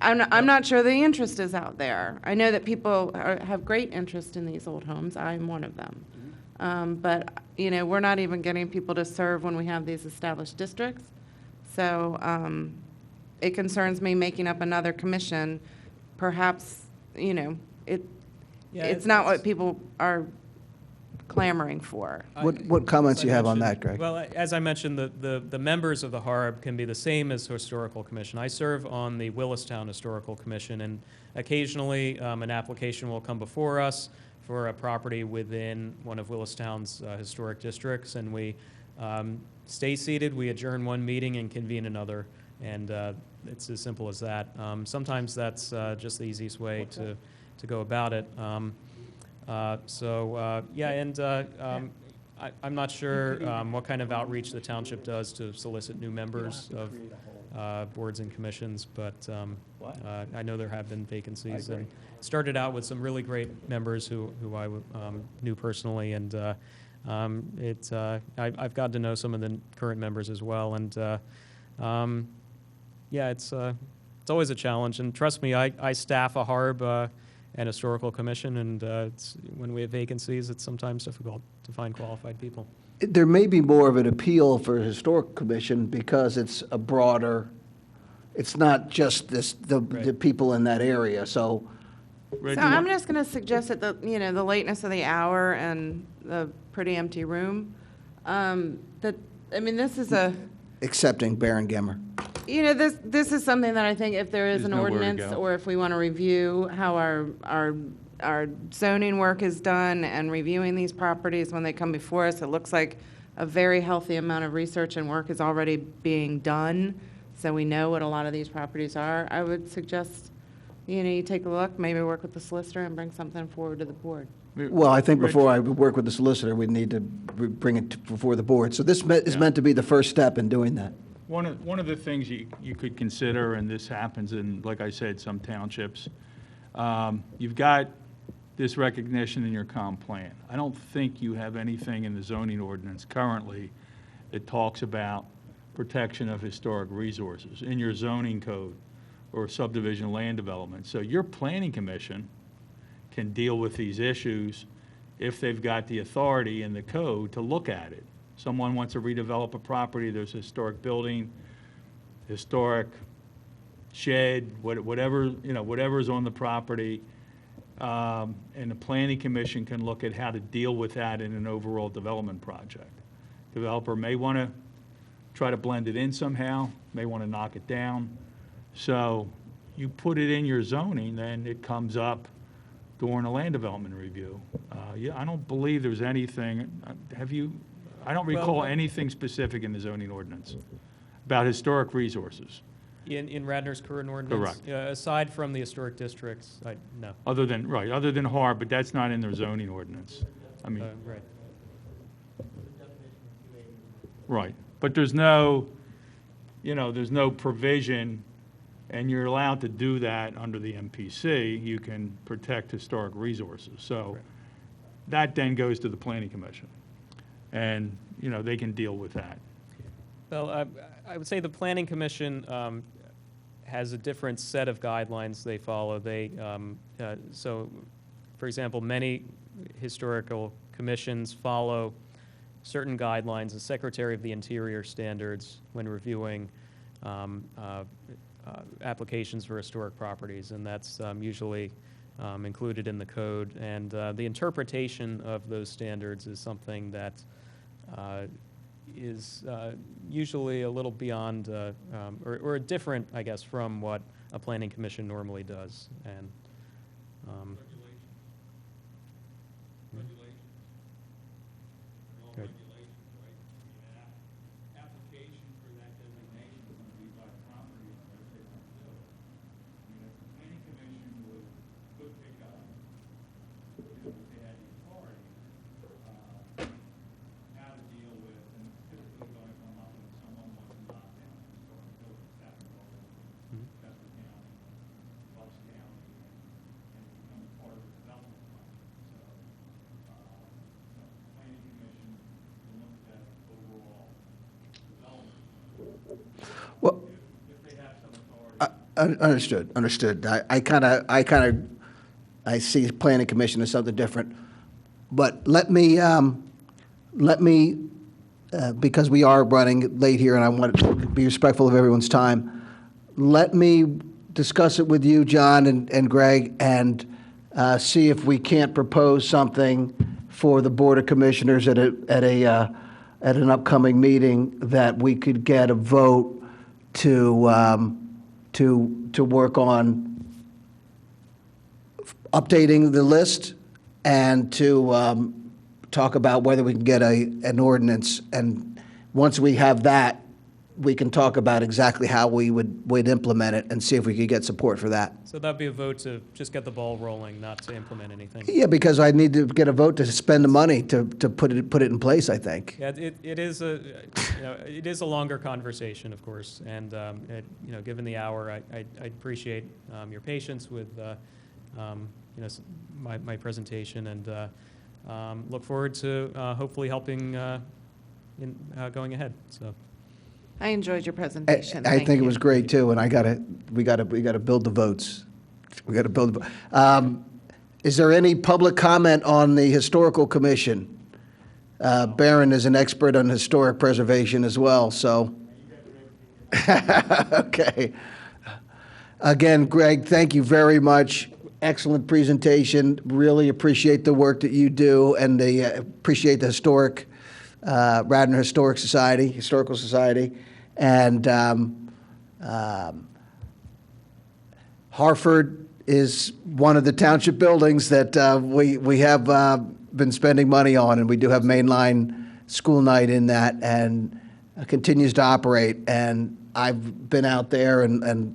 I'm not sure the interest is out there. I know that people have great interest in these old homes. I'm one of them. But, we're not even getting people to serve when we have these established districts. So it concerns me making up another commission. Perhaps, it's not what people are clamoring for. What comments As you I have on mentioned- that, Greg? Well, as I mentioned, the members of the HARB can be the same as Historical Commission. I serve on the Willistown Historical Commission, and occasionally an application will come before us for a property within one of Willistown's historic districts, and we Stay seated, we adjourn one meeting and convene another, and it's as simple as that. Sometimes that's just the easiest way to go about it. Yeah, and I'm not sure what kind of outreach the township does to solicit new members of boards and commissions, but I know there have been vacancies, and it started out with some really great members who I knew personally, and I've gotten to know some of the current members as well, and yeah, it's always a challenge, and trust me, I staff a HARB and historical commission, and when we have vacancies, it's sometimes difficult to find qualified people. There may be more of an appeal for historic commission because it's a broader, it's not just the people in that area, so. So I'm just going to suggest that the lateness of the hour and the pretty empty room, this is a. Accepting Baron Gemmer. This is something that I think if there is There's an nowhere to ordinance, go. or if we want to review how our zoning work is done and reviewing these properties when they come before us, it looks like a very healthy amount of research and work is already being done, so we know what a lot of these properties are. I would suggest, you take a look, maybe work with the solicitor and bring something forward to the board. Well, I think before I work with the solicitor, we need to bring it before the board. So this is meant to be the first step in doing that. One of the things you could consider, and this happens in, like I said, some townships, you've got this recognition in your comp plan. I don't think you have anything in the zoning ordinance currently that talks about protection of historic resources in your zoning code or subdivision land development. So your planning commission can deal with these issues if they've got the authority in the code to look at it. Someone wants to redevelop a property, there's a historic building, historic shed, whatever's on the property, and the planning commission can look at how to deal with that in an overall development project. Developer may want to try to blend it in somehow, may want to knock it down. So you put it in your zoning, then it comes up during a land development review. Yeah, I don't believe there's anything, I don't recall anything specific in the zoning ordinance about historic resources. In Radnor's current ordinance? Correct. Aside from the historic districts, no. Other than HARB, but that's not in their zoning ordinance. I mean, Right. right. But there's no provision, and you're allowed to do that under the MPC. You can protect historic resources. So that then goes to the planning commission, and, they can deal with that. Well, I would say the Planning Commission has a different set of guidelines they follow. So, for example, many historical commissions follow certain guidelines, the Secretary of the Interior standards when reviewing applications for historic properties, and that's usually included in the code. And the interpretation of those standards is something that is usually a little beyond, or different, I guess, from what a planning commission normally does. And Good. Application for that designation is going to be by property owner if they want to do it. I mean, if the planning commission could pick up, if they had the authority, how to deal with, and it's typically going to come up when someone wants to knock down a historic building, it's happened all over Chester County, Bucks County, and it becomes part of the development plan. So, planning commission will look at that overall development. Well, If they have some authority. understood. I see planning commission as something different. But let me, because we are running late here and I want to be respectful of everyone's time, let me discuss it with you, John and Greg, and see if we can't propose something for the Board of Commissioners at an upcoming meeting that we could get a vote to work on updating the list and to talk about whether we can get an ordinance and once we have that, we can talk about exactly how we'd implement it and see if we could get support for that. So that'd be a vote to just get the ball rolling, not to implement anything. Yeah, because I need to get a vote to spend the money to put it in place, I think. Yeah, it is it is a longer conversation, of course, and given the hour, I appreciate your patience with my presentation, and look forward to hopefully helping in going ahead. So. I enjoyed your presentation. I Thank think it you. was great too, and we gotta build the votes. We gotta build. Is there any public comment on the historical commission? Barron is an expert on historic preservation as well, so. Okay. Again, Greg, thank you very much. Excellent presentation. Really appreciate the work that you do, and appreciate the Radnor Historical Society, and Hartford is one of the township buildings that we have been spending money on, and we do have mainline school night in that, and continues to operate. And I've been out there, and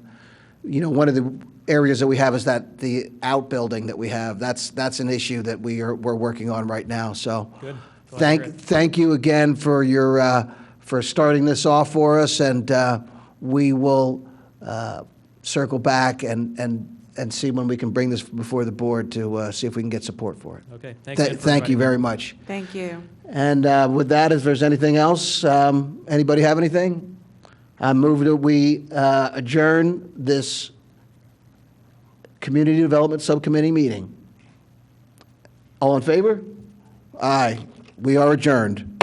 one of the areas that we have is that the outbuilding that we have. That's an issue that we're working on right now. So. Good. Thank you again for your for starting this off for us, and we will circle back and see when we can bring this before the board to see if we can get support for it. Okay. Thanks again for Thank you inviting me. very much. Thank you. And with that, if there's anything else, anybody have anything? I move that we adjourn this Community Development Subcommittee meeting. All in favor? Aye. We are adjourned.